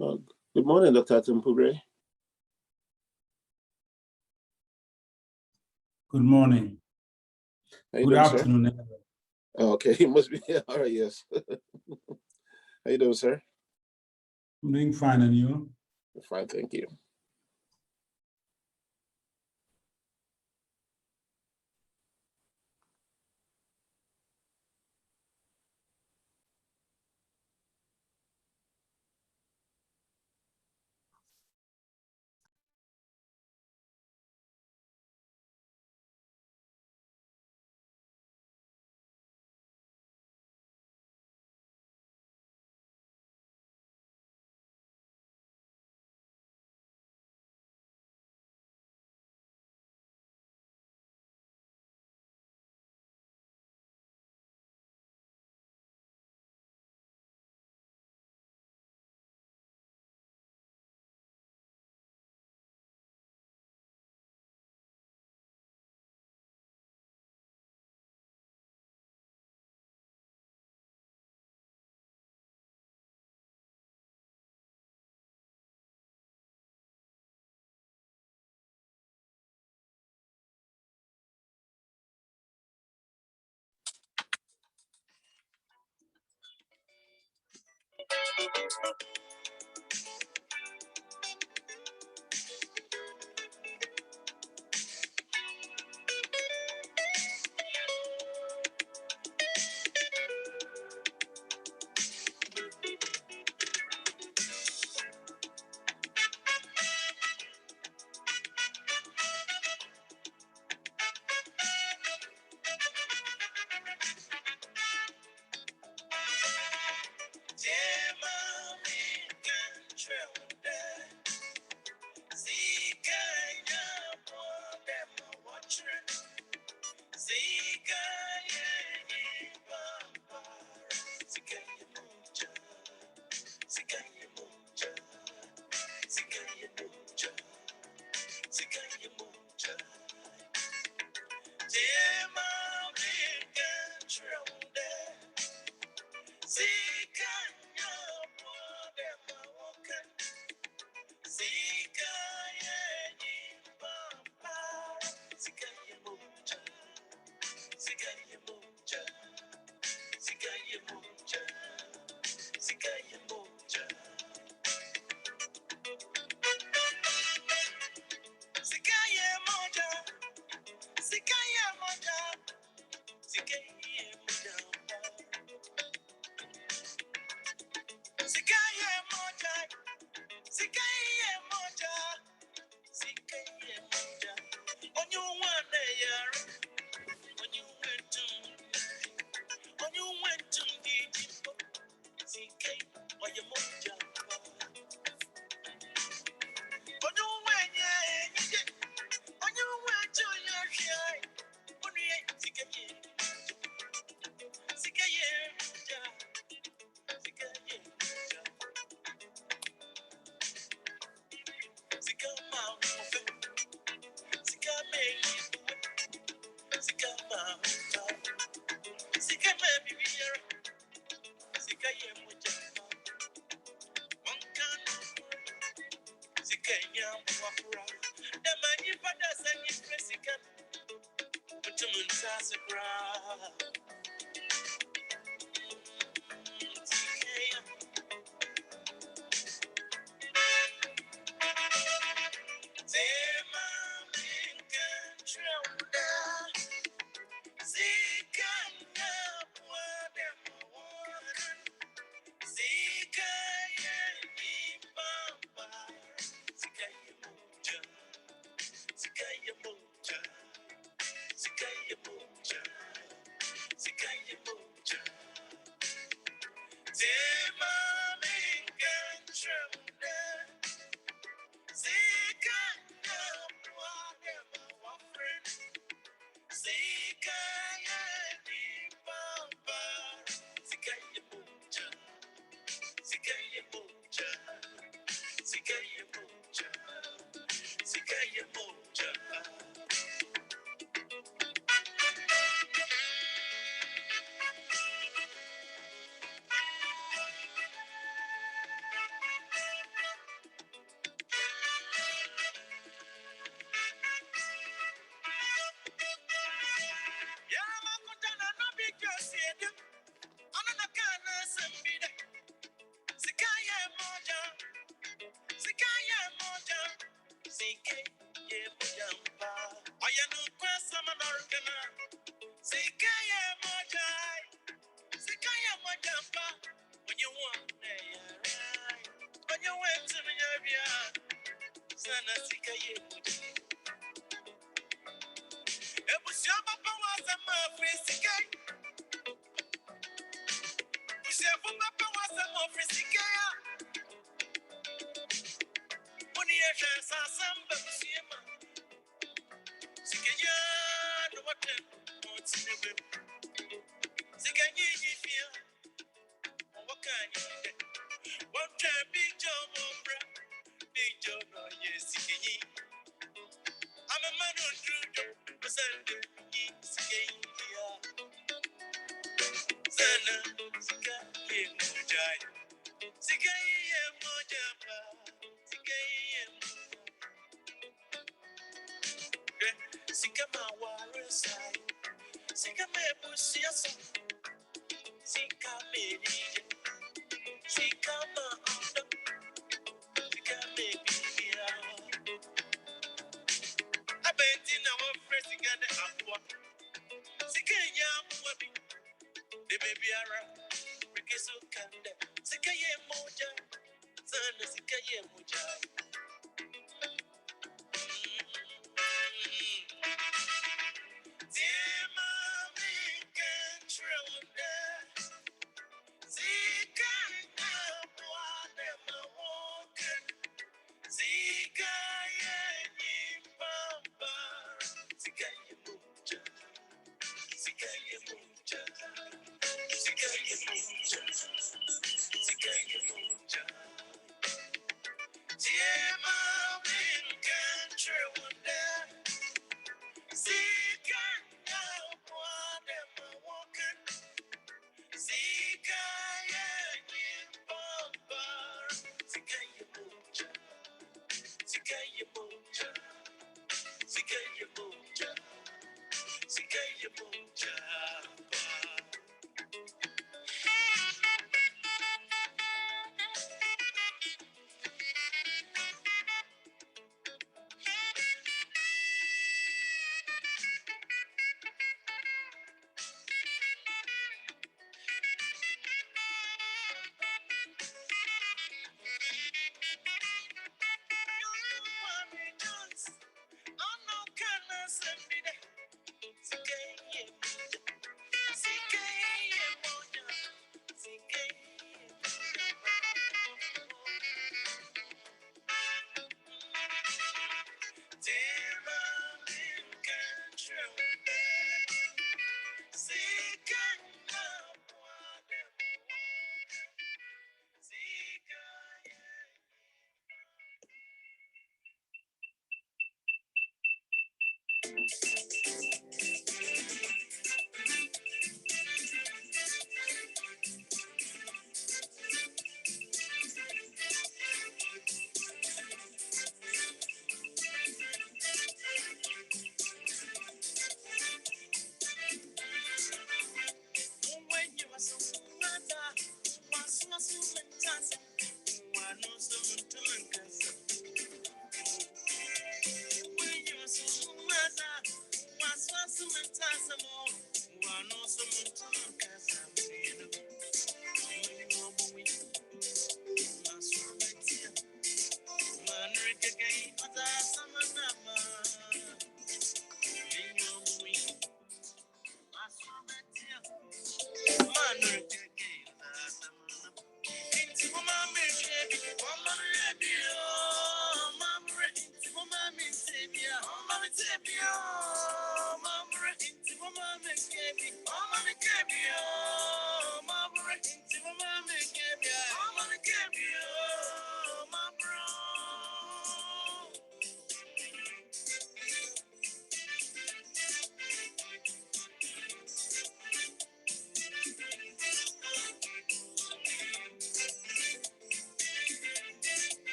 Oh, good morning, Dr. Tumpugre. Good morning. How you Good doing, sir? afternoon. Oh, okay, he must be. All right, yes. How you doing, sir? I'm doing fine, and you? Fine, thank you.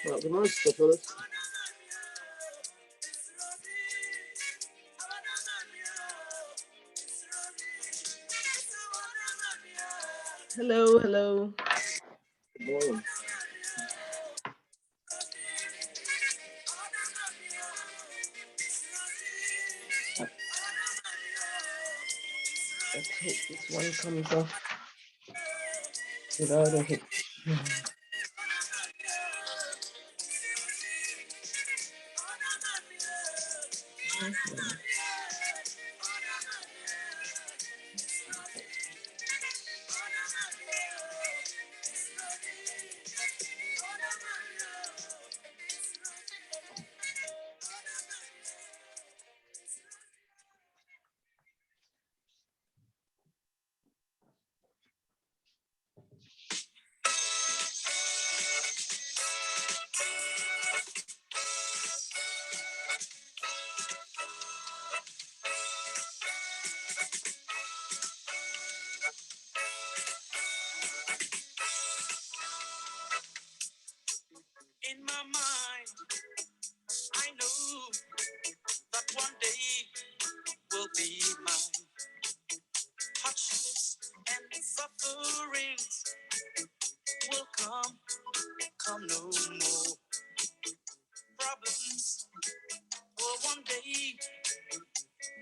Good morning, Sister Phyllis. Hello, hello. Good morning. Let's hope this one comes off without a hit. In my mind, I know that one day will be mine. Hardships and sufferings will come no more. Problems will one day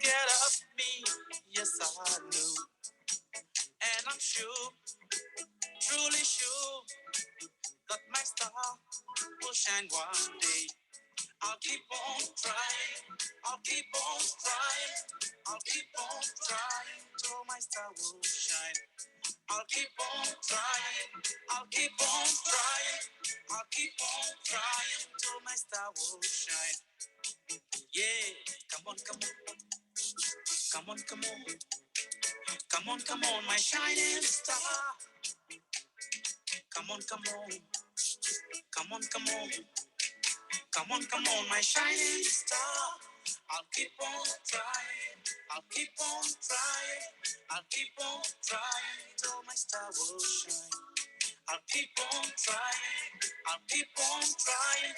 get up me, yes I know. And I'm sure, truly sure, that my star will shine one day. I'll keep on trying, I'll keep on trying, I'll keep on trying till my star will shine. I'll keep on trying, I'll keep on trying, I'll keep on trying till my star will shine. Yeah, come on, come on, come on, come on, come on, come on, my shining star. Come on, come on, come on, come on, come on, come on, my shining star. I'll keep on trying, I'll keep on trying, I'll keep on trying till my star will shine. I'll keep on trying, I'll keep on trying,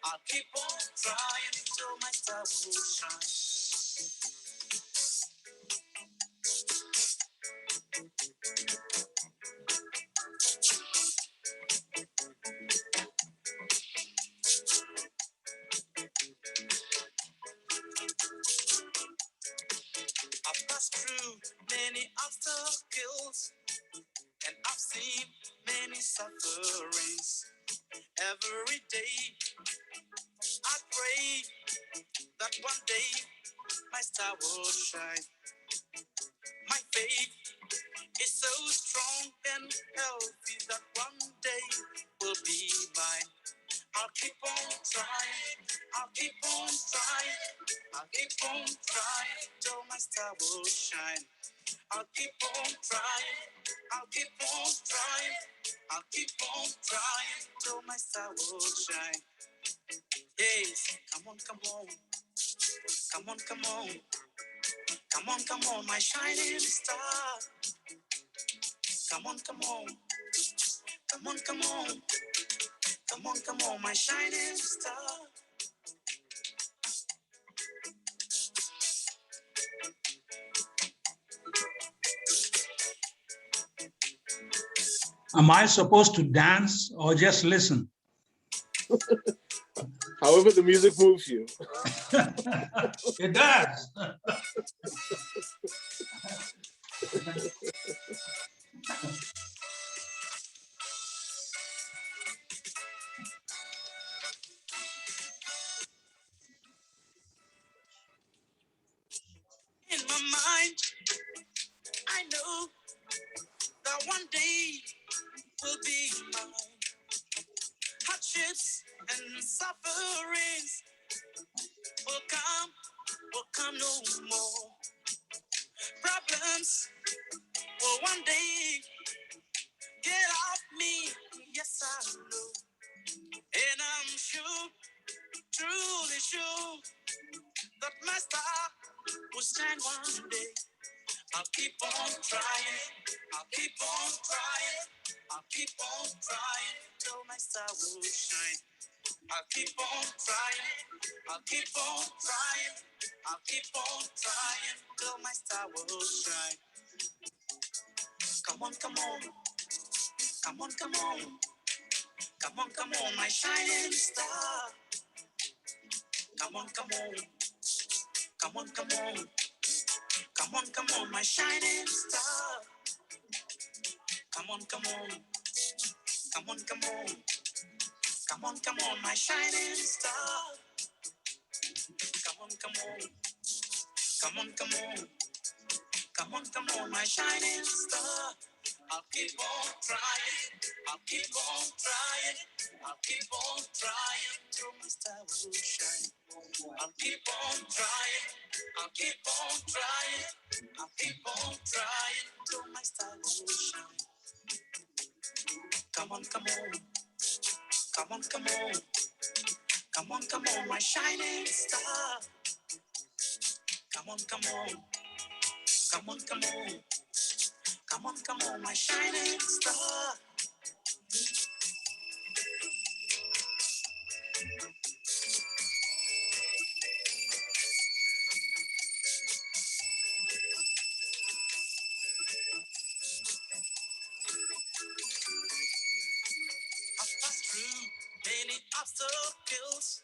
I'll keep on trying till my star will shine. I've passed through many obstacles and I've seen many sufferings. Every day I pray that one day my star will shine. My faith is so strong and healthy that one day will will be mine. I'll keep on trying. I'll keep on trying. I'll keep on trying till my star will shine. I'll keep on trying. I'll keep on trying. I'll keep on trying till my star will shine. Yes, come on, come on. Come on, come on. Come on, come on, my shining star. Come on, come on. Come on, come on. Come on, come on, my shining star. Am I supposed to dance or just listen? However the music moves you. It does. In my mind, I know that one day will be mine. Hardships and sufferings will come no more. Problems will one day get off me. Yes, I know. And I'm sure, truly sure, that my star will shine one day. I'll keep on trying. I'll keep on trying. I'll keep on trying till my star will shine. I'll keep on trying. I'll keep on trying. I'll keep on trying till my star will shine. Come on, come on. Come on, come on. Come on, come on, my shining star. Come on, come on. Come on, come on. Come on, come on, my shining star. Come on, come on. Come on, come on. Come on, come on, my shining star. Come on, come on. Come on, come on. Come on, come on, my shining star. I'll keep on trying. I'll keep on trying. I'll keep on trying till my star will shine. I'll keep on trying. I'll keep on trying. I'll keep on trying till my star will shine. Come on, come on. Come on, come on. Come on, come on, my shining star. Come on, come on. Come on, come on. Come on, come on, my shining star. I've passed through many obstacles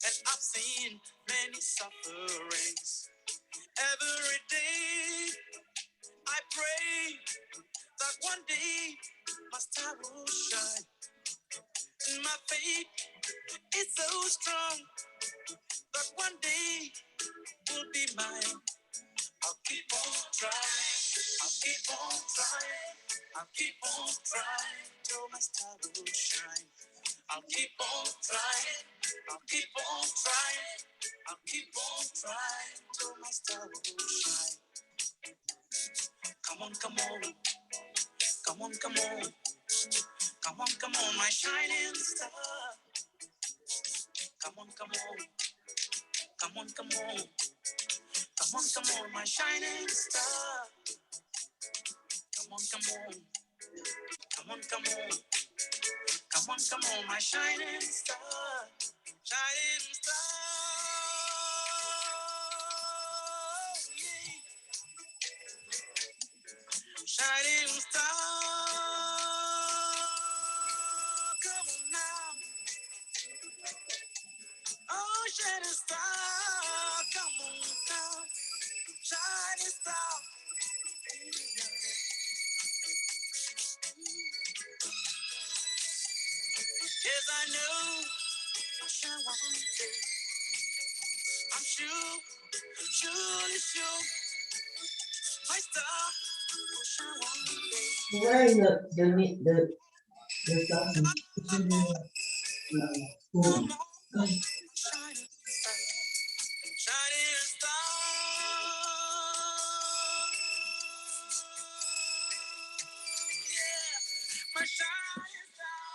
and I've seen many sufferings. Every day I pray that one day my star will shine. And my faith is so strong that one day will be mine. I'll keep on trying. I'll keep on trying. I'll keep on trying till my star will shine. I'll keep on trying. I'll keep on trying. I'll keep on trying till my star will shine. Come on, come on. Come on, come on. Come on, come on, my shining star. Come on, come on. Come on, come on. Come on, come on, my shining star. Come on, come on. Come on, come on. Come on, come on, my shining star. Shining star. Yeah. Shining star. Come on now. Oh, shining star. Come on now. Shining star. Yes, I know. I shall one day. I'm sure, surely sure. My star will shine one day. Where is the shining star, shining star. Yeah, my shining star,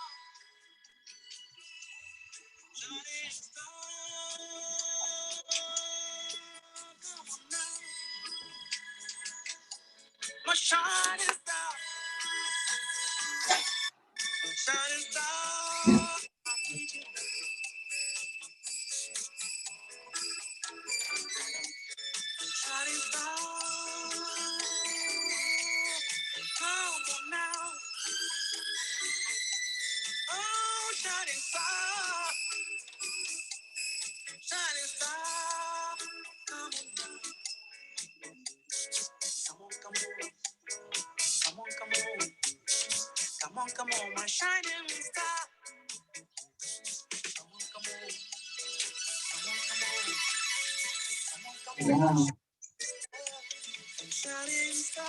shining star. Come on now, my shining star, shining star. I need you, shining star. Come on now, oh shining star, shining star. Come on now, come on, come on, come on, come on, come on, come on, my shining star. Come on, come on, come on, come on, come on, come on, shining star.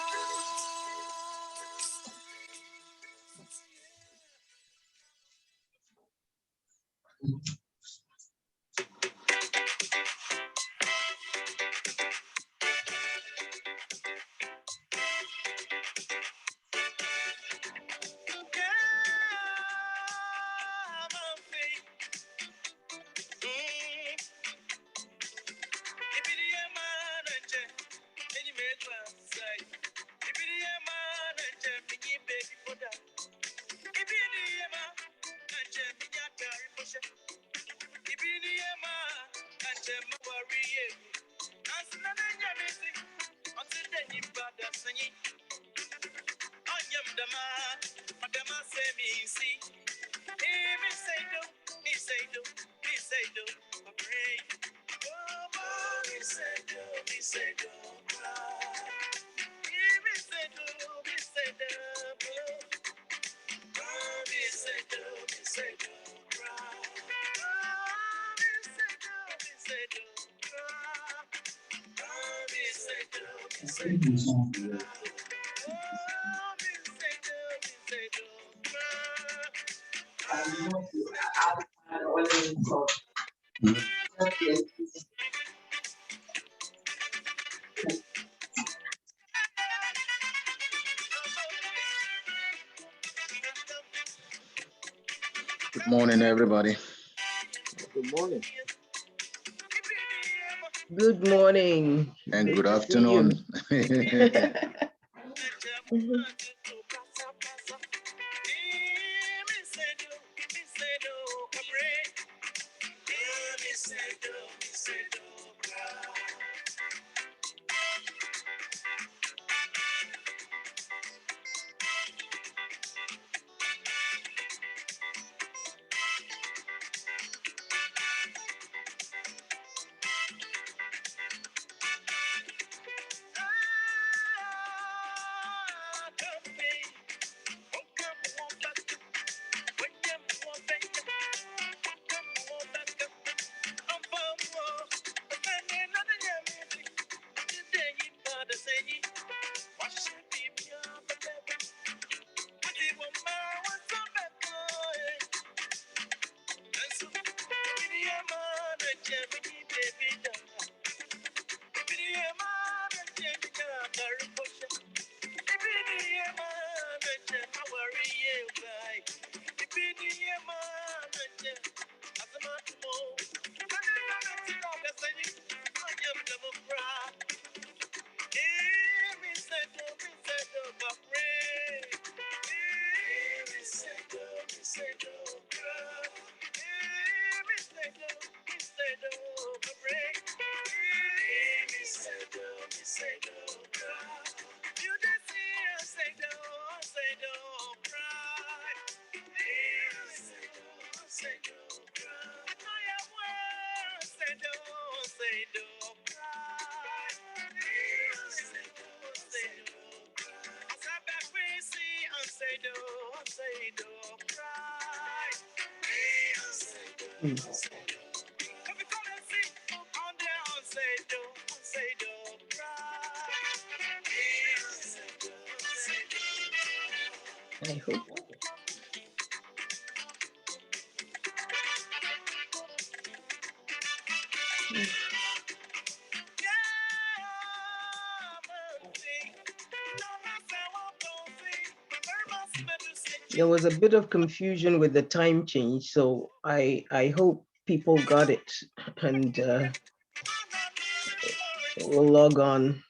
Good morning, everybody. Good morning. Good morning. And good to see you. afternoon. I hope. There was a bit of confusion with the time change, so I hope people got it and will log on.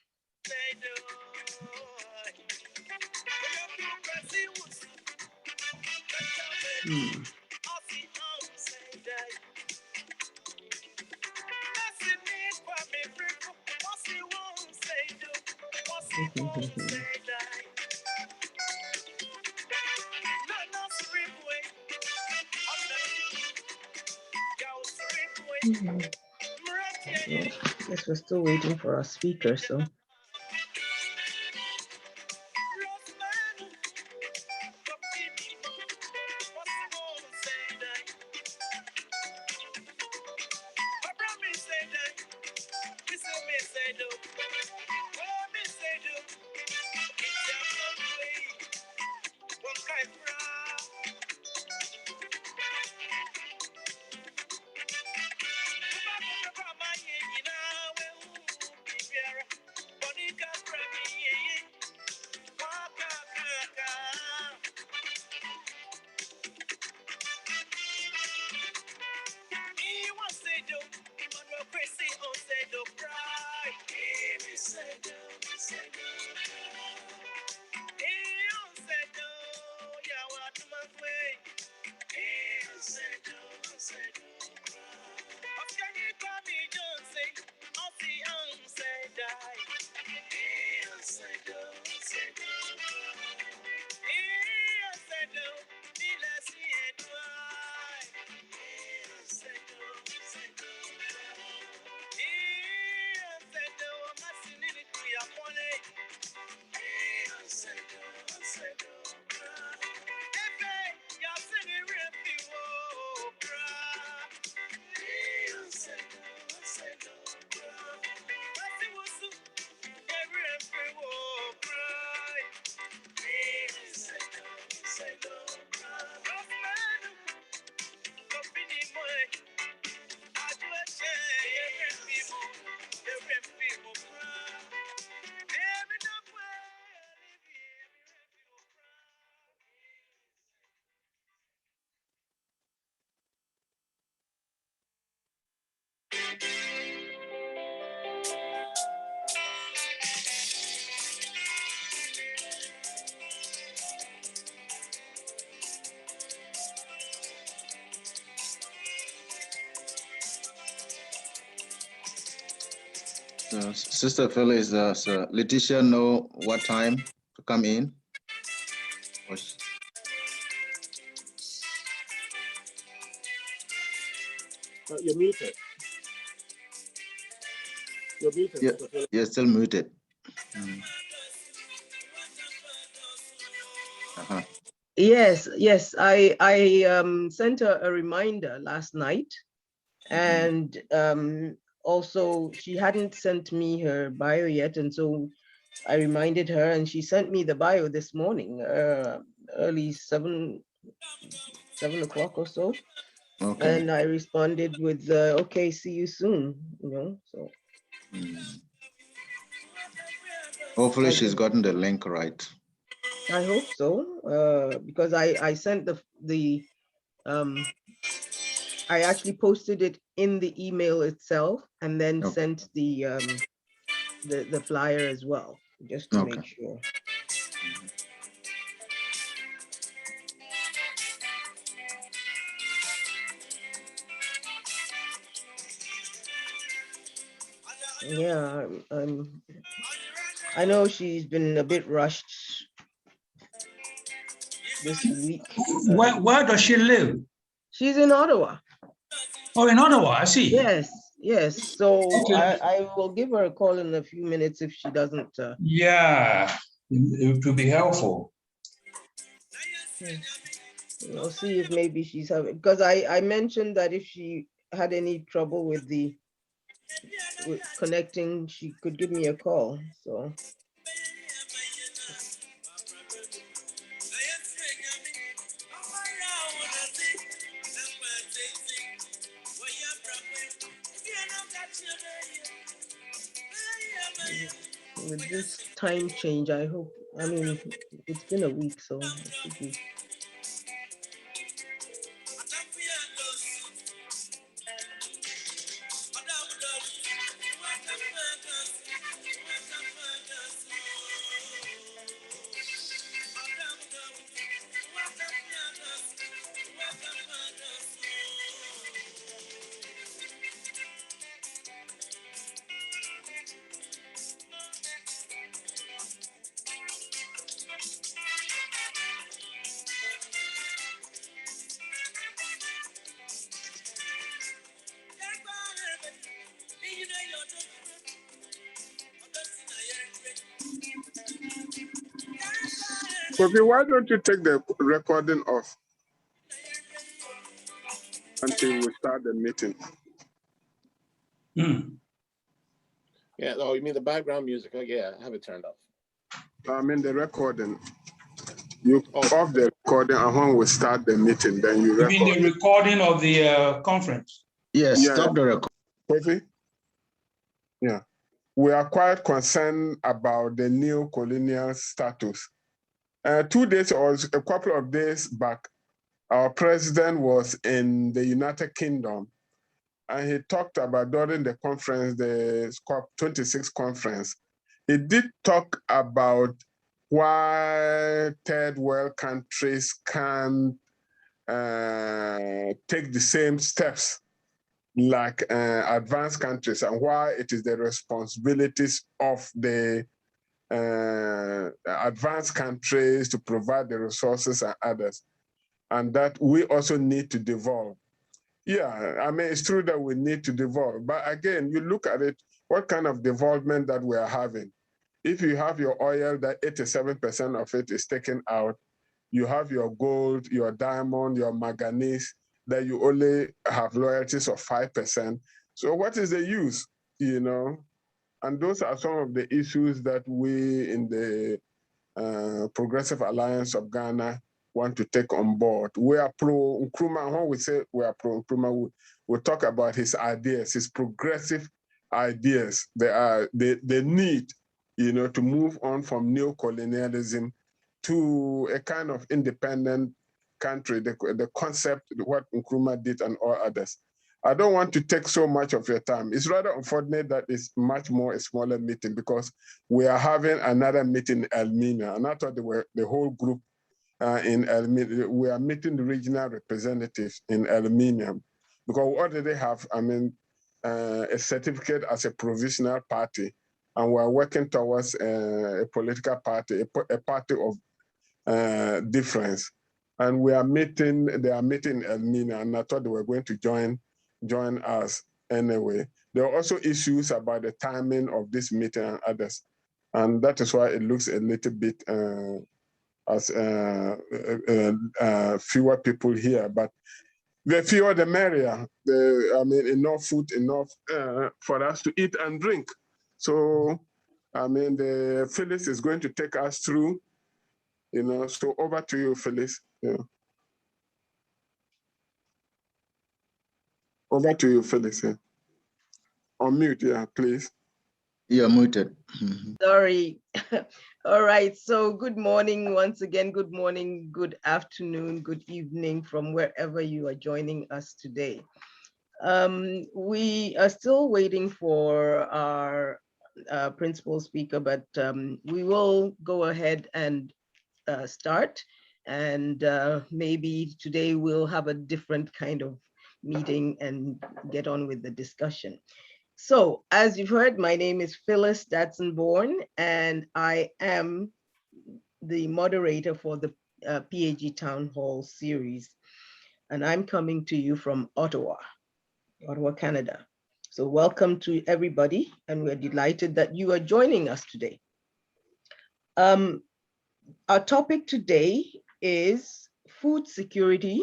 Guess we're still waiting for our speaker, so. Sister Phyllis, does Letitia know what time to come in? You're muted. You're muted. Yeah, you're still muted. Yes, I sent her a reminder last night, and also she hadn't sent me her bio yet, and so I reminded her, and she sent me the bio this morning, early 7 o'clock or so. Okay. And I responded with, okay, see you soon, you know, so. Hopefully she's gotten the link right. I hope so, because I sent I actually posted it in the email itself and then sent the flyer as well, just to make sure. Yeah, I know she's been a bit rushed this week. Where does she live? She's in Ottawa. Oh, in Ottawa, I see. Yes. So okay. I will give her a call in a few minutes if she doesn't. Yeah, it would be helpful. I'll see if maybe she's having, because I mentioned that if she had any trouble with connecting, she could give me a call. So. with this time change, I hope, I mean, it's been a week, so it should be. Kofi, why don't you take the recording off until we start the meeting? Yeah. Oh, you mean the background music? Oh, yeah. I have it turned off. I mean the recording. You off the recording, and when we start the meeting, then you You record. mean the recording of the conference? Yes, Yeah. stop the record. Kofi? Yeah. We are quite concerned about the neo-colonial status. 2 days or a couple of days back, our president was in the United Kingdom, and he talked about during the conference, the COP26 conference. He did talk about why third world countries can take the same steps like advanced countries, and why it is the responsibilities of the advanced countries to provide the resources and others, and that we also need to devolve. Yeah, I mean, it's true that we need to devolve, but again, you look at it, what kind of devolvement that we are having. If you have your oil, that 87% of it is taken out, you have your gold, your diamond, your manganese, that you only have royalties of 5%. So what is the use, you know? And those are some of the issues that we in the Progressive Alliance of Ghana want to take on board. We are pro Nkrumah, and when we say we are pro Nkrumah, we talk about his ideas, his progressive ideas. The need, you know, to move on from neo-colonialism to a kind of independent country, the concept, what Nkrumah did and all others. I don't want to take so much of your time. It's rather unfortunate that it's much more a smaller meeting because we are having another meeting in Elmina, and I thought the whole group in Elmina. We are meeting the regional representatives in Elmina because we already have, I mean, a certificate as a provisional party, and we're working towards a political party, a party of difference. And we are meeting, they are meeting in Elmina, and I thought they were going to join us anyway. There are also issues about the timing of this meeting and others. And that is why it looks a little bit as fewer people here, but the fewer the merrier. I mean, enough food, enough for us to eat and drink. So, I mean, the Phyllis is going to take us through, you know, so over to you, Phyllis. Yeah. Over to you, Phyllis. Yeah. On mute, yeah, please. You're muted. Sorry. All right. So good morning once again. Good morning, good afternoon, good evening from wherever you are joining us today. We are still waiting for our principal speaker, but we will go ahead and start. And maybe today we'll have a different kind of meeting and get on with the discussion. So as you've heard, my name is Phyllis Datson-Bourne, and I am the moderator for the PAG Town Hall series. And I'm coming to you from Ottawa, Canada. So welcome to everybody, and we're delighted that you are joining us today. Our topic today is food security,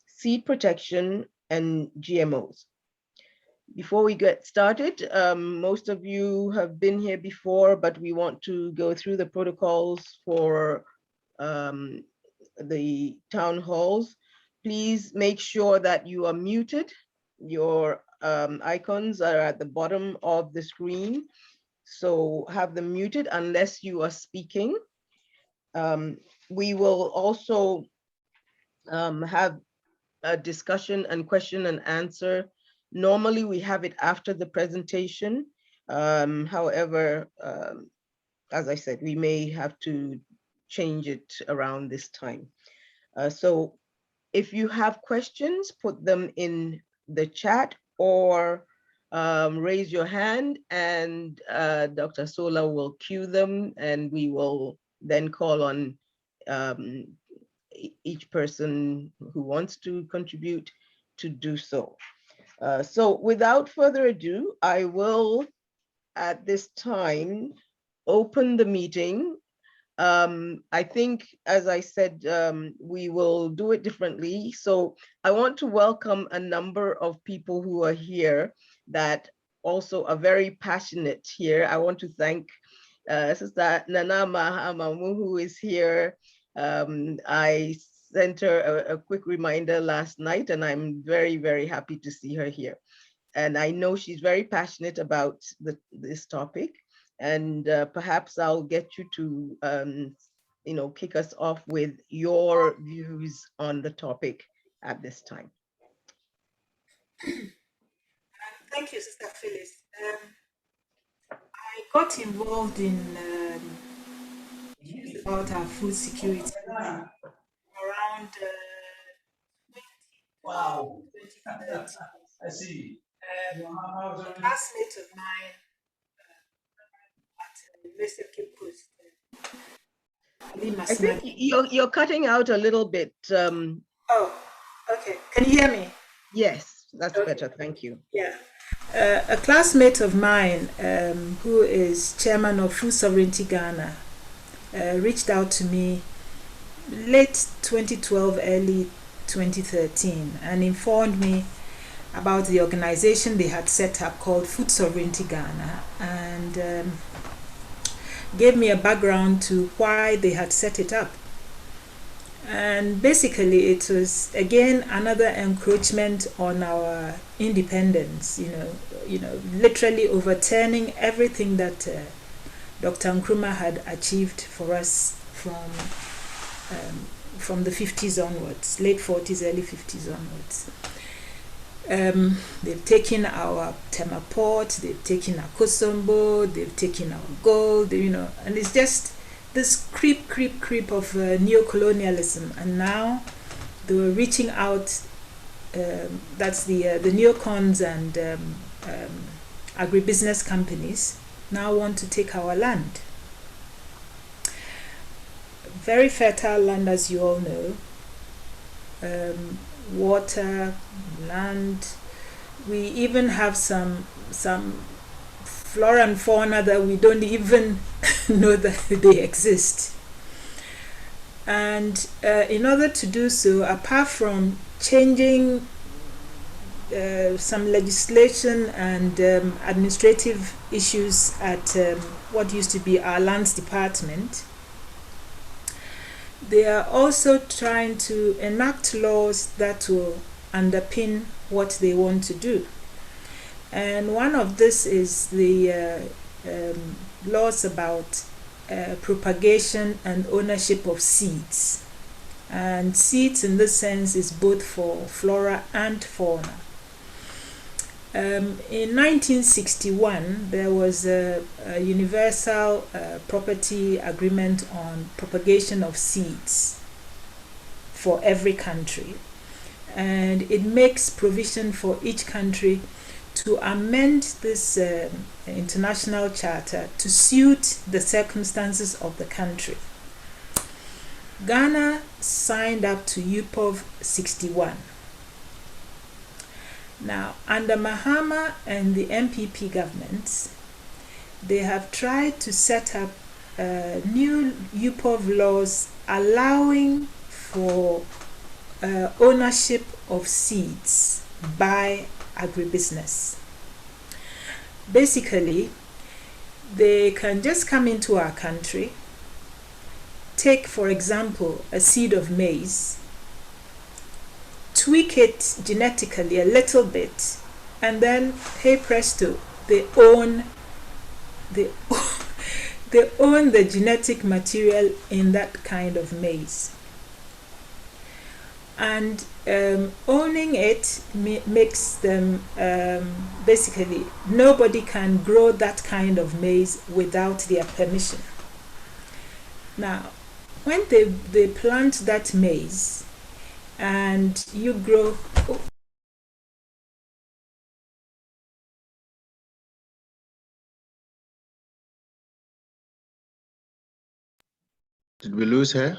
seed protection, and GMOs. Before we get started, most of you have been here before, but we want to go through the protocols for the town halls. Please make sure that you are muted. Your icons are at the bottom of the screen. so have them muted unless you are speaking. We will also have a discussion and question and answer. Normally we have it after the presentation. However, as I said, we may have to change it around this time. So if you have questions, put them in the chat or raise your hand, and Dr. Sola will cue them, and we will then call on each person who wants to contribute to do so. So without further ado, I will at this time open the meeting. I think, as I said, we will do it differently. So I want to welcome a number of people who are here that also are very passionate here. I want to thank Sister Nana Mahamamu, who is here. I sent her a quick reminder last night, and I'm very, very happy to see her here. And I know she's very passionate about this topic. And perhaps I'll get you to, kick us off with your views on the topic at this time. Thank you, Sister Phyllis. I got involved in about our food security around 2013. I see. A classmate of mine at University of Cape Coast, I think you're cutting out a little bit. Oh, okay. Can you hear me? Yes, that's better. Thank you. Yeah. A classmate of mine who is chairman of Food Sovereignty Ghana reached out to me late 2012, early 2013, and informed me about the organization they had set up called Food Sovereignty Ghana, and gave me a background to why they had set it up. And basically it was again another encroachment on our independence, literally overturning everything that Dr. Nkrumah had achieved for us from the 50s onwards, late 40s, early 50s onwards. They've taken our Tema port, they've taken our Kosombo, they've taken our gold, and it's just this creep of neocolonialism. And now they were reaching out, that's the neocons and agribusiness companies now want to take our land. Very fertile land, as you all know. Water, land. We even have some flora and fauna that we don't even know that they exist. And in order to do so, apart from changing some legislation and administrative issues at what used to be our lands department, they are also trying to enact laws that will underpin what they want to do. And one of this is the laws about propagation and ownership of seeds. And seeds in this sense is both for flora and fauna. In 1961, there was a universal property agreement on propagation of seeds for every country. And it makes provision for each country to amend this international charter to suit the circumstances of the country. Ghana signed up to UPOV 61. Now, under Mahama and the MPP governments, they have tried to set up new UPOV laws allowing for ownership of seeds by agribusiness. Basically, they can just come into our country, take, for example, a seed of maize, tweak it genetically a little bit, and then, hey presto, they own they they own the genetic material in that kind of maize. And owning it makes them basically nobody can grow that kind of maize without their permission. Now, when they plant that maize and you grow. Did we lose her?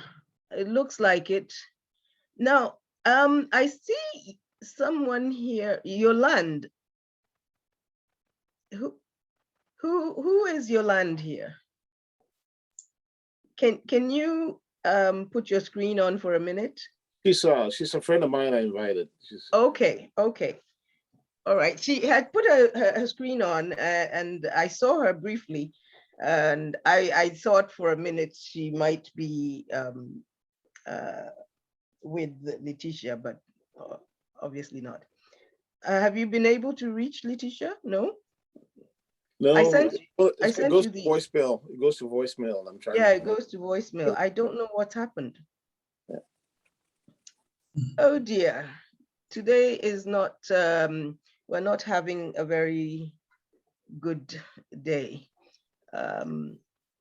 It looks like it. Now, I see someone here, Yolande. Who is Yolande here? Can you put your screen on for a minute? She's a friend of mine I invited. Okay. All right. She had put her screen on and I saw her briefly, and I thought for a minute she might be with Letitia, but obviously not. Have you been able to reach Letitia? No? No, I sent it goes you to the voicemail. It goes to voicemail. And I'm trying. Yeah, it goes to voicemail. I don't know what's happened. Yeah. Oh dear. Today is not, we're not having a very good day.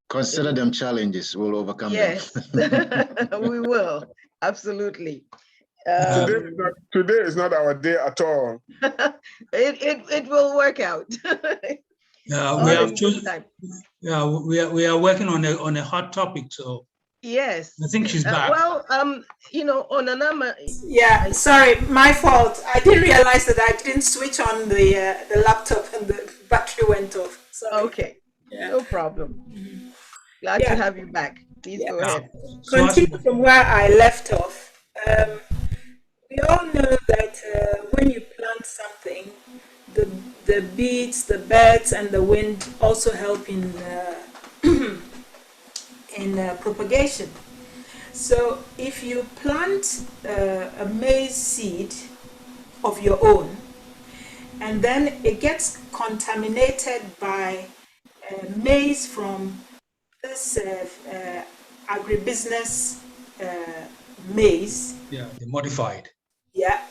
Consider them challenges. We'll overcome Yes, them. we will. Absolutely. Today is not our day at all. It will work out. We have chosen. Yeah, we are working on a hot topic, so yes. I think she's back. Well, on another. Yeah, sorry, my fault. I didn't realize that I didn't switch on the laptop and the battery went off. Sorry. Okay, Yeah. no problem. Glad to have you back. Please go ahead. Continue from where I left off. We all know that when you plant something, the bees, the birds, and the wind also help in propagation. So if you plant a maize seed of your own, and then it gets contaminated by maize from this agribusiness maize. Yeah, the modified. Yeah,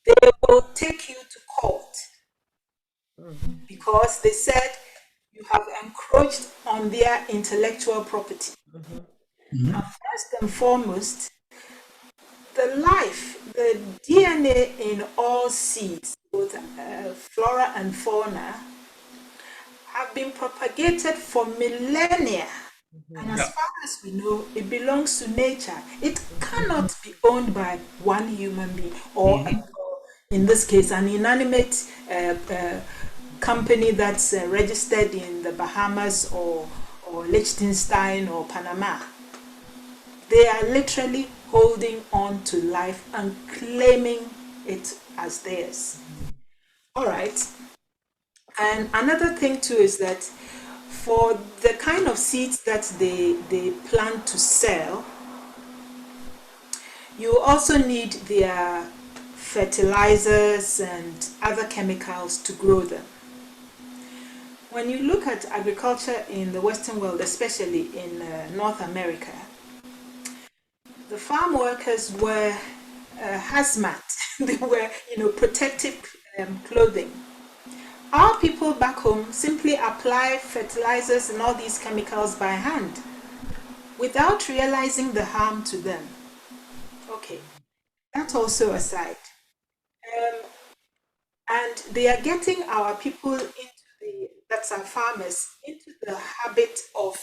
they will take you to court because they said you have encroached on their intellectual property. Now, first and foremost, the DNA in all seeds, both flora and fauna, have been propagated for millennia. And as far as we know, it belongs to nature. It cannot be owned by one human being, or in this case, an inanimate company that's registered in the Bahamas or Liechtenstein or Panama. They are literally holding on to life and claiming it as theirs. All right. And another thing too is that for the kind of seeds that they plan to sell, you also need their fertilizers and other chemicals to grow them. When you look at agriculture in the Western world, especially in North America, the farm workers were hazmat. They were, protective clothing. Our people back home simply apply fertilizers and all these chemicals by hand without realizing the harm to them. Okay, that also aside. And they are getting our people that's our farmers, into the habit of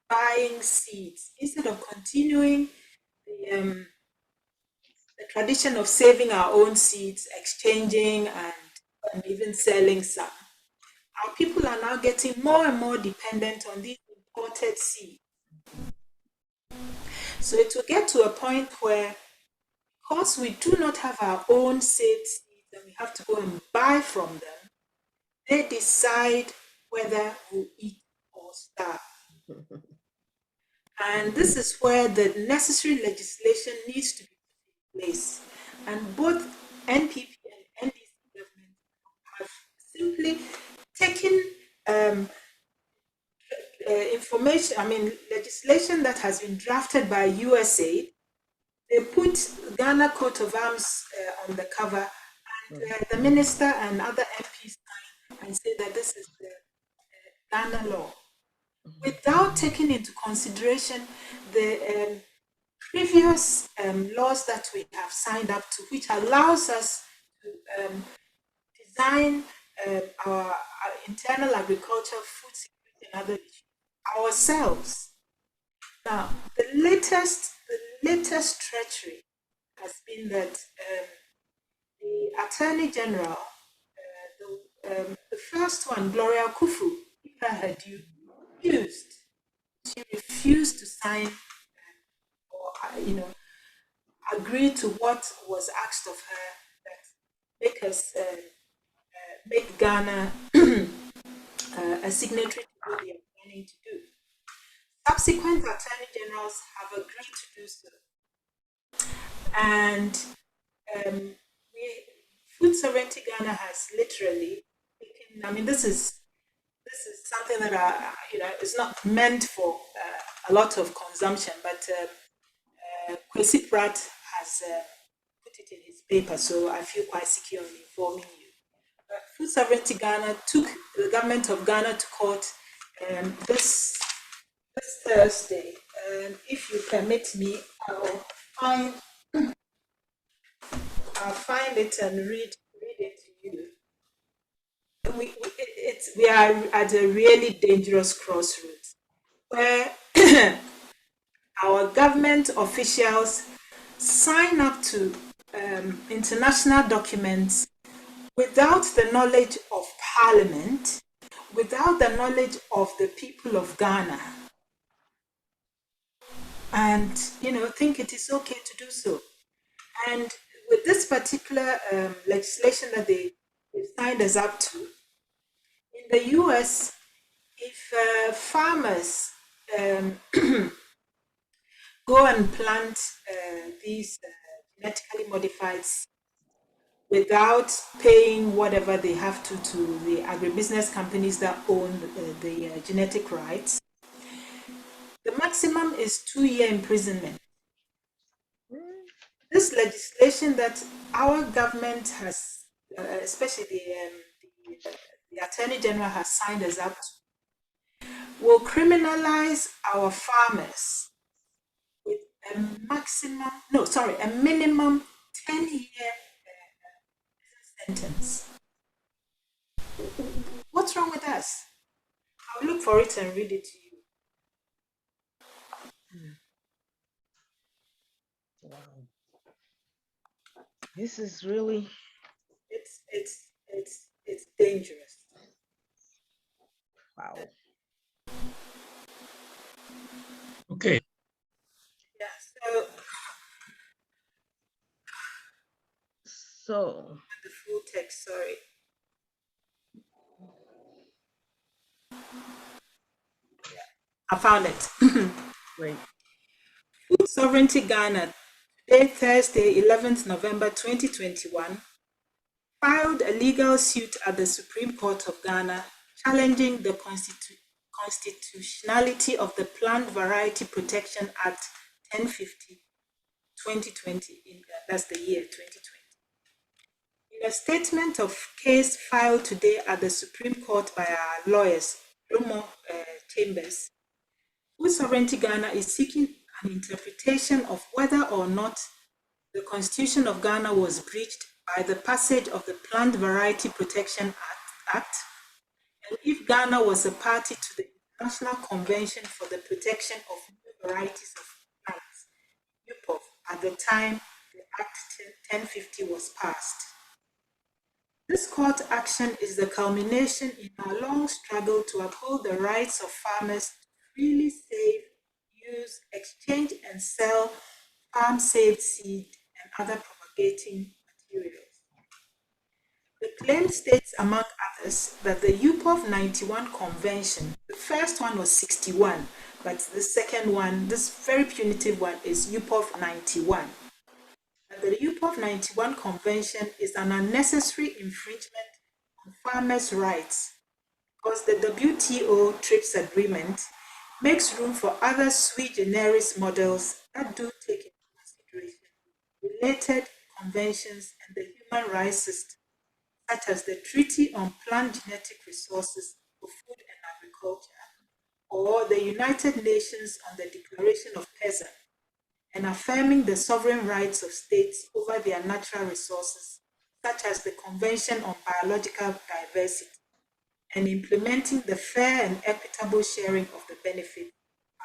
buying seeds instead of continuing the tradition of saving our own seeds, exchanging and even selling some. Our people are now getting more and more dependent on these imported seeds. So it will get to a point where, because we do not have our own seeds and we have to go and buy from them, they decide whether we eat or starve. And this is where the necessary legislation needs to be put in place. And both NPP and NDC government have simply taken information, legislation that has been drafted by USA. They put Ghana coat of arms on the cover, and the minister and other MPs sign and say that this is the Ghana law, without taking into consideration the previous laws that we have signed up to, which allows us to design our internal agriculture, food security, and other issues ourselves. Now, the latest treachery has been that the Attorney General, the first one, Gloria Kufu, she refused to sign or agree to what was asked of her, that make Ghana a signatory to what they are planning to do. Subsequent attorney generals have agreed to do so. And Food Sovereignty Ghana has literally taken, this is something that is not meant for a lot of consumption, but Kwesi Pratt has put it in his paper, so I feel quite secure in informing you. Food Sovereignty Ghana took the government of Ghana to court this Thursday, and if you permit me, I'll find it and read it to you. We are at a really dangerous crossroads where our government officials sign up to international documents without the knowledge of Parliament, without the knowledge of the people of Ghana, and think it is okay to do so. And with this particular legislation that they signed us up to, in the US, if farmers go and plant these genetically modified seeds without paying whatever they have to the agribusiness companies that own the genetic rights, the maximum is 2-year imprisonment. This legislation that our government has, especially the Attorney General has signed us up to, will criminalize our farmers with a minimum 10-year sentence. What's wrong with us? I'll look for it and read it to you. Wow. This is really it's dangerous. wow. Okay. Yeah, So the full text, sorry. Yeah, I found it. great. Food Sovereignty Ghana, today, Thursday, 11th November 2021, filed a legal suit at the Supreme Court of Ghana challenging the constitutionality of the Plant Variety Protection Act 1050 2020. That's the year 2020. In a statement of case filed today at the Supreme Court by our lawyers, Romo Chambers, Food Sovereignty Ghana is seeking an interpretation of whether or not the Constitution of Ghana was breached by the passage of the Plant Variety Protection Act, and if Ghana was a party to the International Convention for the Protection of New Varieties of Plants, UPOV, at the time the Act 1050 was passed. This court action is the culmination in our long struggle to uphold the rights of farmers to freely save, use, exchange, and sell farm-saved seed and other propagating materials. The claim states, among others, that the UPOV 91 Convention, the first one was 61, but the second one, this very punitive one, is UPOV 91. The UPOV 91 Convention is an unnecessary infringement on farmers' rights because the WTO TRIPS agreement makes room for other sui generis models that do take into consideration related conventions and the human rights system, such as the Treaty on Plant Genetic Resources for Food and Agriculture, or the United Nations on the Declaration of Peasants, and affirming the sovereign rights of states over their natural resources, such as the Convention on Biological Diversity, and implementing the fair and equitable sharing of the benefit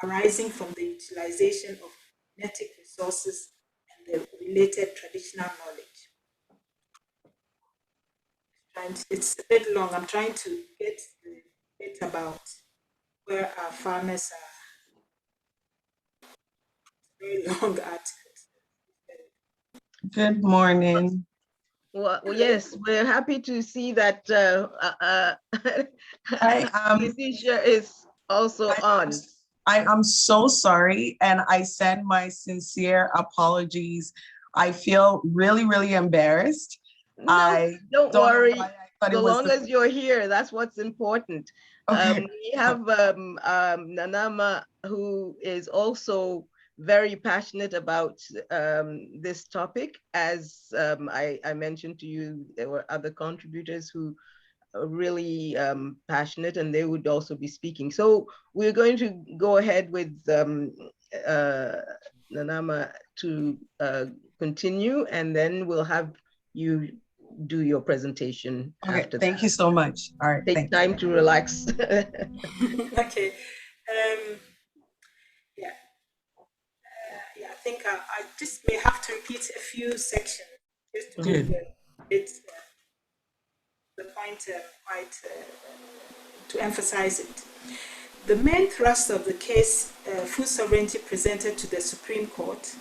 arising from the utilization of genetic resources and the related traditional knowledge. It's a bit long. I'm trying to get the bit about where our farmers are. Very long article. Good morning. Well, yes, we're happy to see that Leticia is also on. I am so sorry, and I send my sincere apologies. I feel really, really embarrassed. No, don't worry. As long as you're here, that's what's important. Okay. We have Nanama, who is also very passionate about this topic. As I mentioned to you, there were other contributors who are really passionate, and they would also be speaking. So we're going to go ahead with Nanama to continue, and then we'll have you do your presentation after that. Thank you so much. All right. Take time to relax. Okay. I think I just may have to repeat a few sections just to make the point to emphasize it. The main thrust of the case, food sovereignty presented to the Supreme Court,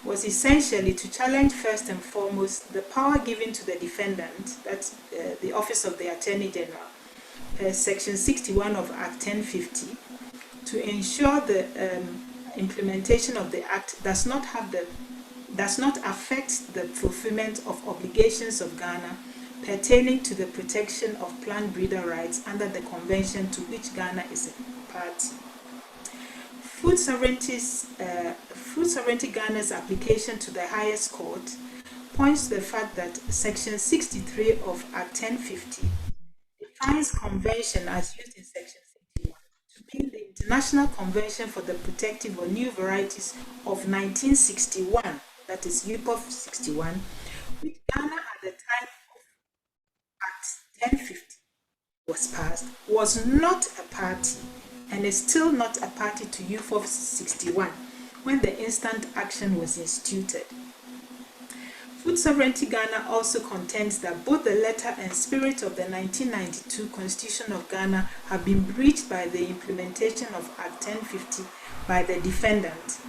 was essentially to challenge first and foremost the power given to the defendant, that's the Office of the Attorney General, Section 61 of Act 1050, to ensure the implementation of the Act does not affect the fulfillment of obligations of Ghana pertaining to the protection of plant breeder rights under the convention to which Ghana is a party. Food Sovereignty Ghana's application to the highest court points to the fact that Section 63 of Act 1050 defines convention as used in Section 61 to mean the International Convention for the Protective of New Varieties of 1961, that is UPOV 61, which Ghana at the time of Act 1050 was passed, was not a party and is still not a party to UPOV 61 when the instant action was instituted. Food Sovereignty Ghana also contends that both the letter and spirit of the 1992 Constitution of Ghana have been breached by the implementation of Act 1050 by the defendant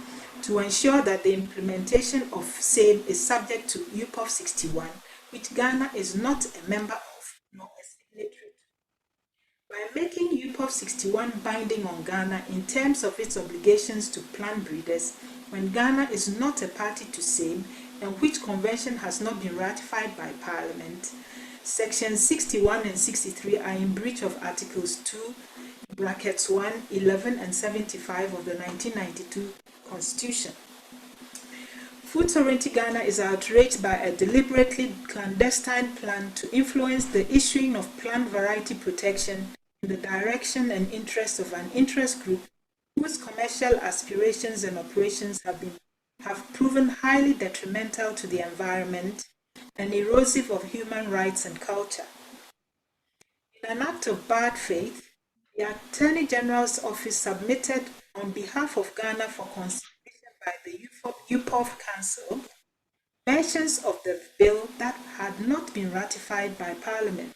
to ensure that the implementation of same is subject to UPOV 61, which Ghana is not a member of nor a signatory to. By making UPOV 61 binding on Ghana in terms of its obligations to plant breeders, when Ghana is not a party to same and which convention has not been ratified by Parliament, Sections 61 and 63 are in breach of Articles 2, brackets 1, 11 and 75 of the 1992 Constitution. Food Sovereignty Ghana is outraged by a deliberately clandestine plan to influence the issuing of plant variety protection in the direction and interest of an interest group whose commercial aspirations and operations have proven highly detrimental to the environment and erosive of human rights and culture. In an act of bad faith, the Attorney General's Office submitted on behalf of Ghana for consideration by the UPOV Council versions of the bill that had not been ratified by Parliament.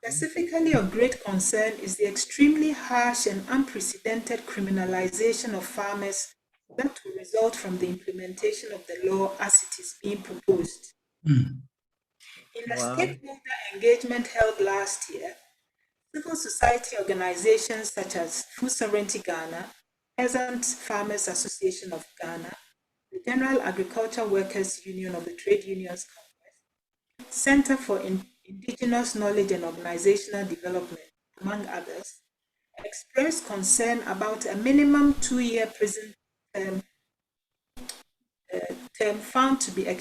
Specifically of great concern is the extremely harsh and unprecedented criminalization of farmers that will result from the implementation of the law as it is being proposed. In a stakeholder engagement held last year, civil society organizations such as Food Sovereignty Ghana, Peasant Farmers Association of Ghana, the General Agriculture Workers Union of the Trade Unions Congress, Center for Indigenous Knowledge and Organizational Development, among others, expressed concern about a minimum 2-year prison term found to be a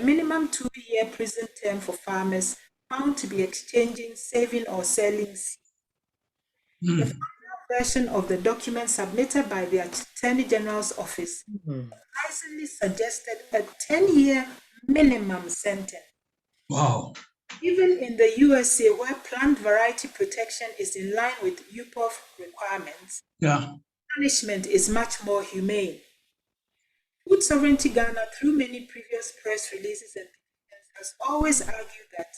minimum 2-year prison term for farmers found to be exchanging, saving, or selling seed. The final version of the document submitted by the Attorney General's office surprisingly suggested a 10-year minimum sentence. Wow. Even in the USA, where plant variety protection is in line with UPOF requirements, punishment is much more humane. Food Sovereignty Ghana, through many previous press releases and petitions, has always argued that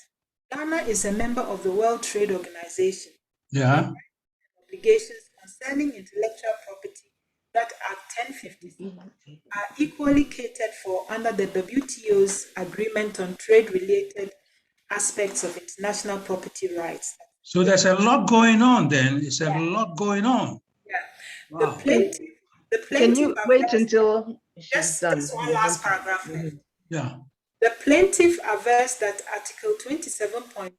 Ghana is a member of the World Trade Organization. Obligations concerning intellectual property that Act 1050 are equally catered for under the WTO's Agreement on Trade-Related Aspects of International Property Rights. So there's a lot going on then. It's a lot going on. Yeah. Wow. The plaintiff Can you wait until she's done? Just one last paragraph. Yeah. The plaintiff avers that Article 27.3b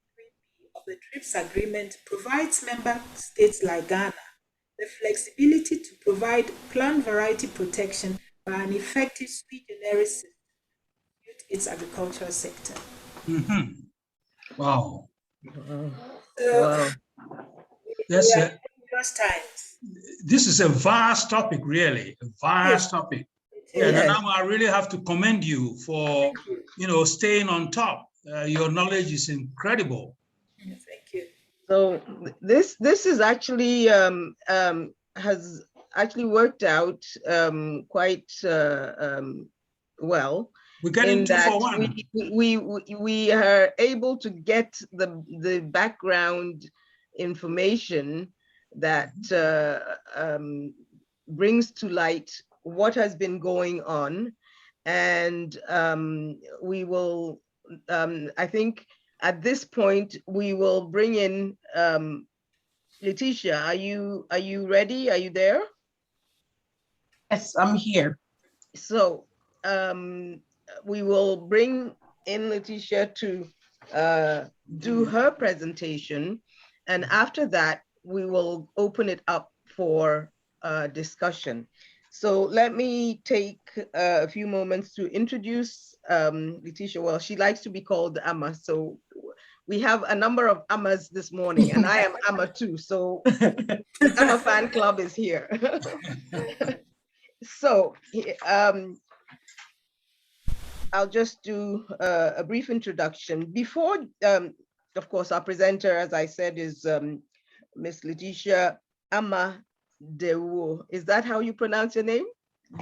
of the TRIPS agreement provides member states like Ghana the flexibility to provide plant variety protection by an effective sui generis system to its agricultural sector. Wow. So, That's times. This is a vast topic, really, a vast topic. Yeah, and I really have to commend you for, staying on top. Your knowledge is incredible. Thank you. So this is actually has actually worked out quite well. We're getting 2 for 1. We are able to get the background information that brings to light what has been going on, and we will. I think at this point we will bring in Letitia. Are you ready? Are you there? Yes, I'm here. So we will bring in Letitia to do her presentation, and after that we will open it up for discussion. So let me take a few moments to introduce Letitia. Well, she likes to be called Amma, so we have a number of Ammas this morning, and I am Amma too, so Amma fan club is here. So I'll just do a brief introduction. Before, of course, our presenter, as I said, is Miss Letitia Amma Dewo. Is that how you pronounce your name?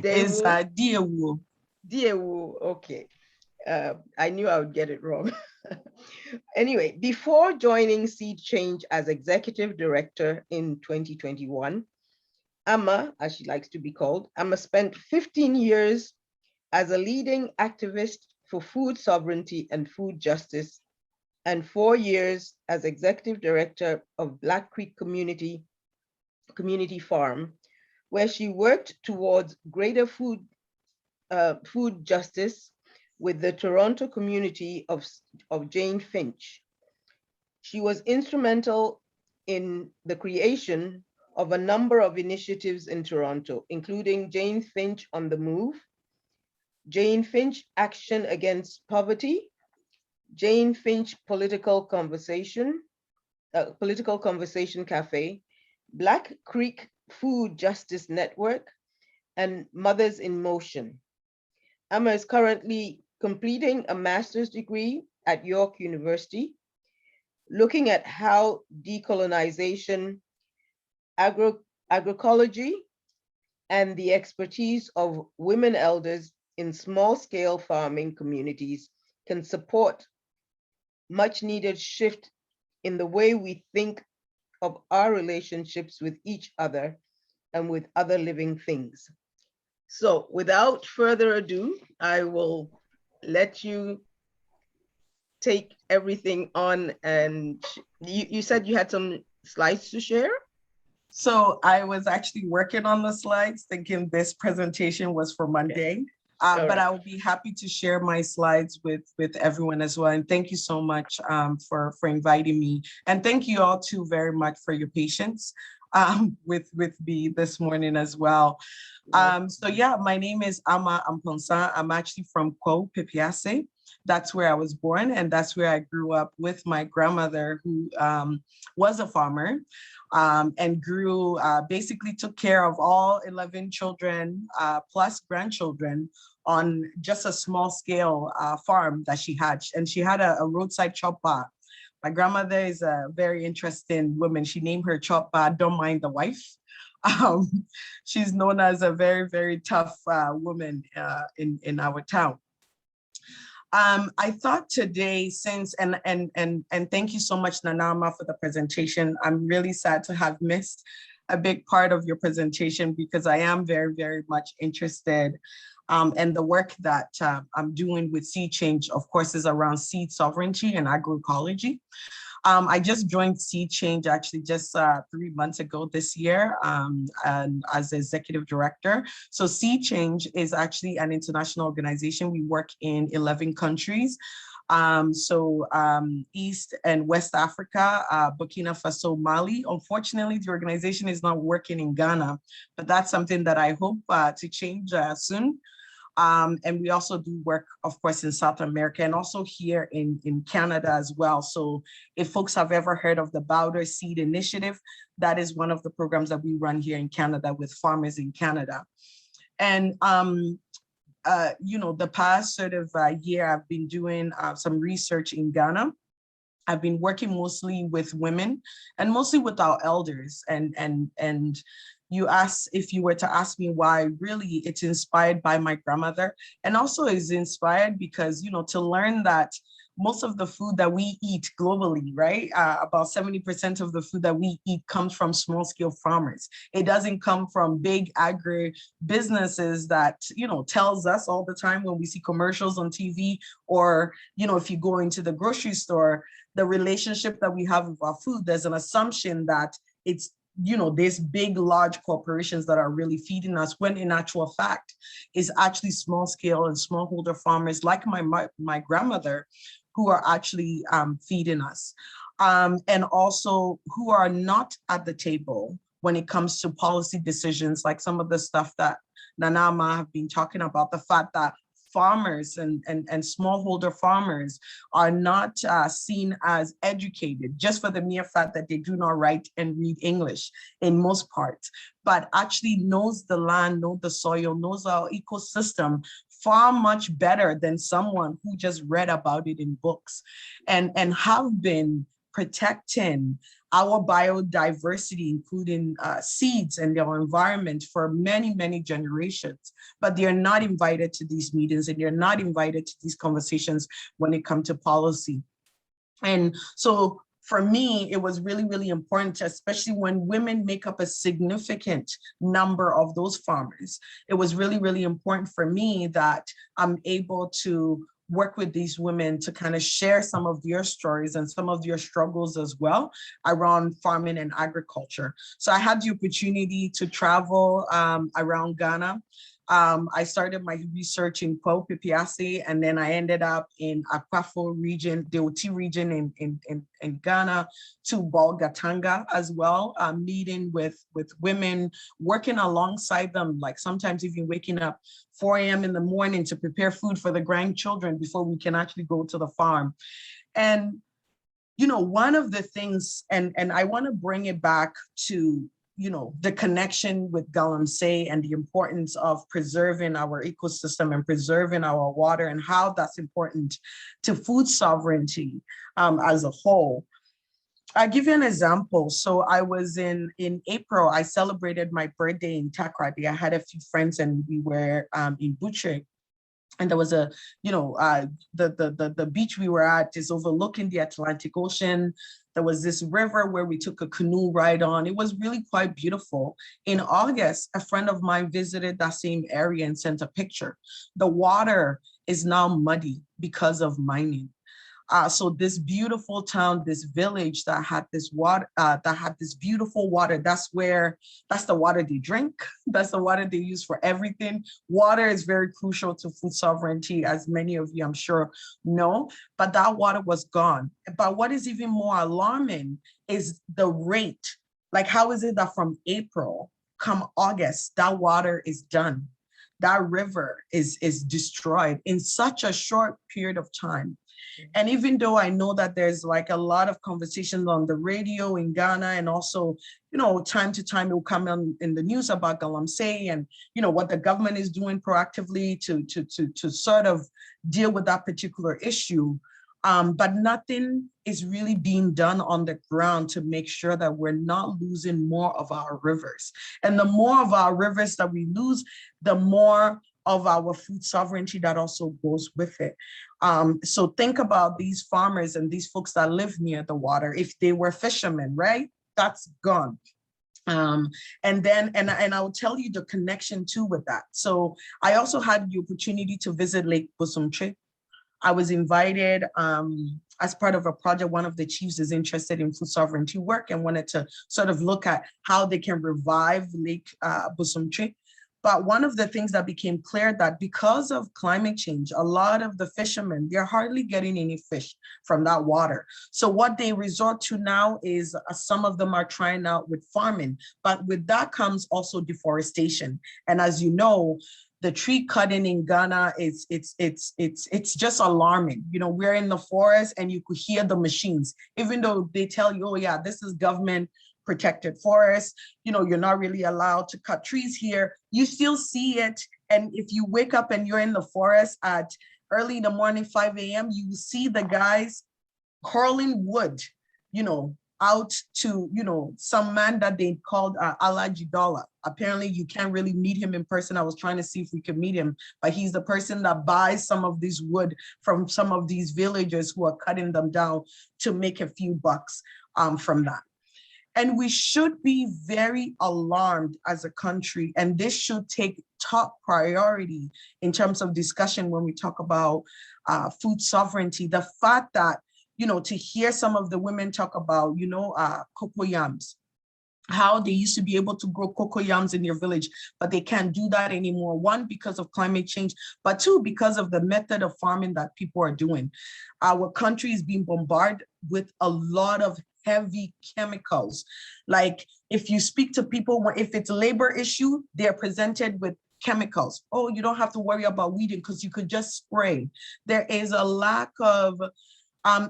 Is Dewo. Dewo, okay. I knew I would get it wrong. Anyway, before joining Seed Change as Executive Director in 2021, Amma, as she likes to be called, Amma spent 15 years as a leading activist for food sovereignty and food justice, and 4 years as Executive Director of Black Creek Community Farm, where she worked towards greater food justice with the Toronto community of Jane Finch. She was instrumental in the creation of a number of initiatives in Toronto, including Jane Finch on the Move, Jane Finch Action Against Poverty, Jane Finch Political Conversation Cafe, Black Creek Food Justice Network, and Mothers in Motion. Amma is currently completing a master's degree at York University, looking at how decolonization, agroecology, and the expertise of women elders in small-scale farming communities can support much needed shift in the way we think of our relationships with each other and with other living things. So without further ado, I will let you take everything on, and you said you had some slides to share? So I was actually working on the slides thinking this presentation was for Monday. All But right. I'll be happy to share my slides with everyone as well. And thank you so much for inviting me. And thank you all too very much for your patience with me this morning as well. So yeah, my name is Ama Amponsa. I'm actually from Kwo, Pipiase. That's where I was born, and that's where I grew up with my grandmother, who was a farmer, and grew, basically took care of all 11 children plus grandchildren on just a small scale farm that she had. And she had a roadside chop bar. My grandmother is a very interesting woman. She named her chop bar, Don't Mind the Wife. She's known as a very, very tough woman in our town. I thought today, and thank you so much, Nanama, for the presentation. I'm really sad to have missed a big part of your presentation because I am very, very much interested. And the work that I'm doing with Seed Change, of course, is around seed sovereignty and agroecology. I just joined Seed Change actually just 3 months ago this year, and as executive director. So Seed Change is actually an international organization. We work in 11 countries. East and West Africa, Burkina Faso, Mali. Unfortunately, the organization is not working in Ghana, but that's something that I hope to change soon. And we also do work, of course, in South America and also here in Canada as well. So if folks have ever heard of the Bowder Seed Initiative, that is one of the programs that we run here in Canada with farmers in Canada. And, you know, the past sort of year, I've been doing some research in Ghana. I've been working mostly with women and mostly with our elders. And you asked, if you were to ask me why, really it's inspired by my grandmother, and also is inspired because, you know, to learn that most of the food that we eat globally, right? About 70% of the food that we eat comes from small scale farmers. It doesn't come from big agri businesses that, you know, tells us all the time when we see commercials on TV, or, you know, if you go into the grocery store, the relationship that we have with our food, there's an assumption that it's, you know, there's big, large corporations that are really feeding us, when in actual fact is actually small scale and smallholder farmers like my grandmother, who are actually feeding us, and also who are not at the table when it comes to policy decisions, like some of the stuff that Nanama have been talking about, the fact that farmers and smallholder farmers are not seen as educated just for the mere fact that they do not write and read English in most parts, but actually knows the land, knows the soil, knows our ecosystem far much better than someone who just read about it in books, and have been protecting our biodiversity, including seeds and their environment for many, many generations, but they're not invited to these meetings and they're not invited to these conversations when it comes to policy. And so for me, it was really, really important, especially when women make up a significant number of those farmers. It was really, really important for me that I'm able to work with these women to kind of share some of their stories and some of their struggles as well around farming and agriculture. So I had the opportunity to travel around Ghana. I started my research in Kwo, Pipiase, and then I ended up in Akwafo region, the Oti region in Ghana, to Bolgatanga as well, meeting with women, working alongside them, like sometimes even waking up 4 a.m. in the morning to prepare food for the grandchildren before we can actually go to the farm. And, you know, one of the things, and I want to bring it back to, you know, the connection with Galamsey and the importance of preserving our ecosystem and preserving our water and how that's important to food sovereignty as a whole. I'll give you an example. So I was in April, I celebrated my birthday in Takoradi. I had a few friends and we were in Butchie. And there was a, you know, the beach we were at is overlooking the Atlantic Ocean. There was this river where we took a canoe ride on. It was really quite beautiful. In August, a friend of mine visited that same area and sent a picture. The water is now muddy because of mining. So this beautiful town, this village that had this water, that had this beautiful water, that's the water they drink. That's the water they use for everything. Water is very crucial to food sovereignty, as many of you, I'm sure, know, but that water was gone. But what is even more alarming is the rate. Like, how is it that from April, come August, that water is done? That river is destroyed in such a short period of time. And even though I know that there's like a lot of conversations on the radio in Ghana, and also, you know, time to time it will come in the news about Galamsey and, you know, what the government is doing proactively to sort of deal with that particular issue. But nothing is really being done on the ground to make sure that we're not losing more of our rivers. And the more of our rivers that we lose, the more of our food sovereignty that also goes with it. So think about these farmers and these folks that live near the water. If they were fishermen, right? That's gone. And I will tell you the connection too with that. So I also had the opportunity to visit Lake Busumche. I was invited as part of a project. One of the chiefs is interested in food sovereignty work and wanted to sort of look at how they can revive Lake Busumche. But one of the things that became clear that because of climate change, a lot of the fishermen, they're hardly getting any fish from that water. So what they resort to now is some of them are trying out with farming, but with that comes also deforestation. And as you know, the tree cutting in Ghana it's just alarming. You know, we're in the forest and you could hear the machines, even though they tell you, oh yeah, this is government protected forest, you know, you're not really allowed to cut trees here. You still see it. And if you wake up and you're in the forest at early in the morning, 5 a.m., you see the guys hurling wood, you know, out to, you know, some man that they called Alaji Dollar. Apparently you can't really meet him in person. I was trying to see if we could meet him, but he's the person that buys some of this wood from some of these villagers who are cutting them down to make a few bucks from that. And we should be very alarmed as a country, and this should take top priority in terms of discussion when we talk about food sovereignty. The fact that, you know, to hear some of the women talk about, you know, cocoa yams, how they used to be able to grow cocoa yams in their village, but they can't do that anymore. One, because of climate change, but two, because of the method of farming that people are doing. Our country is being bombarded with a lot of heavy chemicals. Like if you speak to people, if it's a labor issue, they're presented with chemicals. Oh, you don't have to worry about weeding because you could just spray. There is a lack of, and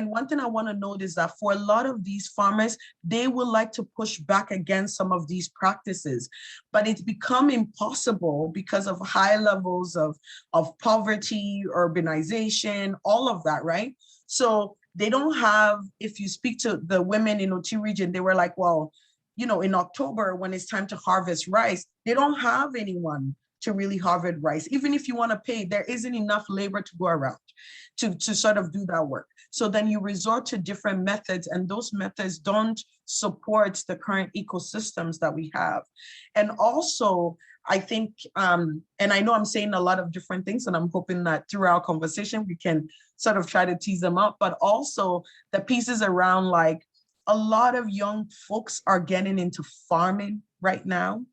one thing I want to note is that for a lot of these farmers, they would like to push back against some of these practices, but it's become impossible because of high levels of poverty, urbanization, all of that, right? So they don't have, if you speak to the women in Oti region, they were like, well, you know, in October, when it's time to harvest rice, they don't have anyone to really harvest rice. Even if you want to pay, there isn't enough labor to go around to sort of do that work. So then you resort to different methods, and those methods don't support the current ecosystems that we have. And also, I think, and I know I'm saying a lot of different things, and I'm hoping that through our conversation, we can sort of try to tease them out, but also the pieces around, like, a lot of young folks are getting into farming right now.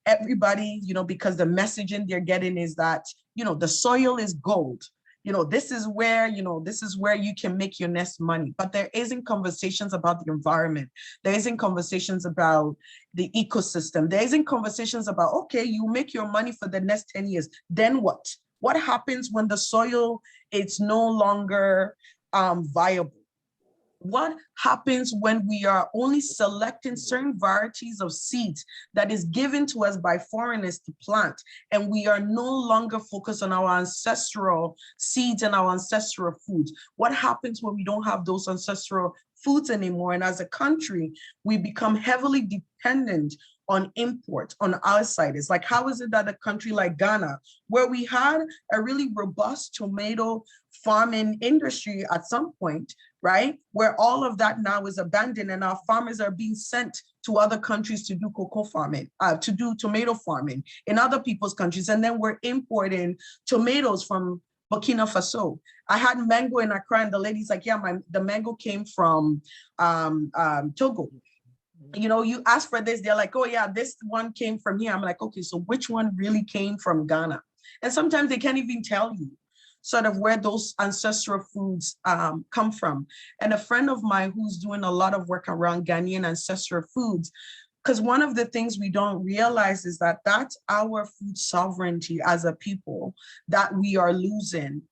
Everybody, you know, because the messaging they're getting is that, you know, the soil is gold. You know, this is where you can make your next money. But there isn't conversations about the environment. There isn't conversations about the ecosystem. There isn't conversations about, okay, you make your money for the next 10 years. Then what? What happens when the soil is no longer viable? What happens when we are only selecting certain varieties of seeds that is given to us by foreigners to plant, and we are no longer focused on our ancestral seeds and our ancestral foods? What happens when we don't have those ancestral foods anymore? And as a country, we become heavily dependent on imports on our side. It's like, how is it that a country like Ghana, where we had a really robust tomato farming industry at some point, right, where all of that now is abandoned and our farmers are being sent to other countries to do cocoa farming, to do tomato farming in other people's countries, and then we're importing tomatoes from Burkina Faso. I had mango in Accra, and the lady's like, yeah, the mango came from Togo. You know, you ask for this, they're like, oh yeah, this one came from here. I'm like, okay, so which one really came from Ghana? And sometimes they can't even tell you sort of where those ancestral foods come from. And a friend of mine who's doing a lot of work around Ghanaian ancestral foods, because one of the things we don't realize is that that's our food sovereignty as a people that we are losing.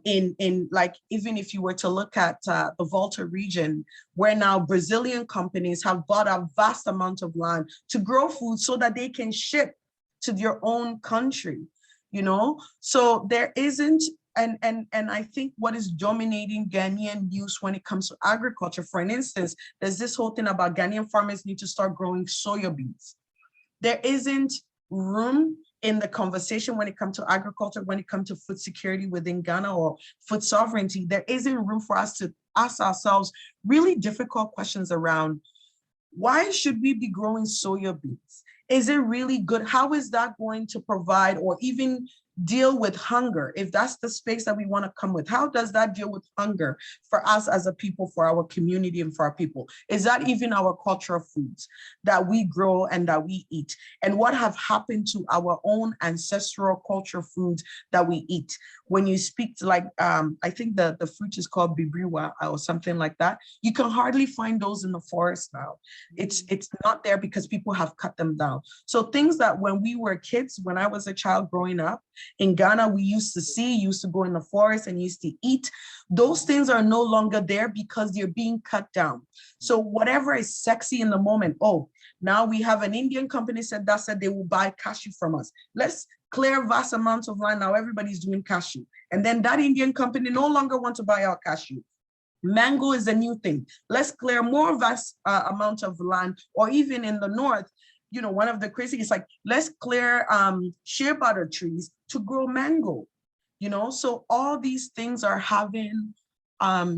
In like, even if you were to look at the Volta region, where now Brazilian companies have bought a vast amount of land to grow food so that they can ship to their own country, you know? So there isn't, and I think what is dominating Ghanaian news when it comes to agriculture, for an instance, there's this whole thing about Ghanaian farmers need to start growing soya beans. There isn't room in the conversation when it comes to agriculture, when it comes to food security within Ghana or food sovereignty. There isn't room for us to ask ourselves really difficult questions around, why should we be growing soya beans? Is it really good? How is that going to provide or even deal with hunger? If that's the space that we want to come with, how does that deal with hunger for us as a people, for our community and for our people? Is that even our cultural foods that we grow and that we eat? And what have happened to our own ancestral cultural foods that we eat? When you speak to, like, I think the fruit is called bibriwa or something like that. You can hardly find those in the forest now. It's not there because people have cut them down. So things that when we were kids, when I was a child growing up, in Ghana, we used to see, used to go in the forest and used to eat. Those things are no longer there because they're being cut down. So whatever is sexy in the moment, oh, now we have an Indian company said they will buy cashew from us. Let's clear vast amounts of land. Now everybody's doing cashew. And then that Indian company no longer want to buy our cashew. Mango is a new thing. Let's clear more vast amount of land, or even in the north, you know, one of the crazy is like, let's clear shea butter trees to grow mango, you know? So all these things are having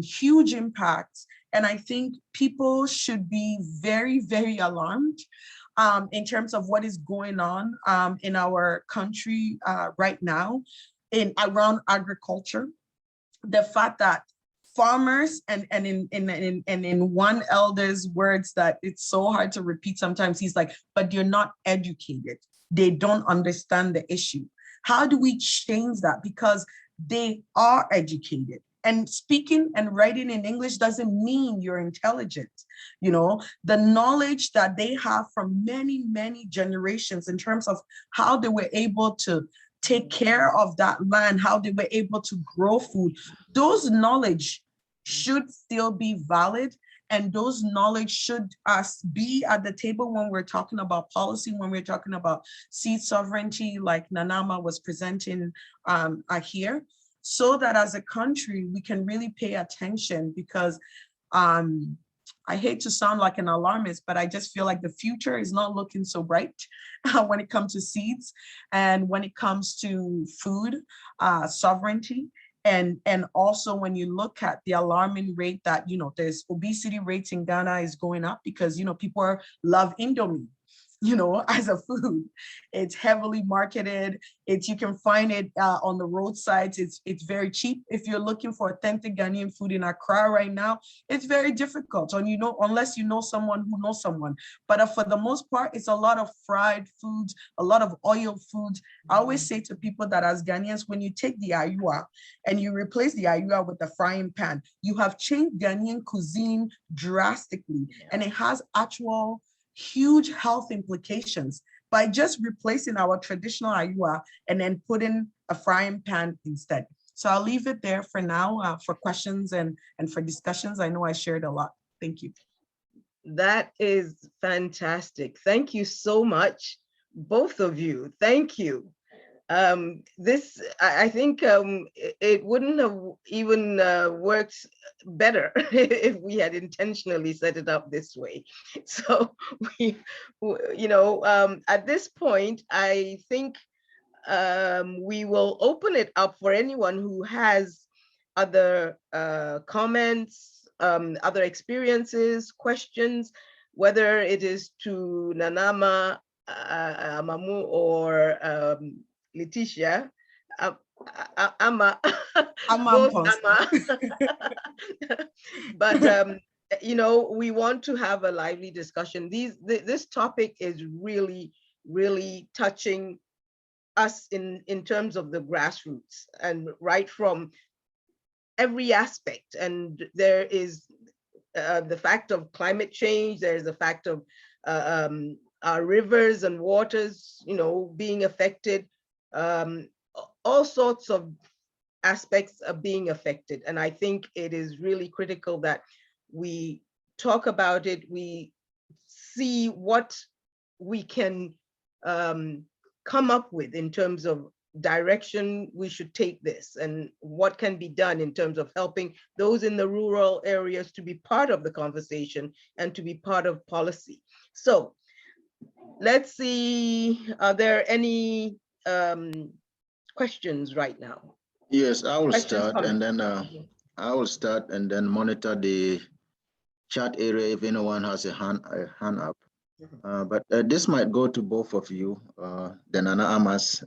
huge impacts. And I think people should be very, very alarmed in terms of what is going on in our country right now around agriculture. The fact that farmers, and in one elder's words that it's so hard to repeat sometimes, he's like, but you're not educated. They don't understand the issue. How do we change that? Because they are educated. And speaking and writing in English doesn't mean you're intelligent. You know, the knowledge that they have from many, many generations in terms of how they were able to take care of that land, how they were able to grow food, those knowledge should still be valid. And those knowledge should be at the table when we're talking about policy, when we're talking about seed sovereignty, like Nanama was presenting here, so that as a country, we can really pay attention. Because I hate to sound like an alarmist, but I just feel like the future is not looking so bright when it comes to seeds and when it comes to food sovereignty. And also when you look at the alarming rate that, you know, there's obesity rates in Ghana is going up because, you know, people love Indomie, you know, as a food. It's heavily marketed. You can find it on the roadsides. It's very cheap. If you're looking for authentic Ghanaian food in Accra right now, it's very difficult. And, you know, unless you know someone who knows someone. But for the most part, it's a lot of fried foods, a lot of oil foods. I always say to people that as Ghanaians, when you take the ayua and you replace the ayua with the frying pan, you have changed Ghanaian cuisine drastically. And it has actual huge health implications by just replacing our traditional ayua and then putting a frying pan instead. So I'll leave it there for now for questions and for discussions. I know I shared a lot. Thank you. That is fantastic. Thank you so much, both of you. Thank you. I think it wouldn't have even worked better if we had intentionally set it up this way. So you know, at this point, I think we will open it up for anyone who has other comments, other experiences, questions, whether it is to Nanama, Mamu, or Letitia. Ama, Ama both Mponsa. Ama. But you know, we want to have a lively discussion. This topic is really, really touching us in terms of the grassroots and right from every aspect. And there is the fact of climate change. There's the fact of our rivers and waters, you know, being affected. All sorts of aspects are being affected. And I think it is really critical that we talk about it. We see what we can come up with in terms of direction we should take this and what can be done in terms of helping those in the rural areas to be part of the conversation and to be part of policy. So let's see, are there any questions right now? Yes, I will Questions, start and comments? then I will start and then monitor the chat area if anyone has a hand up. But this might go to both of you, then Nana Amas.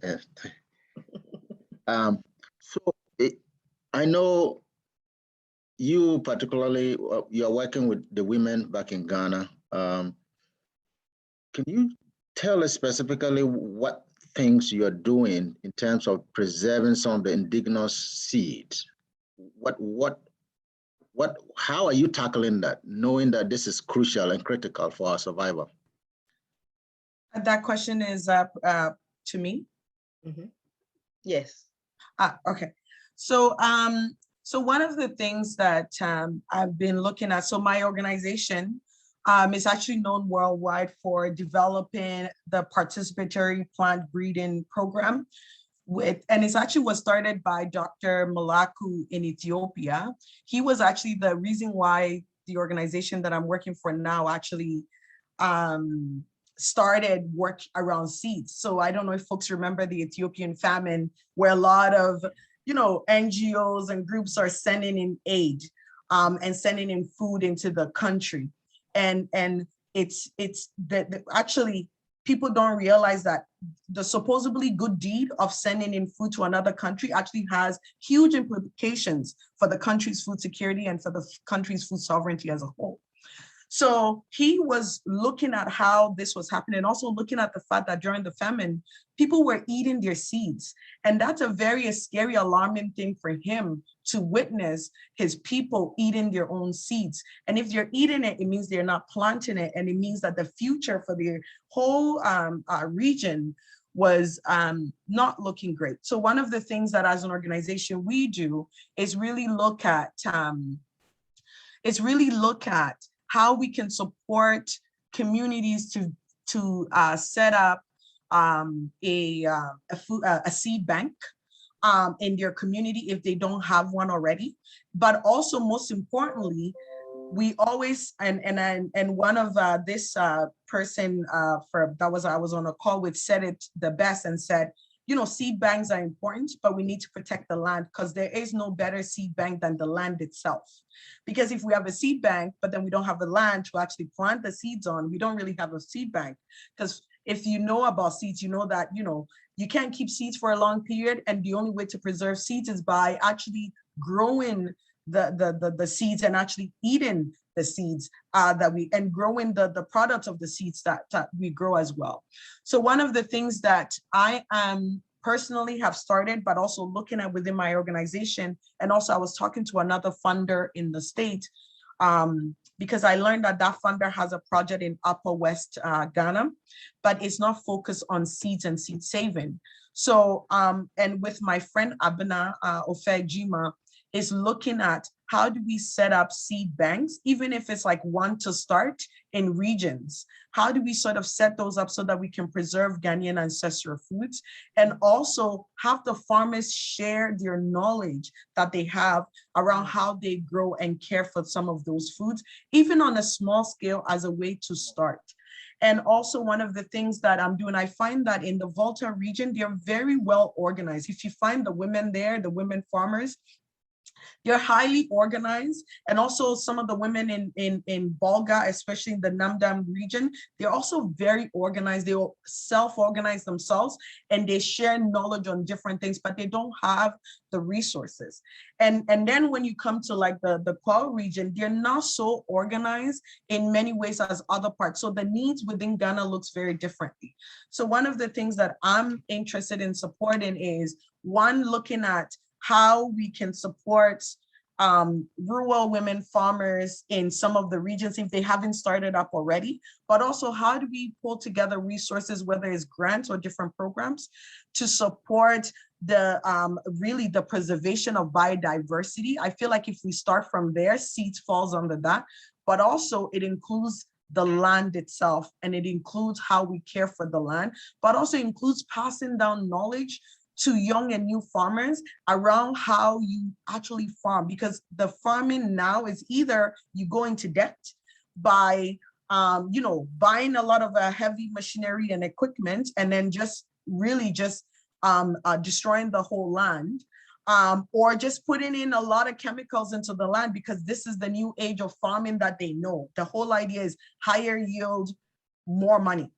So I know you particularly, you are working with the women back in Ghana. Can you tell us specifically what things you are doing in terms of preserving some of the indigenous seeds? How are you tackling that, knowing that this is crucial and critical for our survival? That question is to me. Mm-hmm. Yes. Okay. So so one of the things that I've been looking at, so my organization is actually known worldwide for developing the participatory plant breeding program. And it's actually was started by Dr. Malaku in Ethiopia. He was actually the reason why the organization that I'm working for now actually started work around seeds. So I don't know if folks remember the Ethiopian famine, where a lot of, you know, NGOs and groups are sending in aid and sending in food into the country. And it's that actually people don't realize that the supposedly good deed of sending in food to another country actually has huge implications for the country's food security and for the country's food sovereignty as a whole. So he was looking at how this was happening and also looking at the fact that during the famine, people were eating their seeds. And that's a very scary, alarming thing for him to witness, his people eating their own seeds. And if they're eating it, it means they're not planting it. And it means that the future for the whole region was not looking great. So one of the things that as an organization we do is really look at how we can support communities to set up a seed bank in their community if they don't have one already. But also, most importantly, we always and one of this person I was on a call with said it the best and said, you know, seed banks are important, but we need to protect the land because there is no better seed bank than the land itself. Because if we have a seed bank, but then we don't have the land to actually plant the seeds on, we don't really have a seed bank. Because if you know about seeds, you know that, you know, you can't keep seeds for a long period. And the only way to preserve seeds is by actually growing the seeds and actually eating the seeds and growing the products of the seeds that we grow as well. So one of the things that I personally have started, but also looking at within my organization, and also I was talking to another funder in the state, because I learned that funder has a project in Upper West Ghana, but it's not focused on seeds and seed saving. So, and with my friend Abena Ofejima, is looking at how do we set up seed banks, even if it's like one to start in regions. How do we sort of set those up so that we can preserve Ghanaian ancestral foods and also have the farmers share their knowledge that they have around how they grow and care for some of those foods, even on a small scale as a way to start. And also one of the things that I'm doing, I find that in the Volta region, they're very well organized. If you find the women there, the women farmers, They're highly organized, and also some of the women in Bolga, especially in the Namdam region, they're also very organized. They will self-organize themselves and they share knowledge on different things, but they don't have the resources. And then when you come to like the Kwao region, they're not so organized in many ways as other parts. So the needs within Ghana looks very differently. So one of the things that I'm interested in supporting is, one, looking at how we can support rural women farmers in some of the regions if they haven't started up already, but also how do we pull together resources, whether it's grants or different programs, to support the really the preservation of biodiversity. I feel like if we start from there, seeds falls under that, but also it includes the land itself, and it includes how we care for the land, but also includes passing down knowledge to young and new farmers around how you actually farm, because the farming now is either you go into debt by buying a lot of heavy machinery and equipment, and then just really just destroying the whole land, or just putting in a lot of chemicals into the land, because this is the new age of farming that they know. The whole idea is higher yield, more money,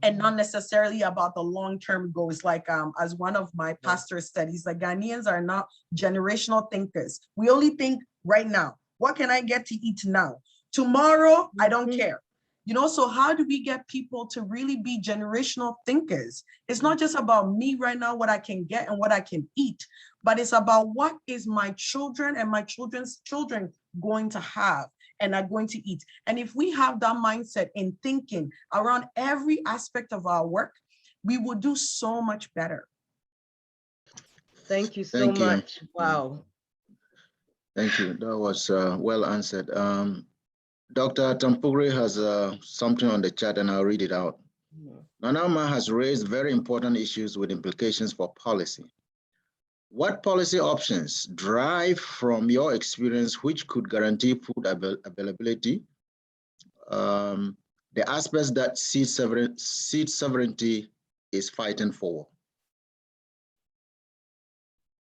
and not necessarily about the long-term goals. Like as one of my pastors said, he's like, Ghanaians are not generational thinkers. We only think right now. What can I get to eat now? Tomorrow, I don't care. You know, so how do we get people to really be generational thinkers? It's not just about me right now, what I can get and what I can eat, but it's about what is my children and my children's children going to have and are going to eat. And if we have that mindset in thinking around every aspect of our work, we will do so much better. Thank you so much. Wow. Thank you. That was well answered. Dr. Tampugri has something on the chat, and I'll read it out. Nanama has raised very important issues with implications for policy. What policy options derive from your experience which could guarantee food availability, the aspects that seed sovereignty is fighting for?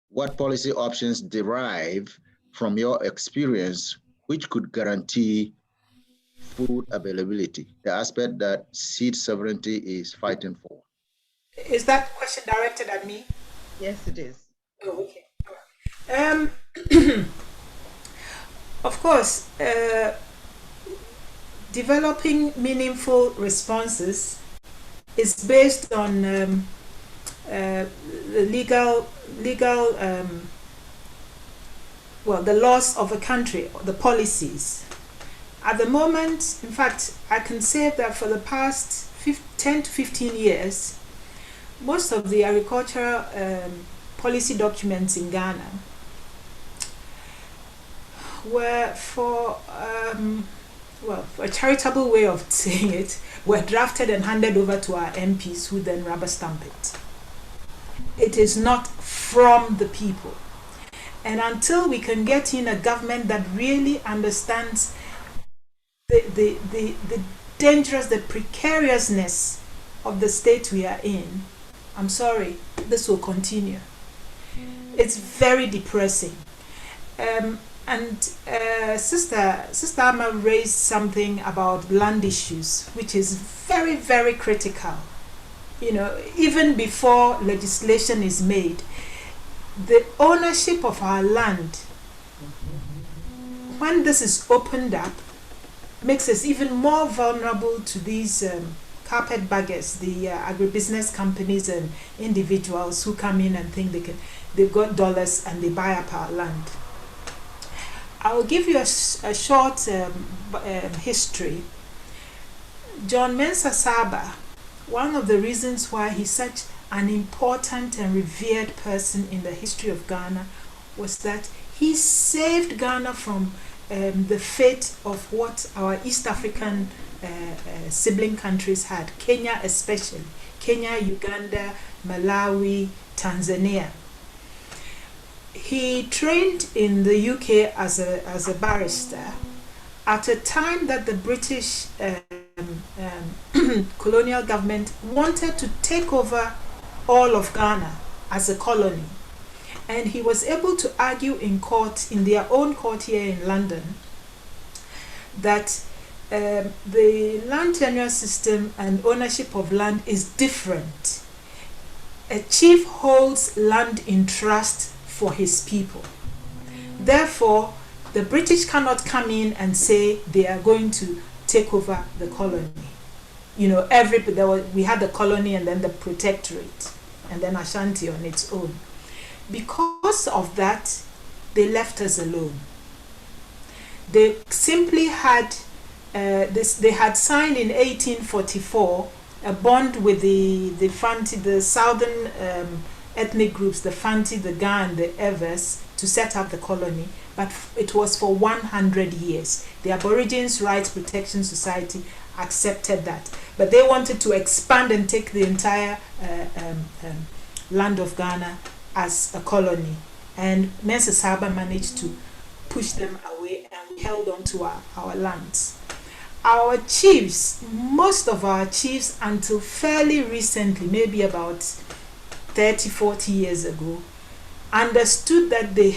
What policy options derive from your experience which could guarantee food availability, the aspect that seed sovereignty is fighting for? Is that question directed at me? Yes, it is. Oh, okay. Of course, developing meaningful responses is based on the the laws of a country, the policies. At the moment, in fact, I can say that for the past 10 to 15 years, most of the agricultural policy documents in Ghana were for a charitable way of saying it, were drafted and handed over to our MPs, who then rubber stamp it. It is not from the people. And until we can get in a government that really understands the dangerous, the precariousness of the state we are in, I'm sorry, this will continue. It's very depressing. Sister Amma raised something about land issues, which is very, very critical. You know, even before legislation is made, the ownership of our land, when this is opened up, makes us even more vulnerable to these carpetbaggers, the agribusiness companies and individuals who come in and think they've got dollars and they buy up our land. I will give you a short history. John Mensah Saba, one of the reasons why he's such an important and revered person in the history of Ghana was that he saved Ghana from the fate of what our East African sibling countries had, Kenya especially, Kenya, Uganda, Malawi, Tanzania. He trained in the UK as a barrister at a time that the British colonial government wanted to take over all of Ghana as a colony. And he was able to argue in court, in their own court here in London, that the land tenure system and ownership of land is different. A chief holds land in trust for his people. Therefore, the British cannot come in and say they are going to take over the colony. You know, we had the colony and then the protectorate, and then Ashanti on its own. Because of that, they left us alone. They simply had they had signed in 1844 a bond with the Fanti, the southern ethnic groups, the Fanti, the Ga, and the Evers, to set up the colony, but it was for 100 years. The Aborigines Rights Protection Society accepted that, but they wanted to expand and take the entire land of Ghana as a colony, and Mensa Saba managed to push them away, and we held on to our lands. Our chiefs, most of our chiefs until fairly recently, maybe about 30, 40 years ago, understood that they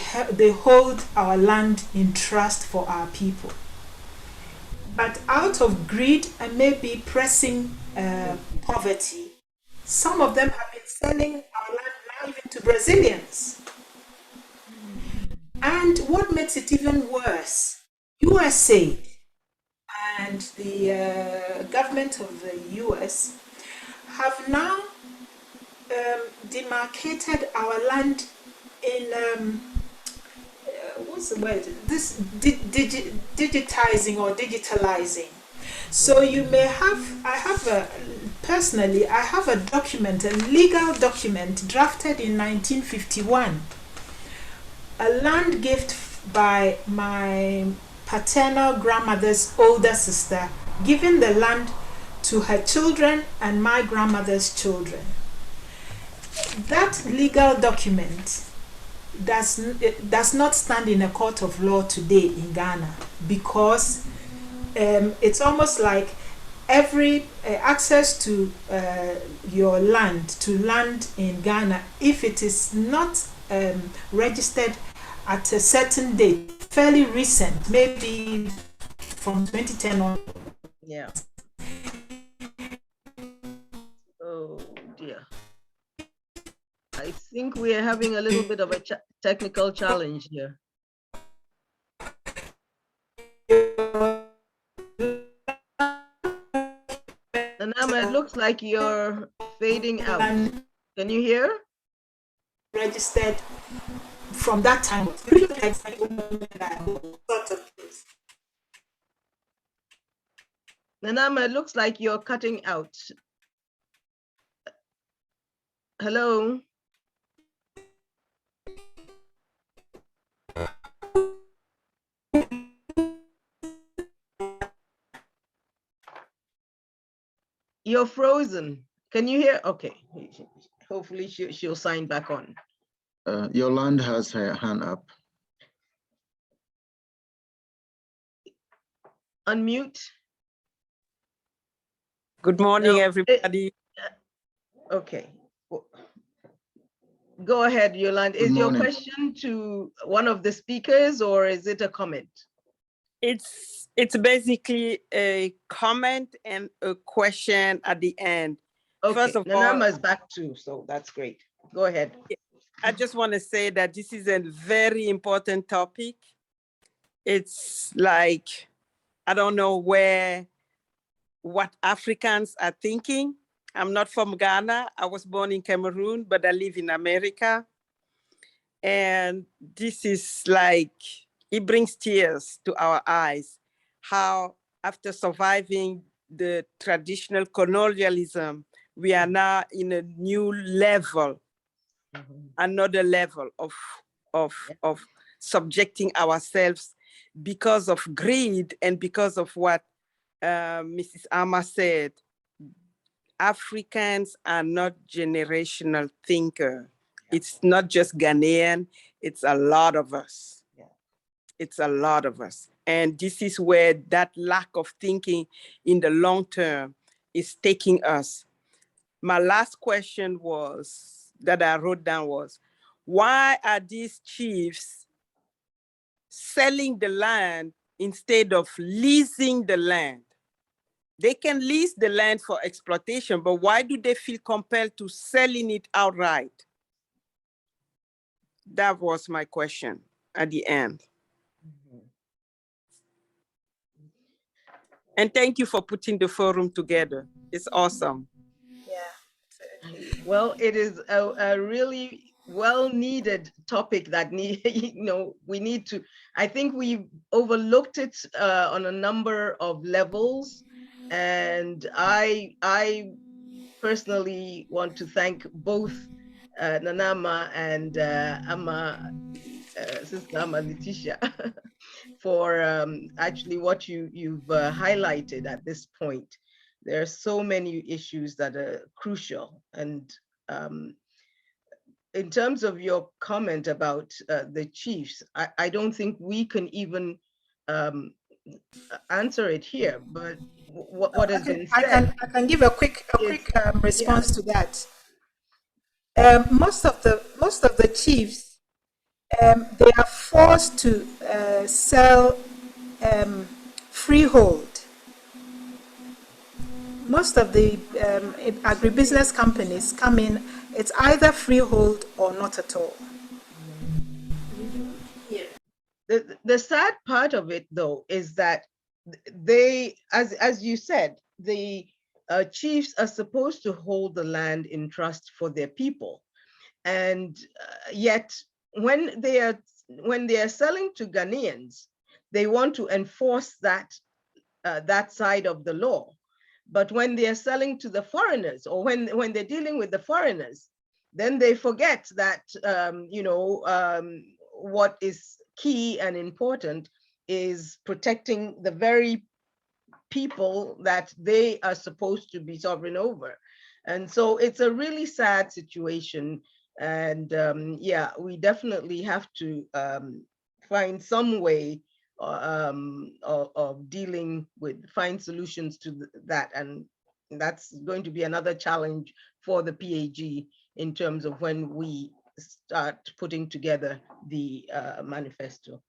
hold our land in trust for our people. But out of greed and maybe pressing poverty, some of them have been selling our land now even to Brazilians. And what makes it even worse, USA and the government of the US have now demarcated our land in what's the word? This digitizing or digitalizing. So you may have, personally, I have a document, a legal document drafted in 1951, a land gift by my paternal grandmother's older sister, giving the land to her children and my grandmother's children. That legal document does not stand in a court of law today in Ghana, because it's almost like every access to your land, to land in Ghana, if it is not registered at a certain date, fairly recent, maybe from 2010 on. Yeah. Oh dear. I think we are having a little bit of a technical challenge here. Nanama, it looks like you're fading out. Can you hear? Registered from that time. Nanama, it looks like you're cutting out. Hello? You're frozen. Can you hear? Okay. Hopefully she'll sign back on. Yolande has her hand up. Unmute. Good morning, No, everybody. Okay. Go ahead, Yolande. Is your question to one of the speakers or is it a comment? It's basically a comment and a question at the end. Okay, First of Nanama all, is back too, so that's great. Go ahead. I just want to say that this is a very important topic. It's like, I don't know what Africans are thinking. I'm not from Ghana. I was born in Cameroon, but I live in America. And this is like, it brings tears to our eyes, how after surviving the traditional colonialism, we are now in a new level, another level of subjecting ourselves because of greed and because of what Mrs. Ama said. Africans are not generational thinkers. It's not just Ghanaian, it's a lot of us. Yeah. It's a lot of us. And this is where that lack of thinking in the long term is taking us. My last question that I wrote down was, why are these chiefs selling the land instead of leasing the land? They can lease the land for exploitation, but why do they feel compelled to selling it outright? That was my question at the end. And thank you for putting the forum together. It's awesome. Yeah. Well, it is a really well-needed topic that we need to, I think we overlooked it on a number of levels. And I personally want to thank both Nanama and Sister Ama Letitia for actually what you've highlighted at this point. There are so many issues that are crucial. And in terms of your comment about the chiefs, I don't think we can even answer it here, but what has been said. I can give a quick response to that. Most of the chiefs, they are forced to sell freehold. Most of the agribusiness companies come in, it's either freehold or not at all. The sad part of it, though, is that they, as you said, the chiefs are supposed to hold the land in trust for their people, and yet when they are selling to Ghanaians, they want to enforce that side of the law. But when they are selling to the foreigners, or when they're dealing with the foreigners, then they forget that what is key and important is protecting the very people that they are supposed to be sovereign over. And so it's a really sad situation. And yeah, we definitely have to find some way of dealing with, find solutions to that. And that's going to be another challenge for the PAG in terms of when we start putting together the manifesto.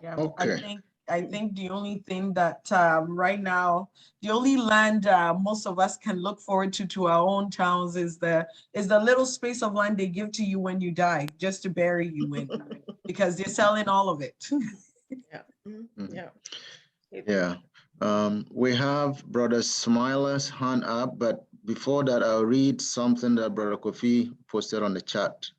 Yeah, Okay. I think the only thing that right now, the only land most of us can look forward to our own towns is the little space of land they give to you when you die, just to bury you in, because they're selling all of it. Yeah. Mhm. Yeah. Yeah. We have Brother Smiler's hand up, but before that, I'll read something that Brother Kofi posted on the chat.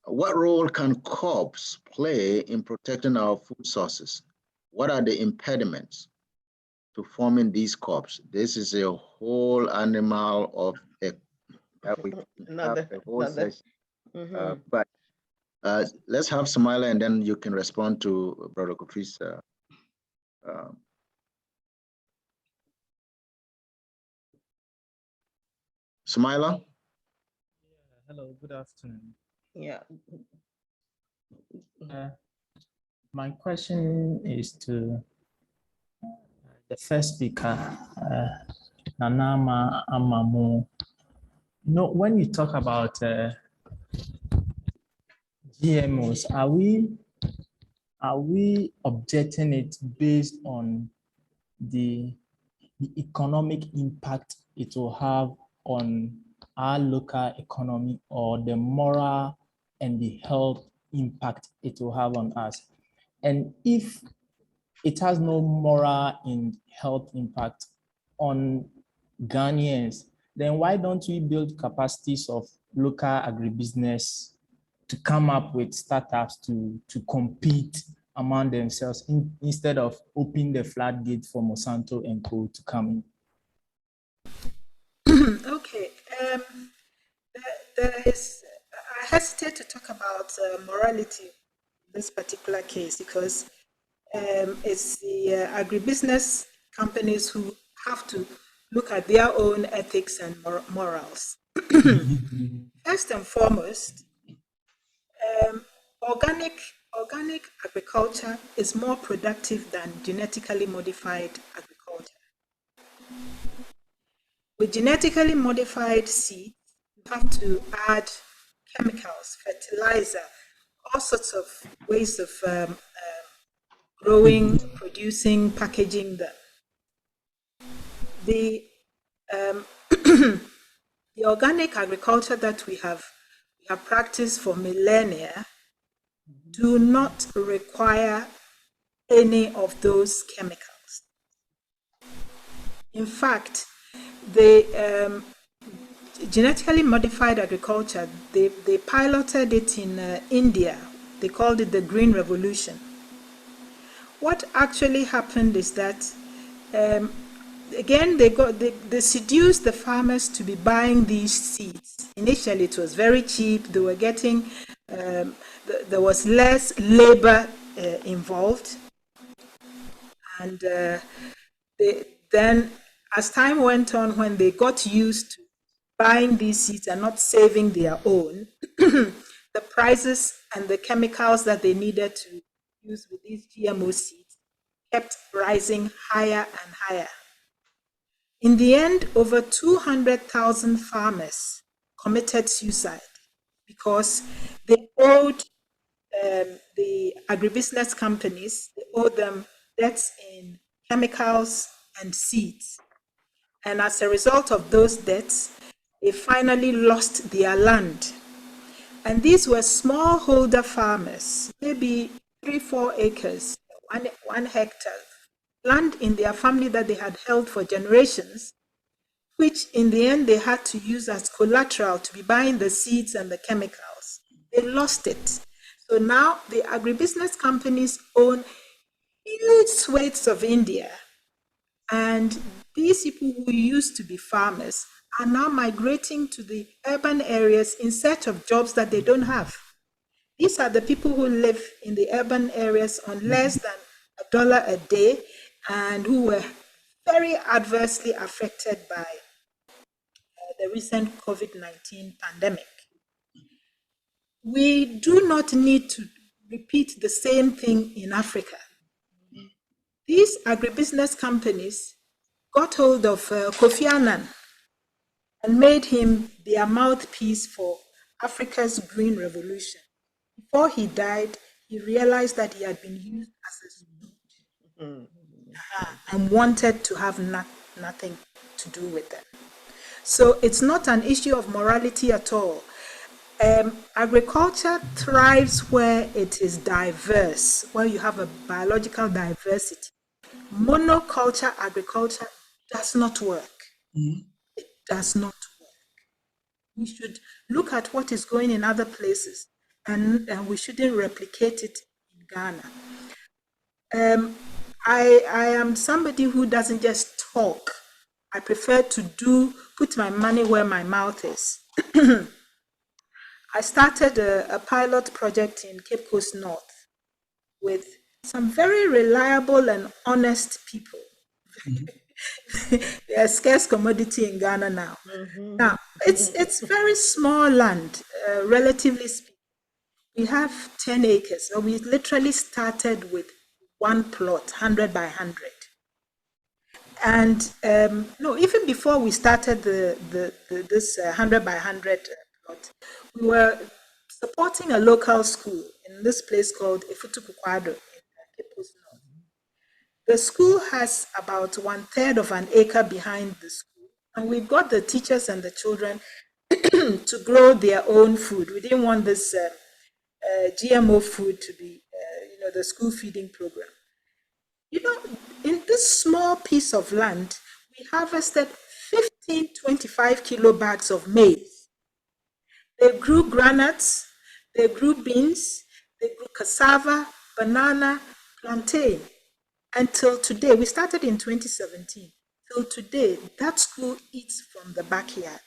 What role can crops play in protecting our food sources? What are the impediments to forming these crops? This is a whole animal of we can have a whole session. But let's have Smiler, and then you can respond to Brother Kofi's. Smiler? Hello, good afternoon. Yeah. My question is to the first speaker, Nanama Amamu. When you talk about GMOs, are we objecting it based on the economic impact it will have on our local economy, or the moral and the health impact it will have on us? And if it has no moral and health impact on Ghanaians, then why don't we build capacities of local agribusiness to come up with startups to compete among themselves instead of opening the floodgate for Monsanto and Co. to come in? Okay. There is, I hesitate to talk about morality in this particular case because it's the agribusiness companies who have to look at their own ethics and morals. First and foremost, organic agriculture is more productive than genetically modified agriculture. With genetically modified seeds, you have to add chemicals, fertilizer, all sorts of ways of growing, producing, packaging them. The the organic agriculture that we have practiced for millennia do not require any of those chemicals. In fact, the genetically modified agriculture, they piloted it in India. They called it the Green Revolution. What actually happened is that again, they seduced the farmers to be buying these seeds. Initially, it was very cheap. They were getting, there was less labor involved. And then as time went on, when they got used to buying these seeds and not saving their own, the prices and the chemicals that they needed to use with these GMO seeds kept rising higher and higher. In the end, over 200,000 farmers committed suicide because they owed the agribusiness companies, they owed them debts in chemicals and seeds. And as a result of those debts, they finally lost their land. And these were smallholder farmers, maybe 3-4 acres, 1 hectare, land in their family that they had held for generations, which in the end they had to use as collateral to be buying the seeds and the chemicals. They lost it. So now the agribusiness companies own huge swathes of India. And these people who used to be farmers are now migrating to the urban areas in search of jobs that they don't have. These are the people who live in the urban areas on less than $1 a day and who were very adversely affected by the recent COVID-19 pandemic. We do not need to repeat the same thing in Africa. These agribusiness companies got hold of Kofi Annan and made him their mouthpiece for Africa's Green Revolution. Before he died, he realized that he had been used as a stooge and wanted to have nothing to do with them. So it's not an issue of morality at all. Agriculture thrives where it is diverse, where you have a biological diversity. Monoculture agriculture does not work. It does not work. We should look at what is going in other places, and we shouldn't replicate it in Ghana. I am somebody who doesn't just talk. I prefer to put my money where my mouth is. I started a pilot project in Cape Coast North with some very reliable and honest people. They are a scarce commodity in Ghana now. Now, it's very small land, relatively speaking. We have 10 acres. So we literally started with one plot, 100 by 100. And no, even before we started this 100 by 100 plot, we were supporting a local school in this place called Ifutukukwado in Cape Coast North. The school has about 1/3 of an acre behind the school, and we got the teachers and the children to grow their own food. We didn't want this GMO food to be, the school feeding program. In this small piece of land, we harvested 15-25 kilo bags of maize. They grew granuts, they grew beans, they grew cassava, banana, plantain. Until today, we started in 2017. Till today, that school eats from their backyard.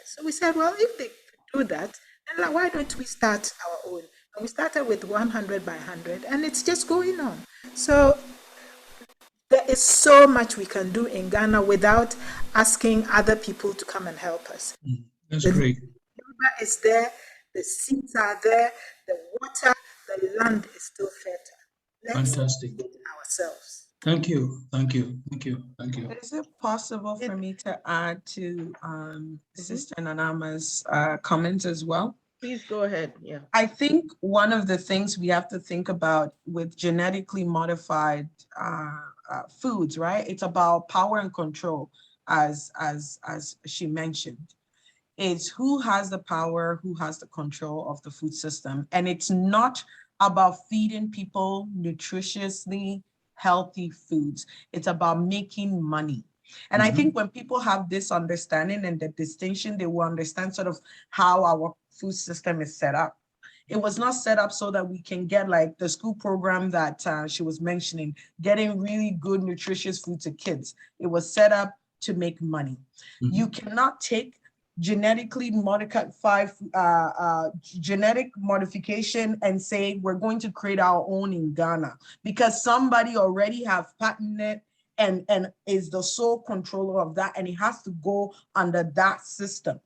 So we said, well, if they do that, then why don't we start our own? And we started with 100 by 100, and it's just going on. So there is so much we can do in Ghana without asking other people to come and help us. That's great. The labor is there, the seeds are there, the water, the land is still fertile. Let's Fantastic. do it ourselves. Thank you. Is it possible for me to add to Sister Nanama's comment as well? Please go ahead. Yeah. I think one of the things we have to think about with genetically modified foods, right? It's about power and control, as she mentioned. Is who has the power, who has the control of the food system. And it's not about feeding people nutritiously healthy foods. It's about making money. And I think when people have this understanding and the distinction, they will understand sort of how our food system is set up. It was not set up so that we can get like the school program that she was mentioning, getting really good nutritious food to kids. It was set up to make money. You cannot take genetically modified genetic modification and say we're going to create our own in Ghana because somebody already have patented and is the sole controller of that, and it has to go under that system.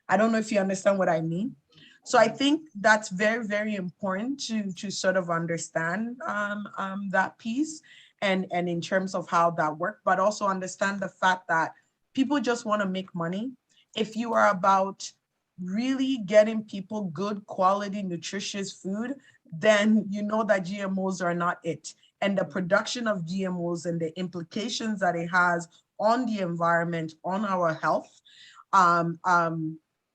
I don't know if you understand what I mean. So I think that's very, very important to sort of understand that piece and in terms of how that works, but also understand the fact that people just want to make money. If you are about really getting people good quality, nutritious food, then you know that GMOs are not it. And the production of GMOs and the implications that it has on the environment, on our health,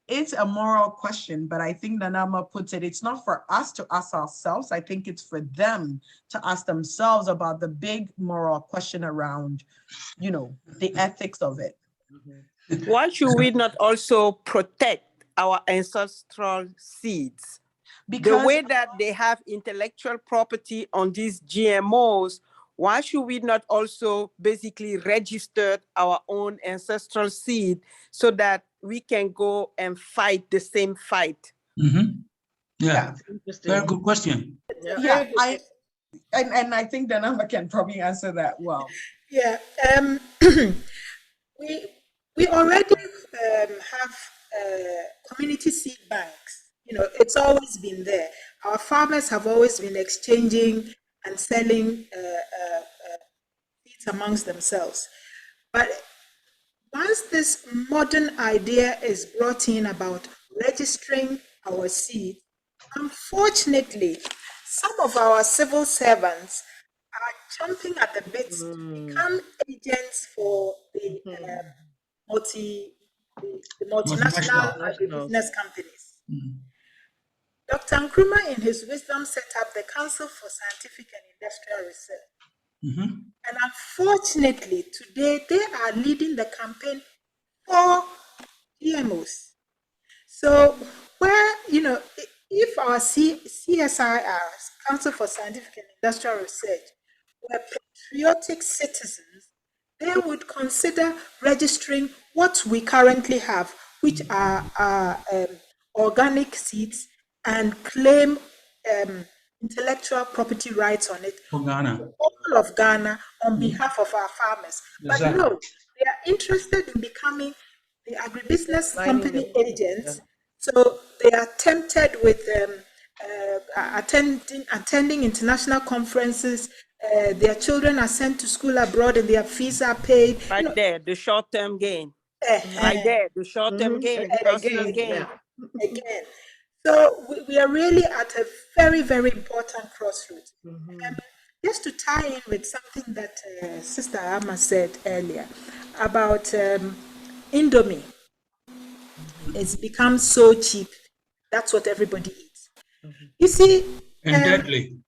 it's a moral question, but I think Nanama puts it, it's not for us to ask ourselves. I think it's for them to ask themselves about the big moral question around, you know, the ethics of it. Why should we not also protect our ancestral seeds? Because the way that they have intellectual property on these GMOs, why should we not also basically register our own ancestral seed so that we can go and fight the same fight? Yeah, very good question. Yeah, and I think Danama can probably answer that well. Yeah, we already have community seed banks. You know, it's always been there. Our farmers have always been exchanging and selling seeds amongst themselves. But once this modern idea is brought in about registering our seeds, unfortunately, some of our civil servants are chomping at the bits to become agents for the multinational agribusiness companies. Dr. Nkrumah, in his wisdom, set up the Council for Scientific and Industrial Research. And unfortunately, today, they are leading the campaign for GMOs. So, where, you know, if our CSIR, Council for Scientific and Industrial Research, were patriotic citizens, they would consider registering what we currently have, which are organic seeds, and claim intellectual property rights on it for Ghana, all of Ghana, on behalf of our farmers. Exactly. But no, they are interested in becoming the agribusiness company agents. So they are tempted with attending international conferences. Their children are sent to school abroad and their fees are paid. Right there, the short-term gain. Right there, the short-term gain, personal gain. Again. So we are really at a very, very important crossroads. Just to tie in with something that Sister Amma said earlier about Indomie. It's become so cheap. That's what everybody eats. You see, and deadly.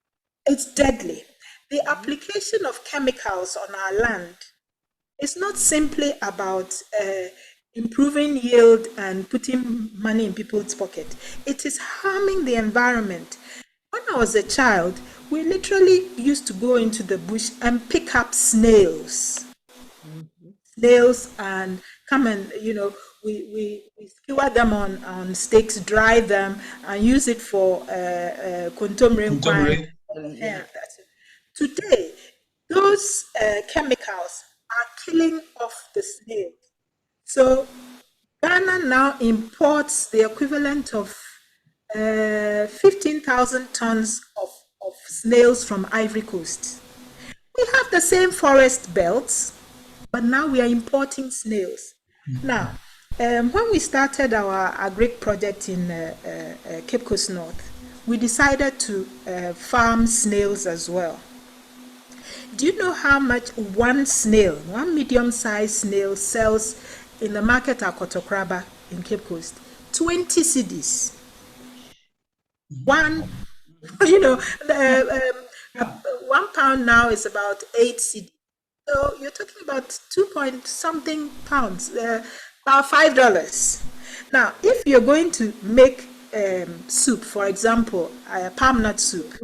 It's deadly. The application of chemicals on our land is not simply about improving yield and putting money in people's pocket. It is harming the environment. When I was a child, we literally used to go into the bush and pick up snails. Snails, and come and, you know, we skewer them on sticks, dry them, and use it for kontomire. Yeah, that's it. Today, those chemicals are killing off the snails. So Ghana now imports the equivalent of 15,000 tons of snails from Ivory Coast. We have the same forest belts, but now we are importing snails. Now, When we started our agric project in Cape Coast North, we decided to farm snails as well. Do you know how much one snail, one medium-sized snail, sells in the market at Kotokraba in Cape Coast? 20 cedis. One, you know, £1 now is about 8 cedis. So you're talking about 2 point something pounds, about $5. Now, if you're going to make soup, for example, palm nut soup,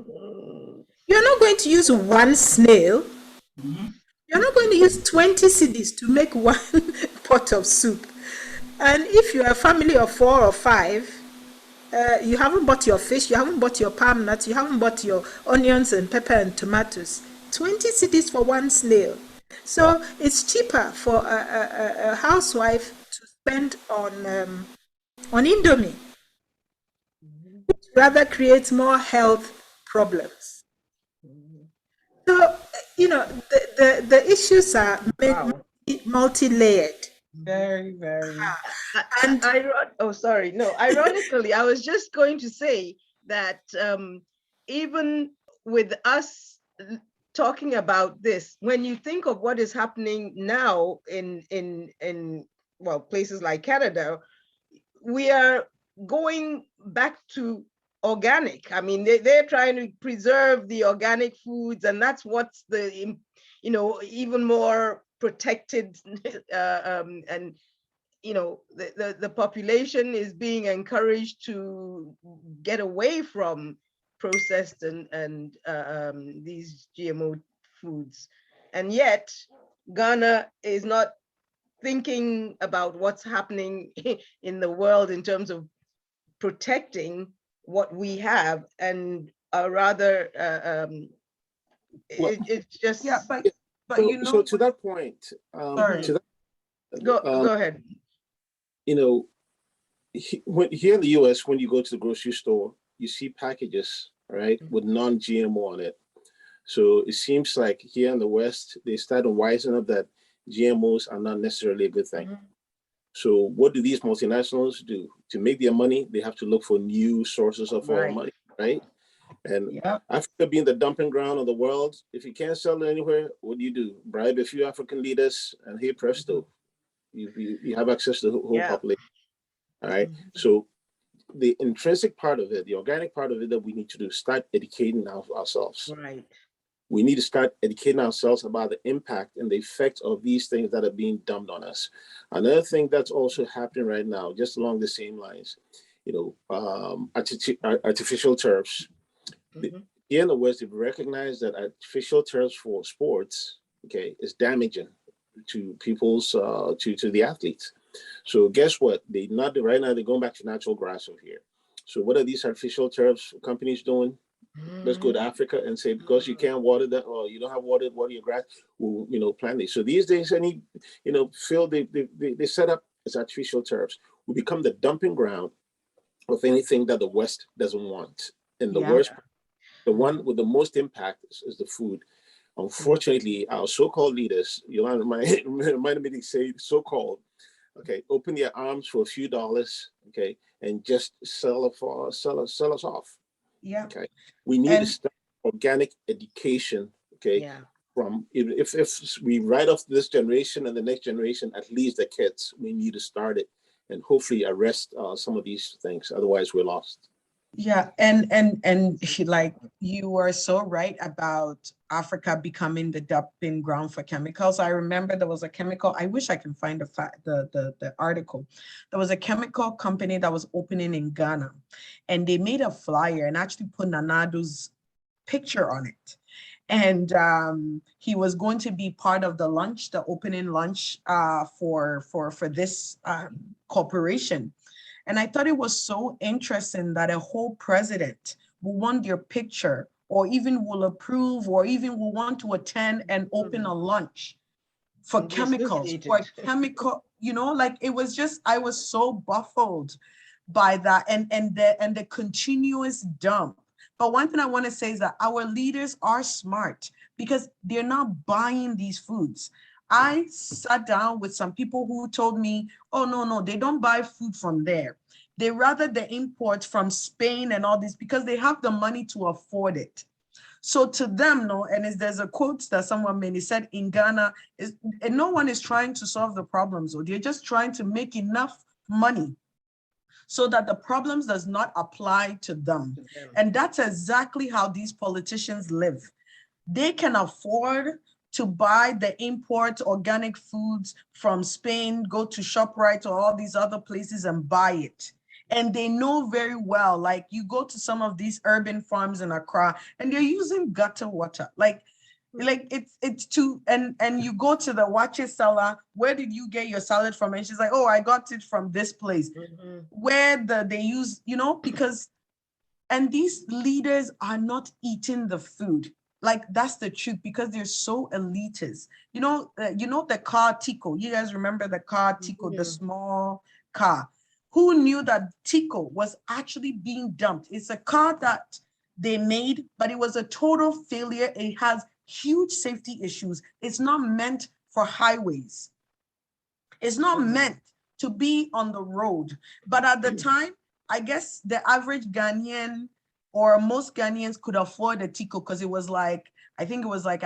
you're not going to use one snail. You're not going to use 20 cedis to make one pot of soup. And if you're a family of 4 or 5, you haven't bought your fish, you haven't bought your palm nuts, you haven't bought your onions and pepper and tomatoes. 20 cedis for one snail. So it's cheaper for a housewife to spend on Indomie. Which rather creates more health problems. So, you know, the issues are multi-layered. Very, very. And ironically, I was just going to say that even with us talking about this, when you think of what is happening now in well, places like Canada, we are going back to organic. I mean, they're trying to preserve the organic foods, and that's what's the, you know, even more protected and you know, the population is being encouraged to get away from processed and these GMO foods. And yet Ghana is not thinking about what's happening in the world in terms of protecting what we have, and rather it's just but so, you know, so to that point, sorry. to that, go ahead. You know, here in the US, when you go to the grocery store, you see packages, right, with non-GMO on it. So it seems like here in the West, they started wising up that GMOs are not necessarily a good thing. So what do these multinationals do? To make their money, they have to look for new sources of money, right? And Africa being the dumping ground of the world, if you can't sell it anywhere, what do? Bribe a few African leaders, and hey presto, you have access to the whole population. All right. So the intrinsic part of it, the organic part of it that we need to do, start educating ourselves. Right. We need to start educating ourselves about the impact and the effects of these things that are being dumped on us. Another thing that's also happening right now, just along the same lines, you know, artificial turfs. Here in the West, they've recognized that artificial turfs for sports, okay, is damaging to people's to the athletes. So guess what? Right now they're going back to natural grass over here. So what are these artificial turfs companies doing? Let's go to Africa and say, because you can't water that, or you don't have water your grass, we'll, you know, plant these. So these days, any, you know, field they set up as artificial turfs will become the dumping ground of anything that the West doesn't want. And the worst, the one with the most impact is the food. Unfortunately, our so-called leaders, Yolanda reminded me to say so-called, okay, open their arms for a few dollars, okay, and just sell us off. Yeah. Okay. We need to start organic education, okay, from if we write off this generation and the next generation, at least the kids, we need to start it and hopefully arrest some of these things. Otherwise, we're lost. Yeah, and like you are so right about Africa becoming the dumping ground for chemicals. I remember there was a chemical, I wish I can find the article. There was a chemical company that was opening in Ghana, and they made a flyer and actually put Nanado's picture on it. And he was going to be part of the lunch, the opening lunch for this corporation. And I thought it was so interesting that a whole president will want your picture, or even will approve, or even will want to attend and open a lunch for chemicals, for chemical, you know, like it was just, I was so baffled by that and the continuous dump. But one thing I want to say is that our leaders are smart because they're not buying these foods. I sat down with some people who told me, oh, no, they don't buy food from there. They rather the import from Spain and all this because they have the money to afford it. So to them, no, and there's a quote that someone made, he said, in Ghana, and no one is trying to solve the problems, or they're just trying to make enough money so that the problems does not apply to them. And that's exactly how these politicians live. They can afford to buy the import organic foods from Spain, go to ShopRite or all these other places and buy it. And they know very well, like you go to some of these urban farms in Accra and they're using gutter water. Like it's too, and you go to the watch seller, where did you get your salad from? And she's like, oh, I got it from this place. Where they use, because, and these leaders are not eating the food. Like that's the truth, because they're so elitist. The car Tico. You guys remember the car Tico, the small car? Who knew that Tico was actually being dumped? It's a car that they made, but it was a total failure. It has huge safety issues. It's not meant for highways. It's not meant to be on the road. But at the time, I guess the average Ghanaian or most Ghanaians could afford a Tico because it was like, I think it was like,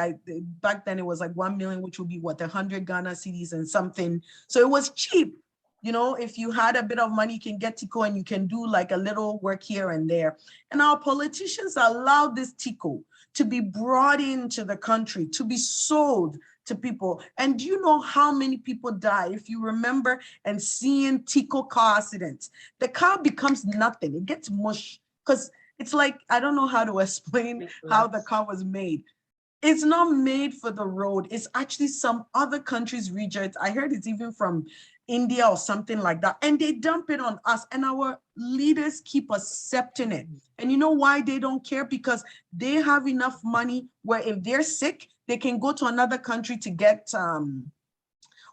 back then it was like 1 million, which would be what, 100 Ghana cedis and something. So it was cheap. If you had a bit of money, you can get Tico and you can do like a little work here and there. And our politicians allowed this Tico to be brought into the country, to be sold to people. And do you know how many people die? If you remember and seeing Tico car accidents, the car becomes nothing. It gets mush because it's like, I don't know how to explain how the car was made. It's not made for the road. It's actually some other countries' rejects. I heard it's even from India or something like that. And they dump it on us and our leaders keep accepting it. And you know why they don't care? Because they have enough money where if they're sick, they can go to another country to get,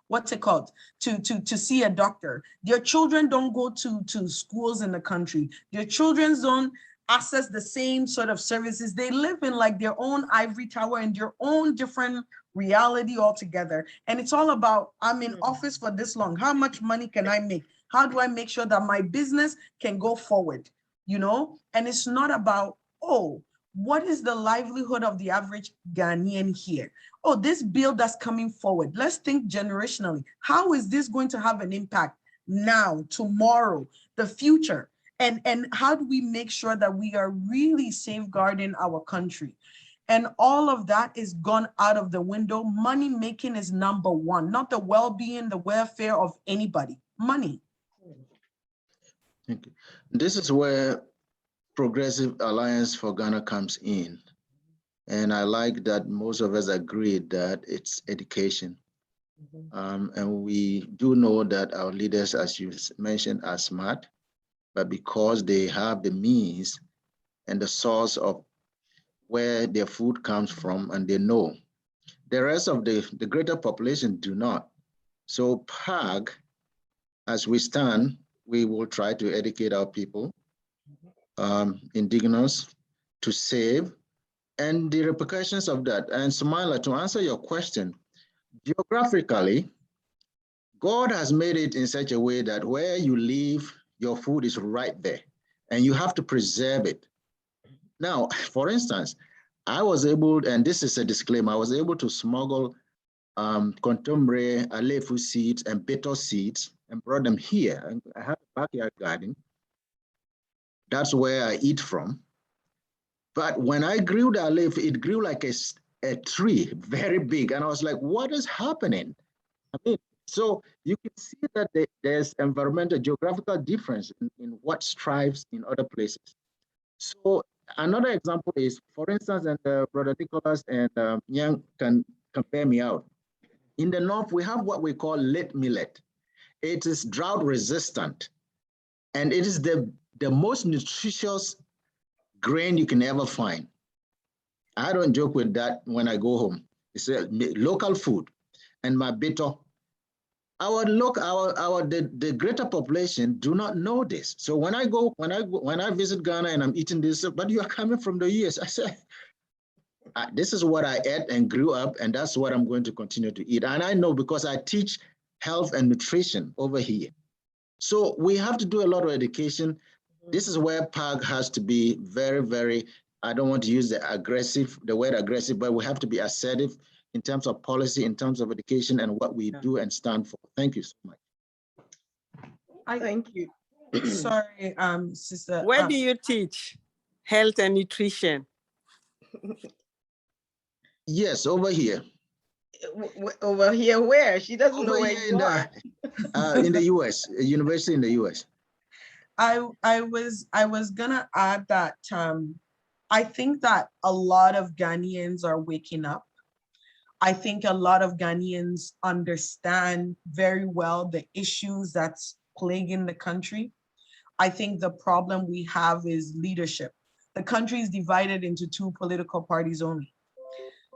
what's it called? To see a doctor. Their children don't go to schools in the country. Their children don't access the same sort of services. They live in like their own ivory tower and their own different reality altogether. And it's all about, I'm in office for this long. How much money can I make? How do I make sure that my business can go forward? And it's not about, oh, what is the livelihood of the average Ghanaian here? Oh, this bill that's coming forward. Let's think generationally. How is this going to have an impact now, tomorrow, the future? And how do we make sure that we are really safeguarding our country? And all of that is gone out of the window. Money making is number one, not the well-being, the welfare of anybody. Money. Thank you. This is where Progressive Alliance for Ghana comes in. And I like that most of us agreed that it's education. And we do know that our leaders, as you mentioned, are smart, but because they have the means and the source of where their food comes from, and they know. The rest of the greater population do not. So PAG, as we stand, we will try to educate our people, indigenous, to save, and the repercussions of that. And Sumaila, to answer your question, geographically, God has made it in such a way that where you live, your food is right there, and you have to preserve it. Now, for instance, I was able, and this is a disclaimer, I was able to smuggle contemporary alefu seeds and betel seeds and brought them here. And I have a backyard garden. That's where I eat from. But when I grew the alefu, it grew like a tree, very big. And I was like, what is happening? I mean, so you can see that there's environmental geographical difference in what strives in other places. So another example is, for instance, and Brother Nicholas and Yang can compare me out. In the north, we have what we call late millet. It is drought resistant, and it is the most nutritious grain you can ever find. I don't joke with that when I go home. It's a local food, and my bitter. The greater population do not know this. So when I visit Ghana and I'm eating this, but you are coming from the US, I say, This is what I ate and grew up, and that's what I'm going to continue to eat. And I know because I teach health and nutrition over here. So we have to do a lot of education. This is where PAG has to be very, very, I don't want to use the word aggressive, but we have to be assertive in terms of policy, in terms of education and what we do and stand for. Thank you so much. Thank you. Sorry, sister. Where do you teach health and nutrition? Yes, over here. Over here, where? She doesn't Over know where here you are. in the US, a university in the US. I was gonna add that I think that a lot of Ghanaians are waking up. I think a lot of Ghanaians understand very well the issues that's plaguing the country. I think the problem we have is leadership. The country is divided into two political parties only.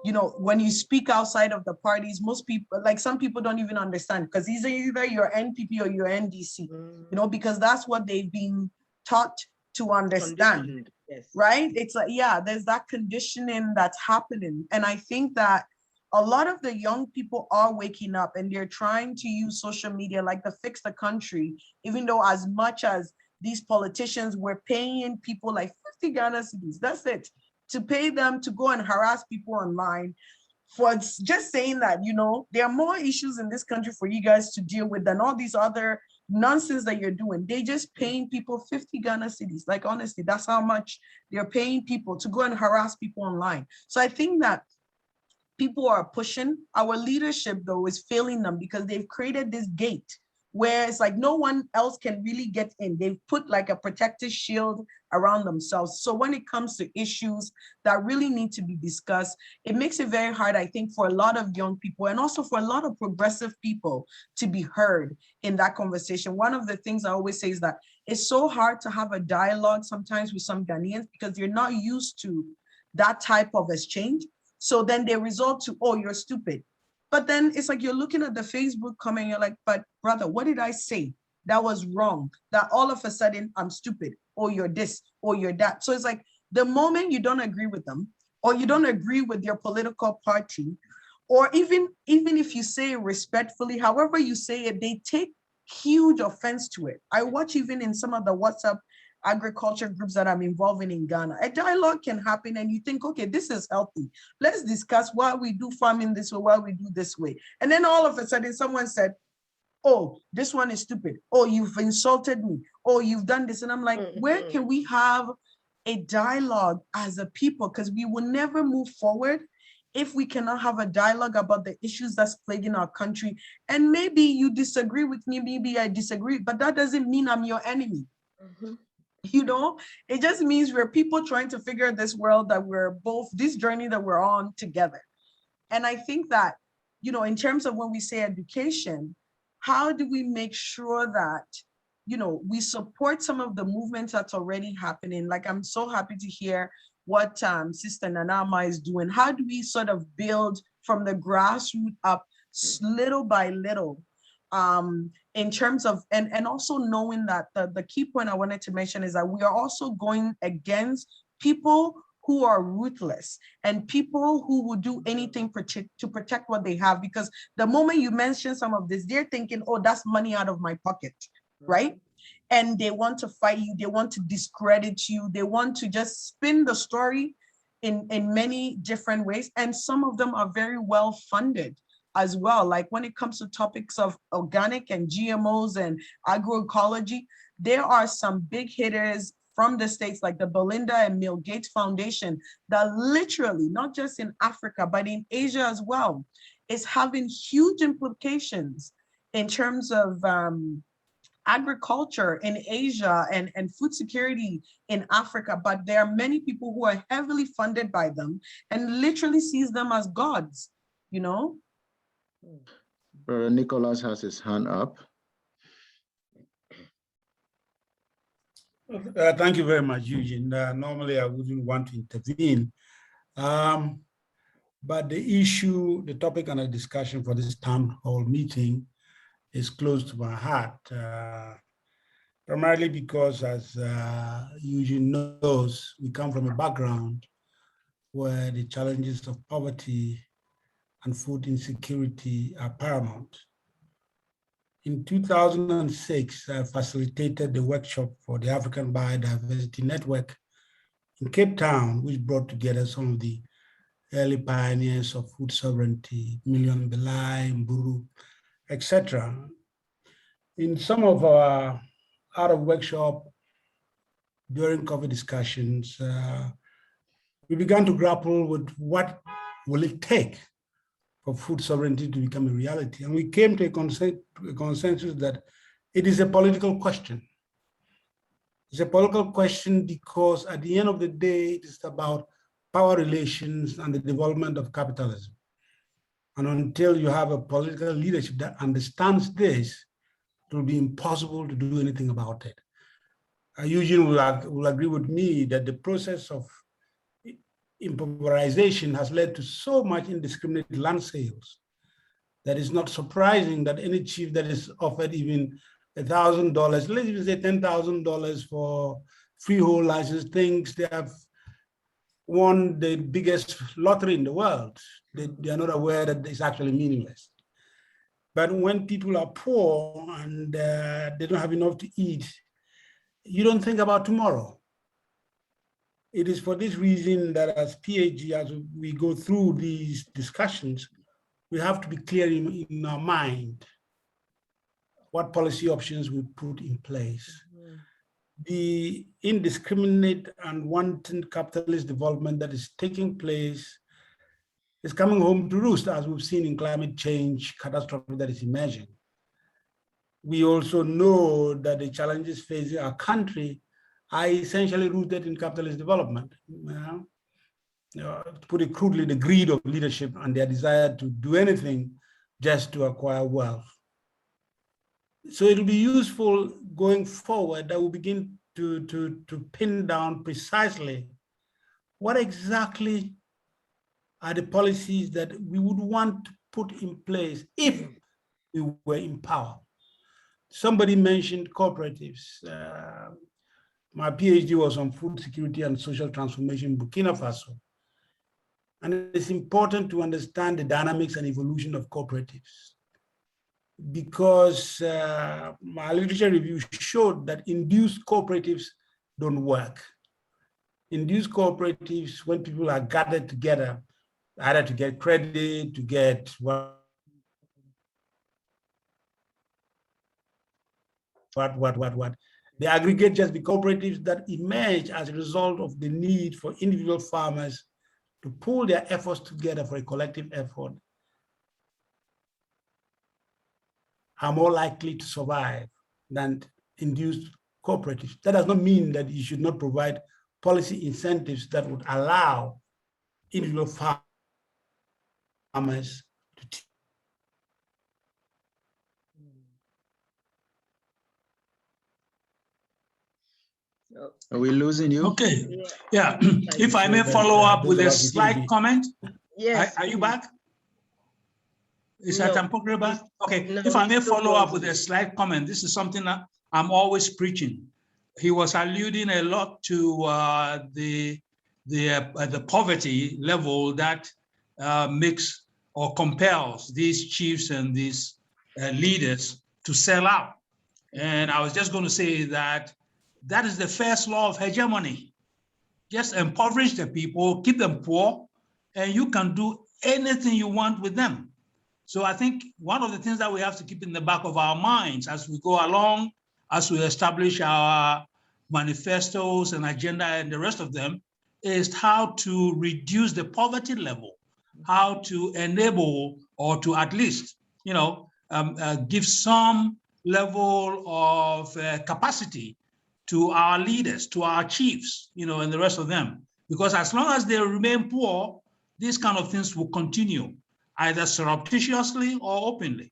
You know, when you speak outside of the parties, most people, like some people don't even understand because either you're NPP or you're NDC, you know, because that's what they've been taught to understand, yes. Right? It's like, yeah, there's that conditioning that's happening. And I think that a lot of the young people are waking up and they're trying to use social media like to fix the country, even though as much as these politicians were paying people like 50 Ghana cedis, that's it, to pay them to go and harass people online for just saying that, you know, there are more issues in this country for you guys to deal with than all these other nonsense that you're doing. They just paying people 50 Ghana cedis. Like, honestly, that's how much they're paying people to go and harass people online. So I think that people are pushing. Our leadership, though, is failing them because they've created this gate where it's like no one else can really get in. They've put like a protective shield around themselves. So when it comes to issues that really need to be discussed, it makes it very hard, I think, for a lot of young people and also for a lot of progressive people to be heard in that conversation. One of the things I always say is that it's so hard to have a dialogue sometimes with some Ghanaians because you're not used to that type of exchange. So then they resort to, oh, you're stupid. But then it's like you're looking at the Facebook comment, you're like, but brother, what did I say that was wrong? That all of a sudden I'm stupid, or you're this, or you're that. So it's like the moment you don't agree with them, or you don't agree with your political party, or even if you say it respectfully, however you say it, they take huge offense to it. I watch even in some of the WhatsApp agriculture groups that I'm involved in Ghana, a dialogue can happen and you think, okay, this is healthy. Let's discuss why we do farming this way, why we do this way. And then all of a sudden someone said, oh, this one is stupid. Oh, you've insulted me. Oh, you've done this. And I'm like, where can we have a dialogue as a people? Because we will never move forward if we cannot have a dialogue about the issues that's plaguing our country. And maybe you disagree with me, maybe I disagree, but that doesn't mean I'm your enemy. You know, it just means we're people trying to figure this world that we're both, this journey that we're on together. And I think that, you know, in terms of when we say education, how do we make sure that, you know, we support some of the movements that's already happening? Like, I'm so happy to hear what Sister Nanama is doing. How do we sort of build from the grassroots up little by little? In terms of, and also knowing that the key point I wanted to mention is that we are also going against people who are ruthless and people who will do anything to protect what they have. Because the moment you mention some of this, they're thinking, oh, that's money out of my pocket, right? And they want to fight you, they want to discredit you, they want to just spin the story in many different ways. And some of them are very well funded as well. Like when it comes to topics of organic and GMOs and agroecology, there are some big hitters from the States like the Belinda and Bill Gates Foundation that literally, not just in Africa, but in Asia as well, is having huge implications in terms of agriculture in Asia and food security in Africa. But there are many people who are heavily funded by them and literally sees them as gods, you know? Nicholas has his hand up. Thank you very much, Eugene. Normally, I wouldn't want to intervene. But the topic under discussion for this town hall meeting is close to my heart, primarily because, as Eugene knows, we come from a background where the challenges of poverty and food insecurity are paramount. In 2006, I facilitated the workshop for the African Biodiversity Network in Cape Town, which brought together some of the early pioneers of food sovereignty, Million Belai, Mburu, etc. In some of our out-of-workshop during COVID discussions, we began to grapple with what will it take for food sovereignty to become a reality. And we came to a consensus that it is a political question. It's a political question because at the end of the day, it is about power relations and the development of capitalism. And until you have a political leadership that understands this, it will be impossible to do anything about it. Eugene will agree with me that the process of impoverization has led to so much indiscriminate land sales that it's not surprising that any chief that is offered even $1,000, let's even say $10,000 for freehold license, thinks they have won the biggest lottery in the world. They are not aware that it's actually meaningless. But when people are poor and they don't have enough to eat, you don't think about tomorrow. It is for this reason that as PAG, as we go through these discussions, we have to be clear in our mind what policy options we put in place. The indiscriminate and wanton capitalist development that is taking place is coming home to roost, as we've seen in climate change catastrophe that is emerging. We also know that the challenges facing our country are essentially rooted in capitalist development. To put it crudely, the greed of leadership and their desire to do anything just to acquire wealth. So it'll be useful going forward that we begin to pin down precisely what exactly are the policies that we would want to put in place if we were in power. Somebody mentioned cooperatives. My PhD was on food security and social transformation in Burkina Faso. And it's important to understand the dynamics and evolution of cooperatives, because my literature review showed that induced cooperatives don't work. Induced cooperatives, when people are gathered together, either to get credit, to get what, they aggregate just the cooperatives that emerge as a result of the need for individual farmers to pull their efforts together for a collective effort, are more likely to survive than induced cooperatives. That does not mean that you should not provide policy incentives that would allow individual farmers to Are we losing you? Okay, yeah. If I may follow up with a slight comment. Yes. Are you back? Is No. that back? Okay, No, if I may he's still follow up frozen. with a slight comment, this is something that I'm always preaching. He was alluding a lot to the poverty level that makes or compels these chiefs and these leaders to sell out. And I was just going to say that that is the first law of hegemony. Just impoverish the people, keep them poor, and you can do anything you want with them. So I think one of the things that we have to keep in the back of our minds as we go along, as we establish our manifestos and agenda and the rest of them, is how to reduce the poverty level, how to enable or to at least, give some level of capacity to our leaders, to our chiefs, and the rest of them. Because as long as they remain poor, these kind of things will continue, either surreptitiously or openly.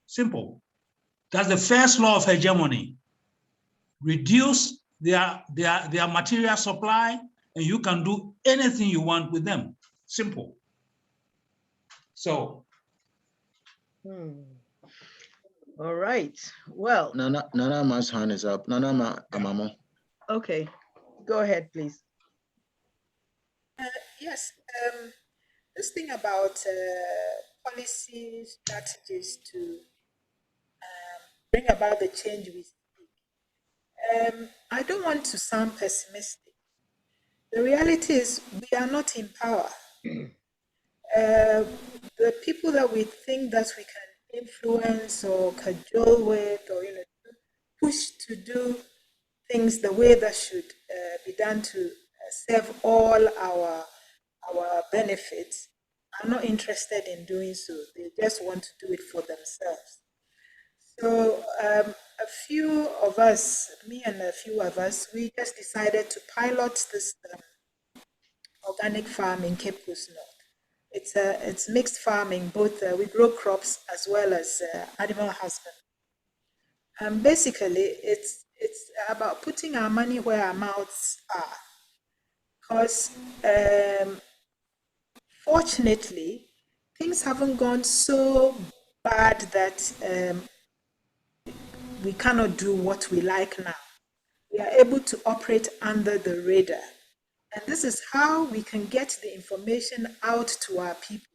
Simple. That's the first law of hegemony. Reduce their material supply, and you can do anything you want with them. Simple. So. All right. Well. Nana's hand is up. Nana Amamo. Okay. Go ahead, please. Yes, this thing about policy strategies to bring about the change we seek. I don't want to sound pessimistic. The reality is we are not in power. The people that we think that we can influence or cajole with or push to do things the way that should be done to serve all our benefits are not interested in doing so. They just want to do it for themselves. So a few of us, me and a few of us, we just decided to pilot this organic farm in Cape Coast North. It's mixed farming. Both we grow crops as well as animal husbandry. And basically, it's about putting our money where our mouths are. Because fortunately, things haven't gone so bad that we cannot do what we like now. We are able to operate under the radar. And this is how we can get the information out to our people,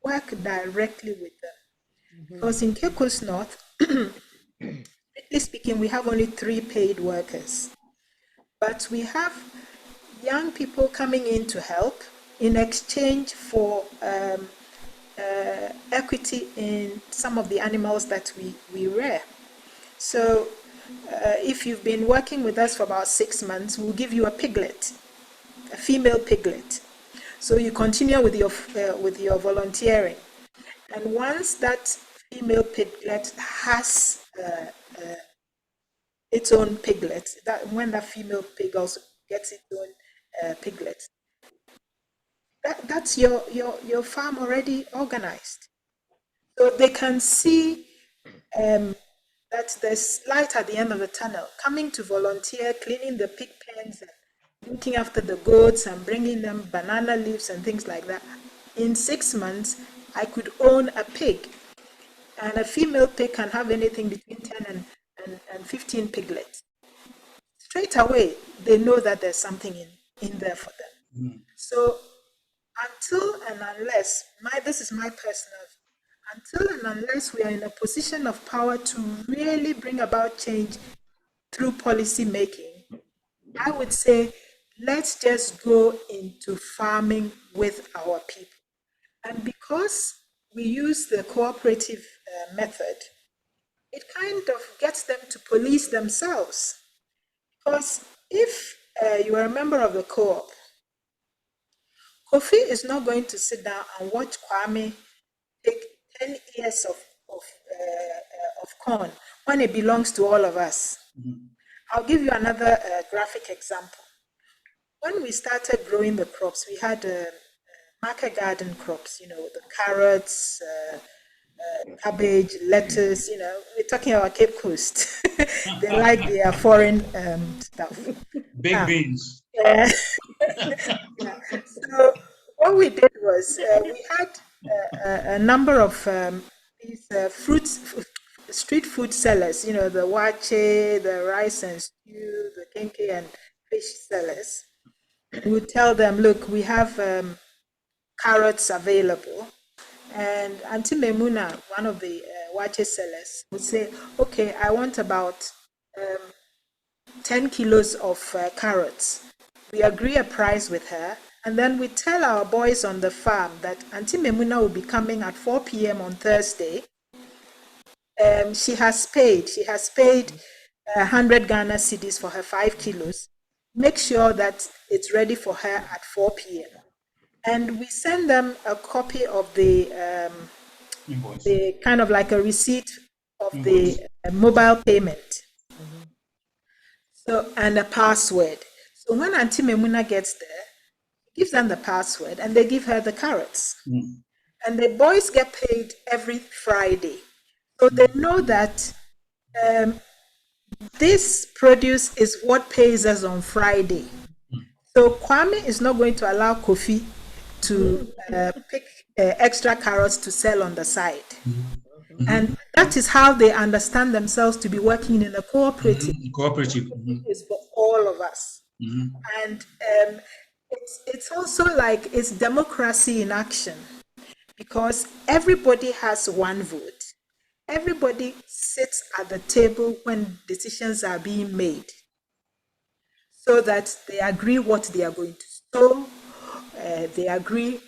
work directly with them. Because in Cape Coast North, strictly speaking, we have only 3 paid workers. But we have young people coming in to help in exchange for equity in some of the animals that we rear. So if you've been working with us for about 6 months, we'll give you a piglet, a female piglet. So you continue with your volunteering. And once that female piglet has its own piglet, that when that female pig also gets its own piglet, that's your farm already organized. So they can see that there's light at the end of the tunnel, coming to volunteer, cleaning the pig pens and looking after the goats and bringing them banana leaves and things like that. In 6 months, I could own a pig. And a female pig can have anything between 10 and 15 piglets. Straight away, they know that there's something in there for them. Mm. So until and unless, this is my personal view, until and unless we are in a position of power to really bring about change through policy making, I would say, let's just go into farming with our people. And because we use the cooperative method, it kind of gets them to police themselves. Because if you are a member of the co-op, Kofi is not going to sit down and watch Kwame take 10 ears of corn when it belongs to all of us. Mm-hmm. I'll give you another graphic example. When we started growing the crops, we had market garden crops, the carrots, cabbage, lettuce, we're talking about Cape Coast. They like their foreign stuff. Big beans. Yeah. So what we did was we had a number of these street food sellers, the wache, the rice and stew, the kenke and fish sellers. We would tell them, look, we have carrots available. And Auntie Memuna, one of the wache sellers, would say, okay, I want about 10 kilos of carrots. We agree a price with her, and then we tell our boys on the farm that Auntie Memuna will be coming at 4 p.m. on Thursday. She has paid 100 Ghana cedis for her 5 kilos. Make sure that it's ready for her at 4 p.m. And we send them a copy of the kind of like a receipt of the mobile payment. Mm-hmm. So, and a password. So when Auntie Memuna gets there, gives them the password and they give her the carrots. Mm. And the boys get paid every Friday. So they know that this produce is what pays us on Friday. So Kwame is not going to allow Kofi to pick extra carrots to sell on the side. Mm-hmm. And that is how they understand themselves to be working in a cooperative. Mm-hmm. Cooperative. Mm-hmm. It's for all of us. Mm-hmm. And It's also like it's democracy in action because everybody has one vote. Everybody sits at the table when decisions are being made so that they agree what they are going to sow. They agree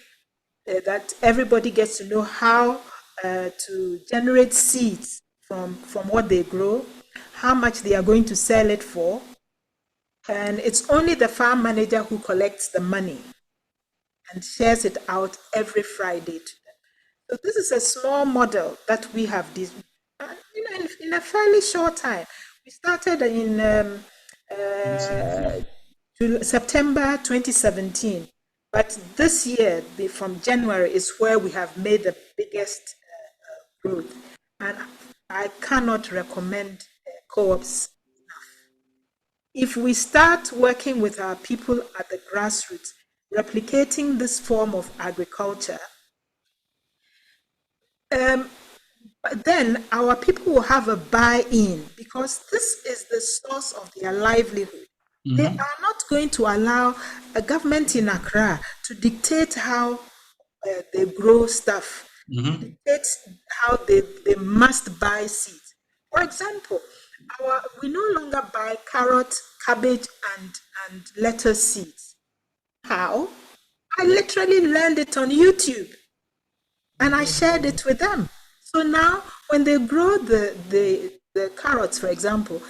that everybody gets to know how to generate seeds from what they grow, how much they are going to sell it for. And it's only the farm manager who collects the money and shares it out every Friday to them. So this is a small model that we have this, in a fairly short time. We started in September 2017, but this year, from January, is where we have made the biggest growth. And I cannot recommend co-ops. If we start working with our people at the grassroots, replicating this form of agriculture, then our people will have a buy-in because this is the source of their livelihood. They are not going to allow a government in Accra to dictate how they grow stuff, dictate how they must buy seeds. For example, we no longer buy carrot, cabbage, and lettuce seeds. How? I literally learned it on YouTube and I shared it with them. So now when they grow the carrots, for example,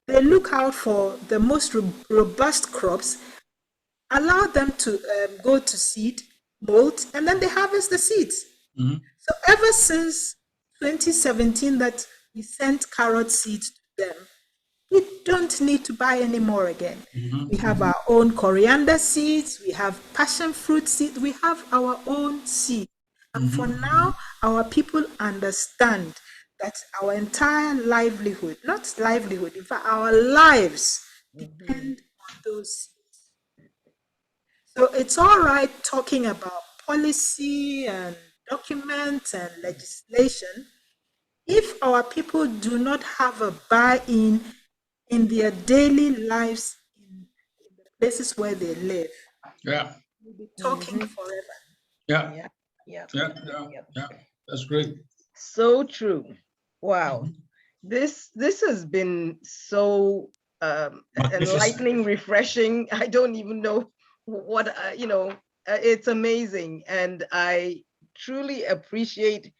they look out for the most robust crops, allow them to go to seed, molt, and then they harvest the seeds. So ever since 2017 that we sent carrot seeds to them, we don't need to buy any more again. We have our own coriander seeds, we have passion fruit seeds, we have our own seeds. And for now, our people understand that our entire livelihood, not livelihood, in fact, our lives depend on those seeds. So it's all right talking about policy and documents and legislation. If our people do not have a buy-in in their daily lives in the places where they live, we'll be talking forever. Yeah. That's great. So true. Wow. This has been so enlightening, refreshing. I don't even know what, it's amazing. And I truly appreciate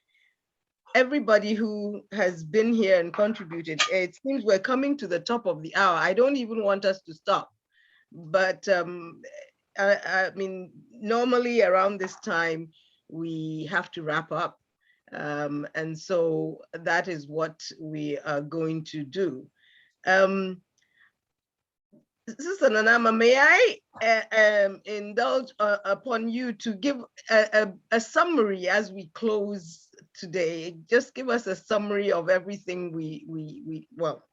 everybody who has been here and contributed. It seems we're coming to the top of the hour. I don't even want us to stop. But I mean, normally around this time, we have to wrap up. And so that is what we are going to do. Sister Nanama, may I indulge upon you to give a summary as we close today? Just give us a summary of everything well,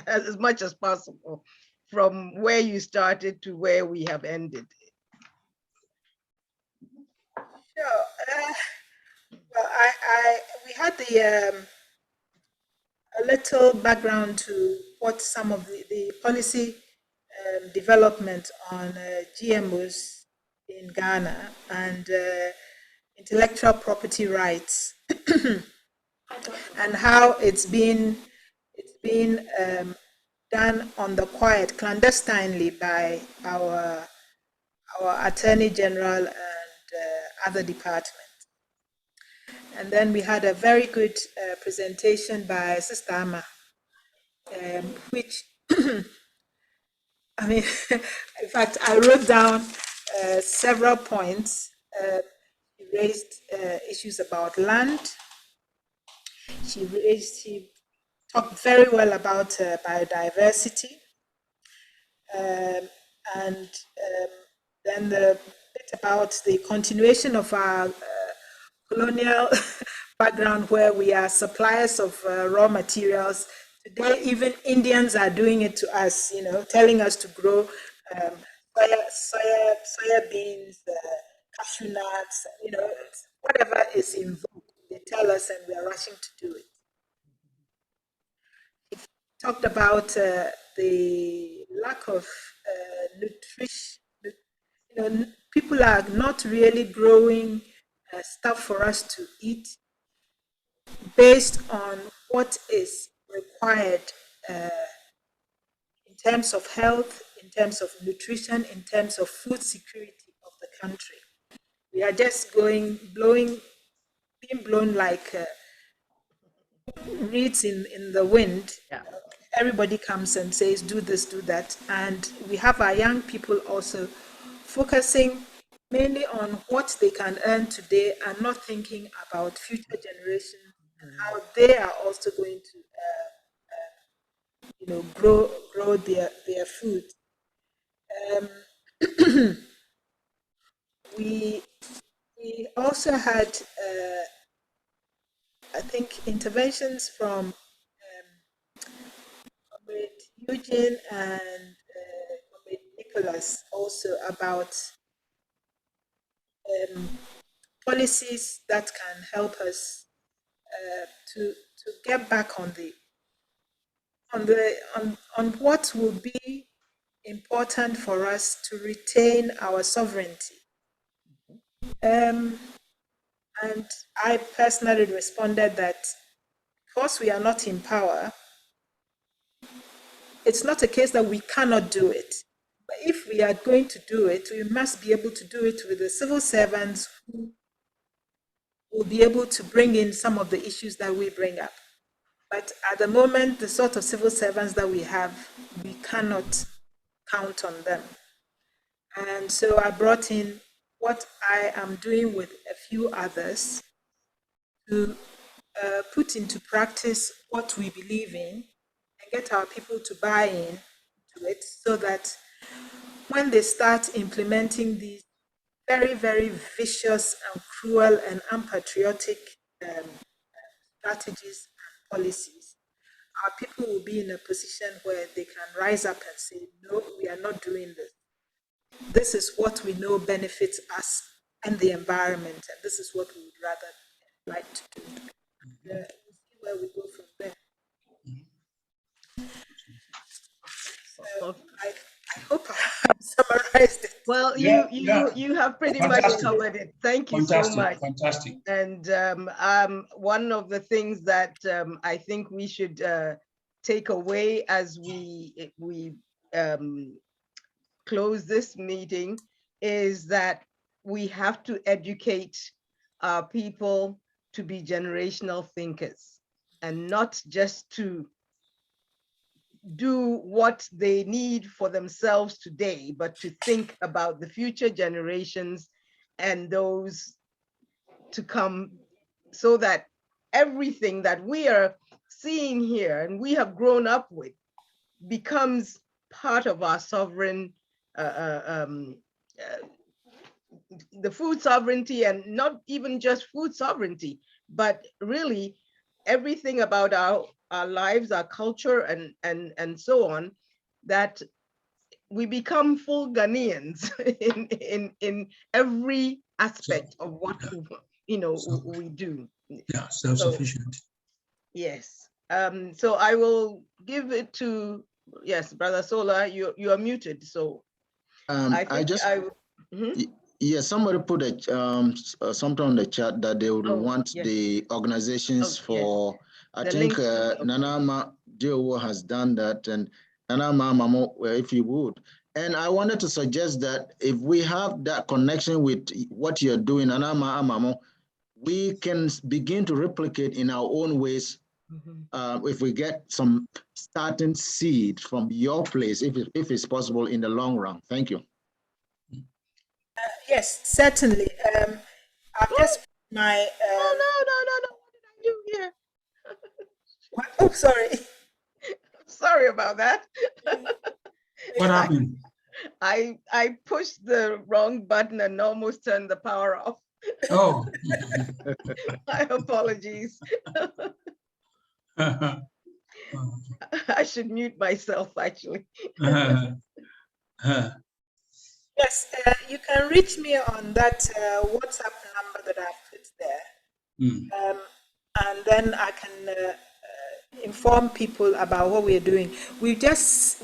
as much as possible, from where you started to where we have ended. Sure. Well, we had a little background to what some of the policy development on GMOs in Ghana and intellectual property rights and how it's been done on the quiet, clandestinely by our Attorney General and other departments. And then we had a very good presentation by Sister Amma, which, I mean, in fact, I wrote down several points. She raised issues about land. She talked very well about biodiversity. And then the bit about the continuation of our colonial background where we are suppliers of raw materials. Today, even Indians are doing it to us, telling us to grow soya beans, cashew nuts, whatever is in vogue. They tell us and we are rushing to do it. It talked about the lack of nutrition, people are not really growing stuff for us to eat based on what is required in terms of health, in terms of nutrition, in terms of food security of the country. We are just being blown like reeds in the wind. Yeah. Everybody comes and says, do this, do that. And we have our young people also focusing mainly on what they can earn today and not thinking about future generations and how they are also going to grow their food. We also had I think interventions from Eugene and Nicholas also about policies that can help us to get back on what will be important for us to retain our sovereignty. And I personally responded that because we are not in power, it's not a case that we cannot do it. But if we are going to do it, we must be able to do it with the civil servants who will be able to bring in some of the issues that we bring up. But at the moment, the sort of civil servants that we have, we cannot count on them. And so I brought in what I am doing with a few others to put into practice what we believe in and get our people to buy in to it so that when they start implementing these very, very vicious and cruel and unpatriotic strategies and policies, our people will be in a position where they can rise up and say, no, we are not doing this. This is what we know benefits us and the environment, and this is what we would rather like to do. We'll see where we go from there. So I hope I have summarized it. Well, Yeah, you have pretty Fantastic. much covered it. Thank you Fantastic, so much. fantastic. And one of the things that I think we should take away as we close this meeting is that we have to educate our people to be generational thinkers and not just to do what they need for themselves today, but to think about the future generations and those to come, so that everything that we are seeing here and we have grown up with becomes part of our sovereign, the food sovereignty, and not even just food sovereignty, but really everything about our lives, our culture, and so on, that we become full Ghanaians in every aspect of what we do. Yeah, self-sufficient. Yes. So I will give it to, yes, Brother Sola, you are muted. So I think yeah, somebody put something on the chat that they would want the organizations for, I think Nanama Diowo has done that, and Nanama Mamo, if you would. And I wanted to suggest that if we have that connection with what you're doing, Nanama Amamo, we can begin to replicate in our own ways. If we get some starting seed from your place, if it's possible in the long run. Thank you. Yes, certainly. I've just my. No. What did I do here? Oh, sorry. Sorry about that. What happened? I pushed the wrong button and almost turned the power off. Oh. My apologies. I should mute myself, actually. Yes, you can reach me on that WhatsApp number that I've put there. And then I can inform people about what we're doing. We're just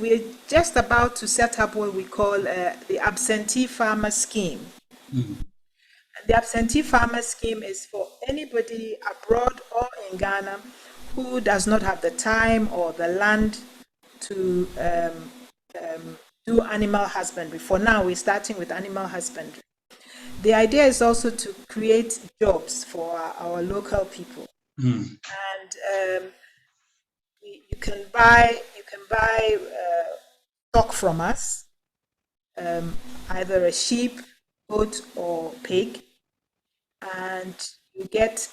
about to set up what we call the absentee farmer scheme. The absentee farmer scheme is for anybody abroad or in Ghana who does not have the time or the land to do animal husbandry. For now, we're starting with animal husbandry. The idea is also to create jobs for our local people. And you can buy stock from us, either a sheep, goat, or pig, and you get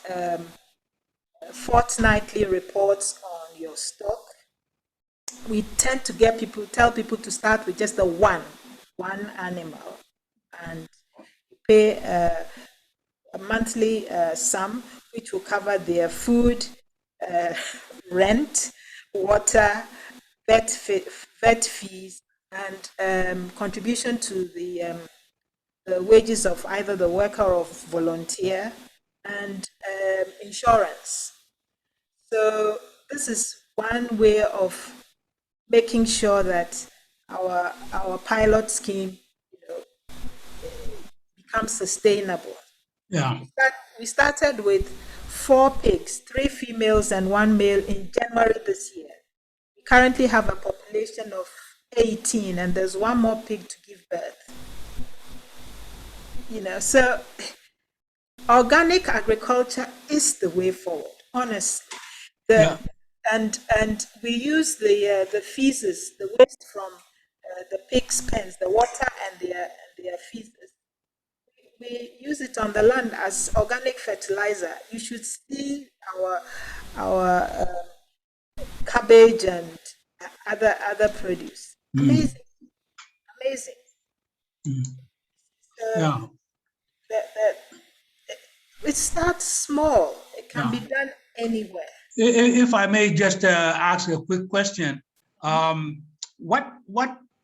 fortnightly reports on your stock. We tend to tell people to start with just the one animal, and pay a monthly sum which will cover their food, rent, water, vet fees, and contribution to the wages of either the worker or volunteer, and insurance. So this is one way of making sure that our pilot scheme, becomes sustainable. Yeah. We started with 4 pigs, 3 females and 1 male in January this year. We currently have a population of 18, and there's 1 more pig to give birth. So organic agriculture is the way forward, honestly. And we use the feces, the waste from the pigs' pens, the water and their feces. We use it on the land as organic fertilizer. You should see our cabbage and other produce. Amazing. Yeah. It starts small. It can be done anywhere. If I may just ask a quick question, what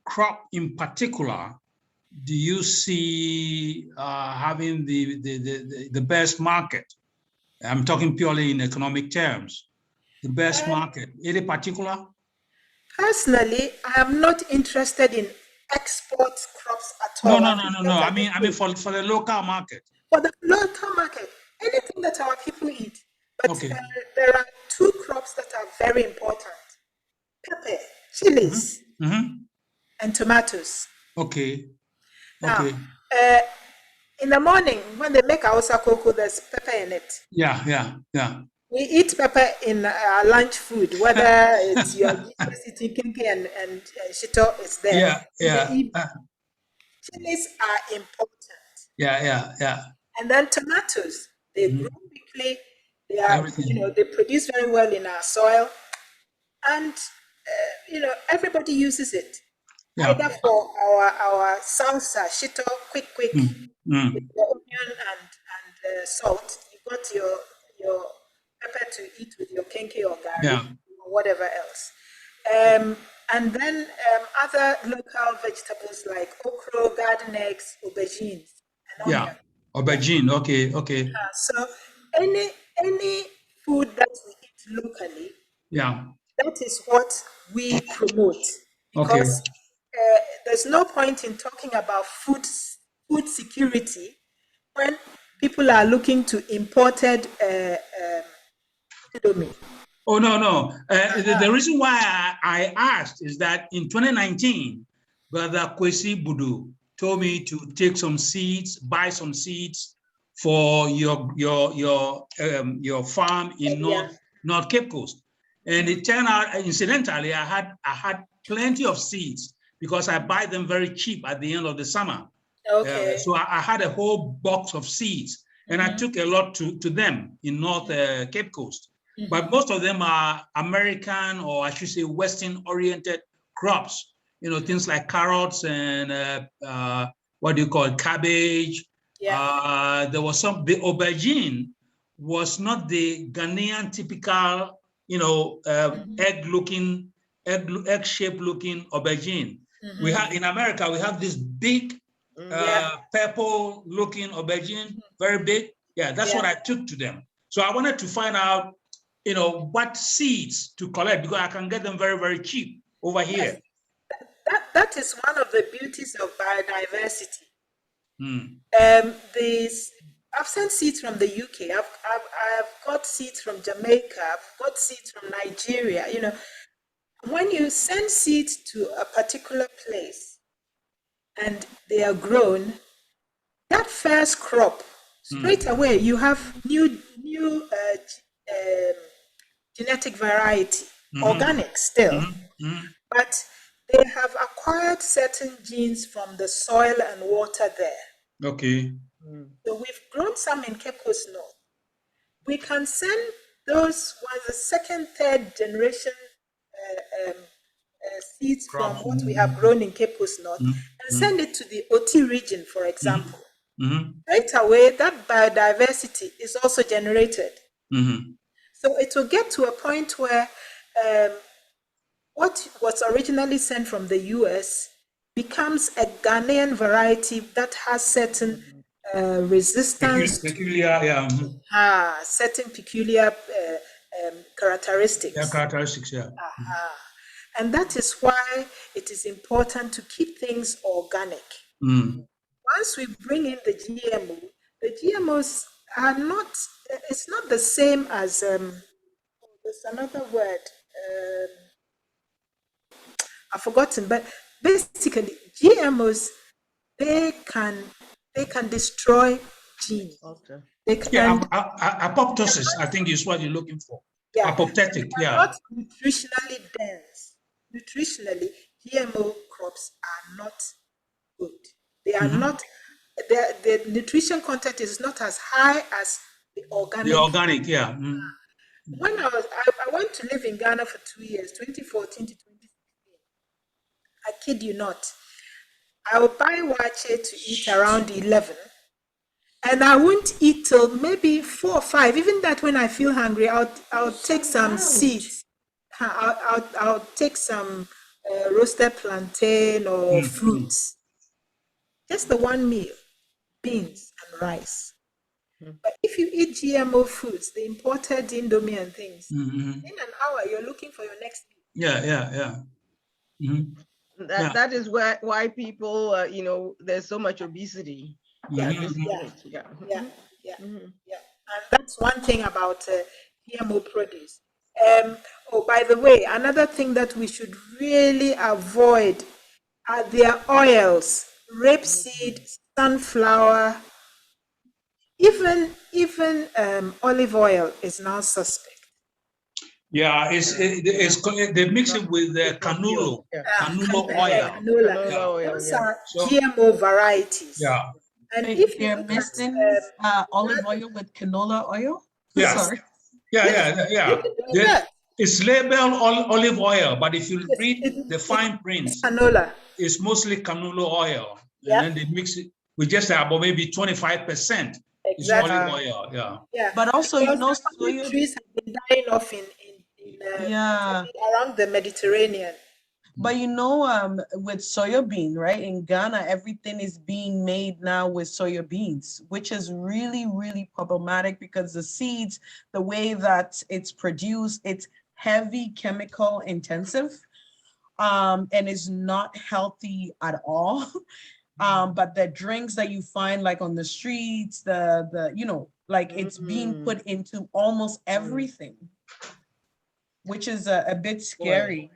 crop in particular do you see having the best market? I'm talking purely in economic terms. The best market, any particular? Personally, I am not interested in export crops at all. No. I mean for the local market. For the local market, anything that our people eat. But there are 2 crops that are very important: pepper, chilies, and tomatoes. Okay. Now, in the morning, when they make our cocoa, there's pepper in it. Yeah. We eat pepper in our lunch food, whether it's your eating kinky and shito, it's there. Yeah. Chilies are important. Yeah. And then tomatoes, they grow quickly. They are, they produce very well in our soil, and everybody uses it. Either for our salsa, shito, quick, with the onion and salt. You got your pepper to eat with your kenke or gari or whatever else. And then other local vegetables like okra, garden eggs, aubergines, and onion. Aubergine. Okay. So any food that we eat locally, that is what we promote, because there's no point in talking about food security when people are looking to imported Oh, no. The reason why I asked is that in 2019, Brother Kwesi Budu told me to take some seeds, buy some seeds for your farm in North Cape Coast. And it turned out, incidentally, I had plenty of seeds because I buy them very cheap at the end of the summer. Okay. So I had a whole box of seeds, and I took a lot to them in North Cape Coast. But most of them are American, or I should say Western-oriented crops. Things like carrots and cabbage. Yeah. There was the aubergine was not the Ghanaian typical, egg-shaped looking aubergine. We have in America, we have this big purple looking aubergine, very big. Yeah, that's what I took to them. So I wanted to find out what seeds to collect, because I can get them very, very cheap over here. That is one of the beauties of biodiversity. Mm. I've sent seeds from the UK. I've got seeds from Jamaica. I've got seeds from Nigeria. When you send seeds to a particular place and they are grown, that first crop, straight away, you have new genetic variety, organic still, but they have acquired certain genes from the soil and water there. Okay. So we've grown some in Cape Coast North. We can send those ones, the second, third generation seeds from what we have grown in Cape Coast North, and send it to the OT region, for example. Right away, that biodiversity is also generated. So it will get to a point where what was originally sent from the US becomes a Ghanaian variety that has certain resistance, peculiar, certain peculiar characteristics. Yeah, characteristics, yeah. And that is why it is important to keep things organic. Once we bring in the GMOs are not, it's not the same as, there's another word, I've forgotten, but basically GMOs, they can destroy genes. They can, Apoptosis, I think is what you're looking for. Apoptotic, yeah. Not nutritionally dense. Nutritionally, GMO crops are not good. They are not, the nutrition content is not as high as the organic. The organic, yeah. When I went to live in Ghana for 2 years, 2014 to 2016. I kid you not. I will buy wache to eat around 11. And I won't eat till maybe 4 or 5. Even that, when I feel hungry, I'll take some seeds. I'll take some roasted plantain or fruits. Just the one meal, beans and rice. But if you eat GMO foods, the imported Indomie and things, in an hour you're looking for your next meal. Yeah. That is why people, there's so much obesity. And that's one thing about GMO produce. By the way, another thing that we should really avoid are their oils, rapeseed, sunflower, even olive oil is now suspect. Yeah, they mix it with canola oil. Canola oil. Those are GMO varieties. Yeah. And if they're mixing olive oil with canola oil? Yeah. Sorry. Yeah. It's labeled olive oil, but if you read the fine print, canola. It's mostly canola oil. And then they mix it with just about maybe 25%. It's olive oil, yeah. But also, soya trees have been dying off in around the Mediterranean. But with soya bean, right? In Ghana, everything is being made now with soya beans, which is really, really problematic because the seeds, the way that it's produced, it's heavy chemical intensive, and is not healthy at all. But the drinks that you find like on the streets, it's being put into almost everything, which is a bit scary.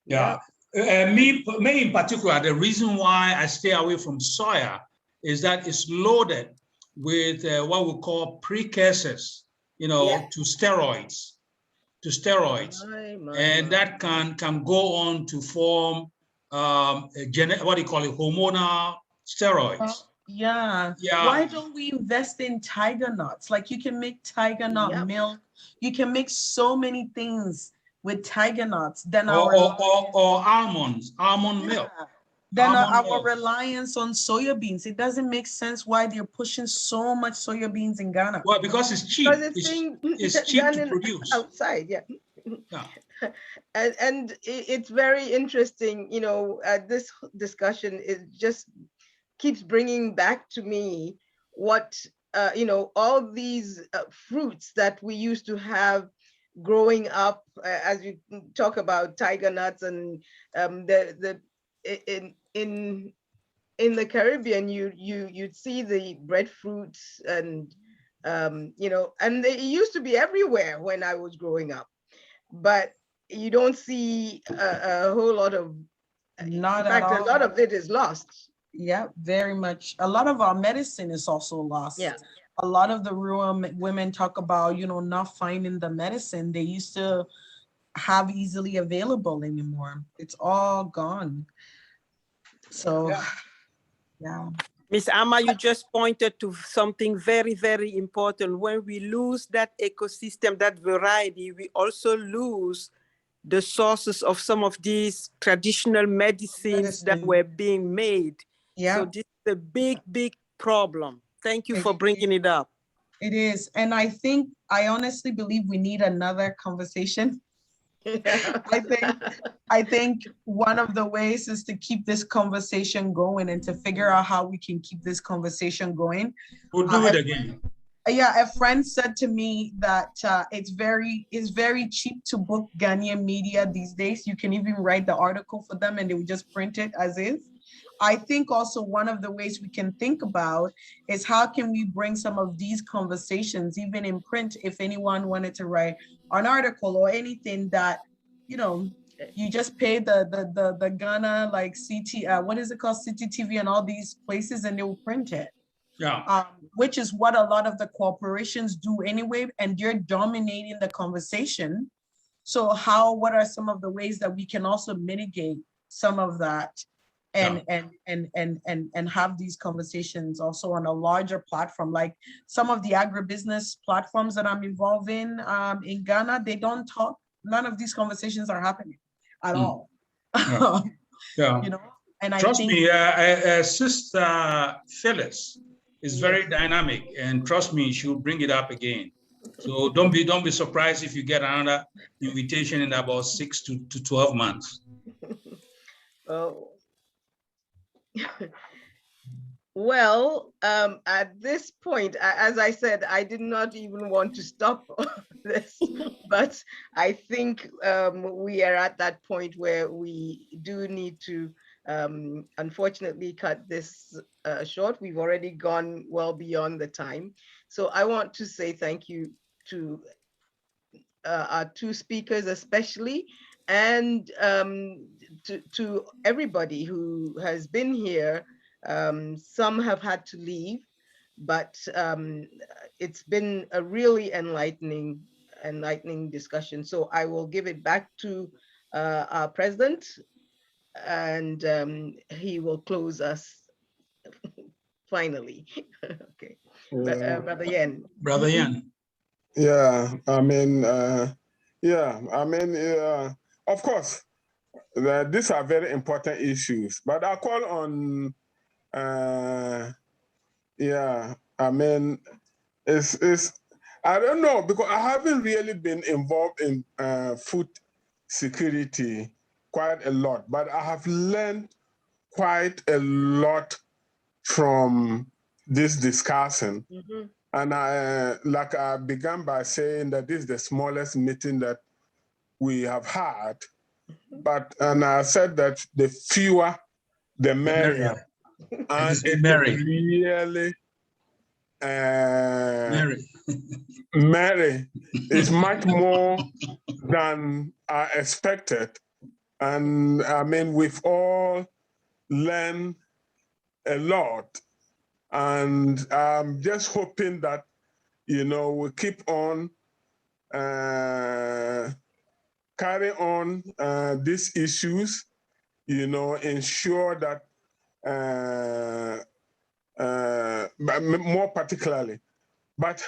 Yeah. Me in particular, the reason why I stay away from soya is that it's loaded with what we call precursors, to steroids. And that can go on to form what do you call it, hormonal steroids. Yeah. Why don't we invest in tiger nuts? Like you can make tiger nut milk. You can make so many things with tiger nuts. Then or almond milk. Then our reliance on soya beans. It doesn't make sense why they're pushing so much soya beans in Ghana. Well, because it's cheap. It's cheap to produce outside. Yeah. And it's very interesting. This discussion is just keeps bringing back to me what you know, all these fruits that we used to have growing up, as you talk about tiger nuts, and in the Caribbean, you'd see the breadfruits, and you know, and they used to be everywhere when I was growing up, but you don't see a whole lot of. Not in at fact, all. a lot of it is lost. Yeah, very much. A lot of our medicine is also lost. Yeah. A lot of the rural women talk about, you know, not finding the medicine they used to have easily available anymore. It's all gone. So, yeah. Miss Amma, you just pointed to something very, very important. When we lose that ecosystem, that variety, we also lose the sources of some of these traditional medicines that were being made. Yeah. So this is a big, big problem. Thank you It for bringing it up. It is. And I honestly believe we need another conversation. I think one of the ways is to keep this conversation going and to figure out how we can keep this conversation going. We'll do it again. Yeah, a friend said to me that it's very cheap to book Ghanaian media these days. You can even write the article for them and they will just print it as is. I think also one of the ways we can think about is how can we bring some of these conversations, even in print, if anyone wanted to write an article or anything that, you know, you just pay the Ghana, like CT, what is it called, CCTV and all these places, and they will print it. Yeah. Which is what a lot of the corporations do anyway, and they're dominating the conversation. So what are some of the ways that we can also mitigate some of that and have these conversations also on a larger platform? Like some of the agribusiness platforms that I'm involved in Ghana, they don't talk, none of these conversations are happening at all. Yeah. You know, and trust me, Sister Phyllis is very dynamic, and trust me, she'll bring it up again. So don't be surprised if you get another invitation in about 6 to 12 months. Oh. Well, at this point, as I said, I did not even want to stop this, but I think we are at that point where we do need to, unfortunately, cut this short. We've already gone well beyond the time. So I want to say thank you to our two speakers especially, and to everybody who has been here. Some have had to leave, but it's been a really enlightening discussion. So I will give it back to our president, and he will close us finally. Okay, Brother Yen. Brother Yen. Yeah, I mean, of course, these are very important issues, but I call on, I mean, it's I don't know, because I haven't really been involved in food security quite a lot, but I have learned quite a lot from this discussion. Mm-hmm. And I began by saying that this is the smallest meeting that we have had, and I said that the fewer, the merrier. And it really, Mary is much more than I expected. And I mean, we've all learned a lot. And I'm just hoping that, you know, we keep on carry on these issues, you know, ensure that more particularly. But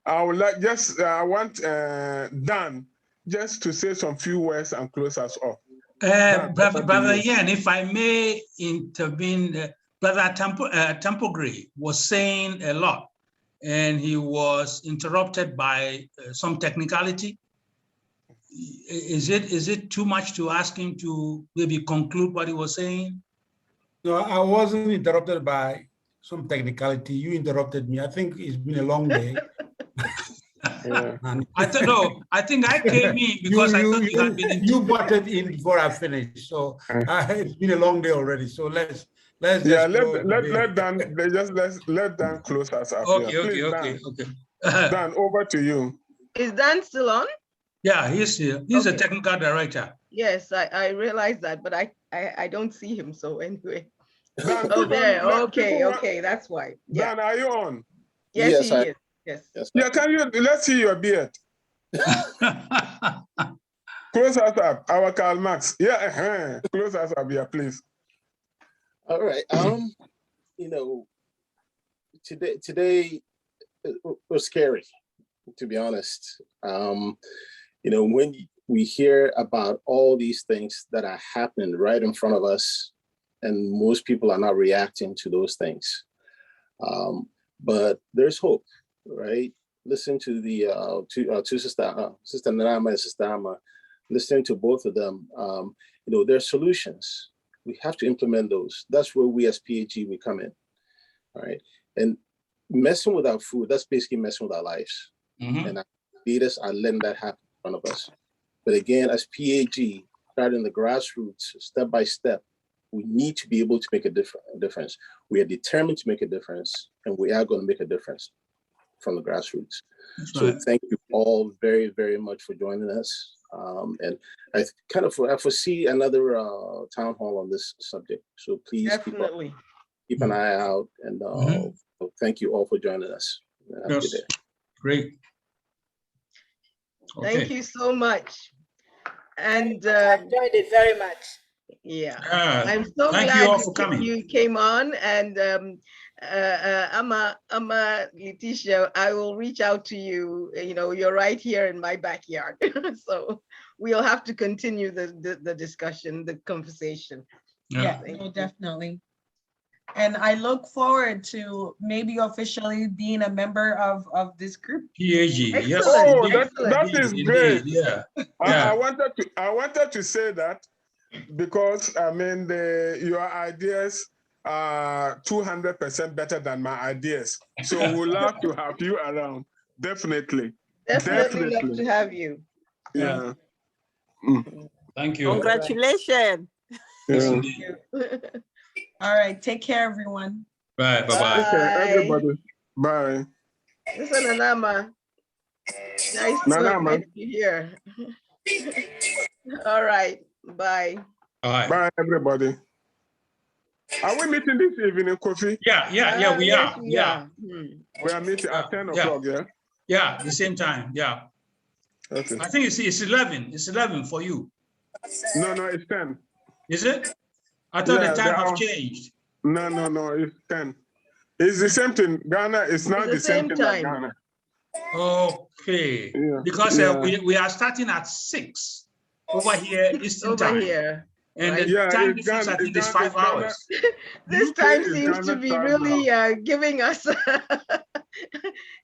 I would like I want Dan just to say some few words and close us off. Brother Yen, if I may intervene, Brother Tampogre was saying a lot, and he was interrupted by some technicality. Is it too much to ask him to maybe conclude what he was saying? No, I wasn't interrupted by some technicality. You interrupted me. I think it's been a long day. Yeah. And I don't know. I think I came in because I thought you had been in. you butted in before I finished. So it's been a long day already. So let's Yeah, just close the day. let Dan close us up. Okay, Yeah. okay, Please, okay, Dan. okay. Dan, over to you. Is Dan still on? Yeah, he's here. He's a Okay. technical director. Yes, I realize that, but I don't see him. So anyway. Dan, Oh, put on, there. let Okay, people want- okay. That's why. Yeah. Dan, are you on? Yes, Yes, he I- is. Yes. Yes. Yeah, let's see your beard. Close us up, our Karl Marx. Yeah, close us up, yeah, please. All right. You know, today was scary, to be honest. You know, when we hear about all these things that are happening right in front of us, and most people are not reacting to those things. But there's hope, right? Listen to the two Sister Narama and Sister Ama. Listening to both of them, you know, there are solutions. We have to implement those. That's where we as PAG, we come in, all right? And messing with our food, that's basically messing with our lives. And our leaders are letting that happen in front of us. But again, as PAG, starting the grassroots, step by step, we need to be able to make a difference. We are determined to make a difference, and we are going to make a difference from the grassroots. So thank you all very, very much for joining us. And I foresee another town hall on this subject. So please keep an eye out. And thank you all for joining us. Have a good day. Great. Thank you so much. And I enjoyed it very much. Yeah, I'm so thank glad you all for coming. you came on. And Ama Letitia, I will reach out to you. You know, you're right here in my backyard. So we'll have to continue the discussion, the conversation. Yeah, no, definitely. And I look forward to maybe officially being a member of this group. PAG, yes. Oh, that is great. Yeah. I wanted to say that because I mean your ideas are 200% better than my ideas. So we'll love to have you around. Definitely. Definitely love to have you. Yeah. Thank you. Congratulations. Yeah. All right. Take care, everyone. Bye. Bye-bye. Okay, everybody. Bye. Listen, Nanama. Nice to have met you here. All right. Bye. All right. Bye, everybody. Are we meeting this evening, Kofi? Yeah, we yes, are. we Yeah. are. We are meeting at 10 o'clock, yeah? Yeah, the same time. Yeah. Okay. I think it's 11. It's 11 for you. No, it's 10. Is it? I thought the time have changed. No, it's 10. It's the same thing. Ghana is not the same thing like Ghana. Okay. Yeah. Because we are starting at 6 over here, Eastern time. Here. And the time difference, I think, is 5 hours. This time seems to be really giving us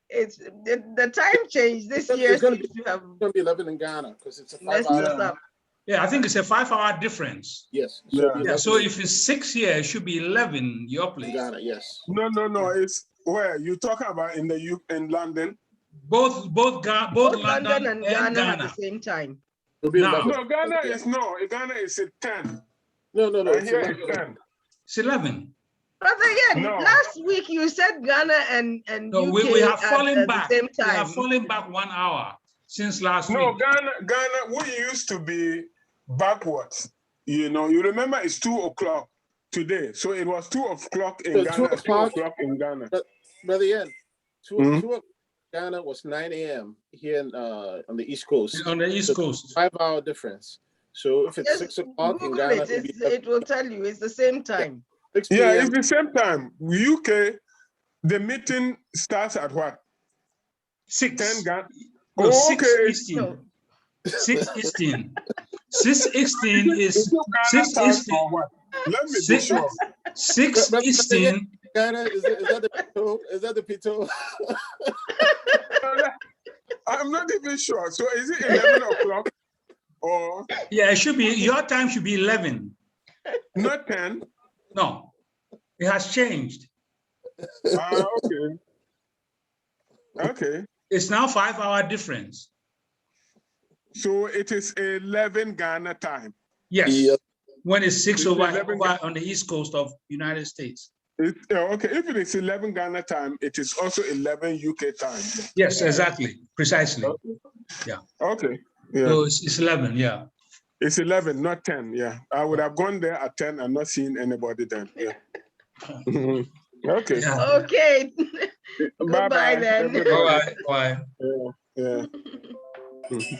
it's the time change this year. It's going to be 11 in Ghana because it's a 5 hour. Yeah, I think it's a 5 hour difference. Yes. Yeah. So if it's 6 here, it should be 11 your place. Ghana, yes. No. It's where you talking about in London. Both London and Ghana at the same time. No, Ghana is at 10. No. Here it's 10. It's 11. Brother, last week you said Ghana and no, UK we have fallen back. The same time. We have fallen back 1 hour since last week. No, Ghana, we used to be backwards. You know, you remember it's 2 o'clock today. So it was 2 o'clock in Ghana, 2 o'clock in Ghana. Brother Ian, 2 o'clock Ghana was 9 a.m. here on the East Coast. On the East Coast. 5 hour difference. So if it's 6 o'clock in Ghana, it will tell you it's the same time. Yeah, it's the same time. UK, the meeting starts at what? 6. 10 Ghana. No, 6 Eastern. 6 Eastern. 6 Eastern is 6 Eastern. Let me be sure. 6 Eastern. Ghana, is that the Pito? Is that the Pito? I'm not even sure. So is it 11 o'clock? Or yeah, it should be. Your time should be 11. Not 10. No, it has changed. Okay. Okay. It's now 5-hour difference. So it is 11 Ghana time. Yes. Yes. When it's 6 It's over 11 on the east coast of United States. Okay, if it is 11 Ghana time, it is also 11 UK time. Yes, exactly, precisely. Okay. Yeah. Okay. Yeah. So it's 11. Yeah. It's 11, not 10. Yeah. I would have gone there at 10 and not seen anybody then. Yeah. Okay. Yeah. Okay. Goodbye Bye-bye, then. everybody. Bye. Bye. Yeah. Yeah.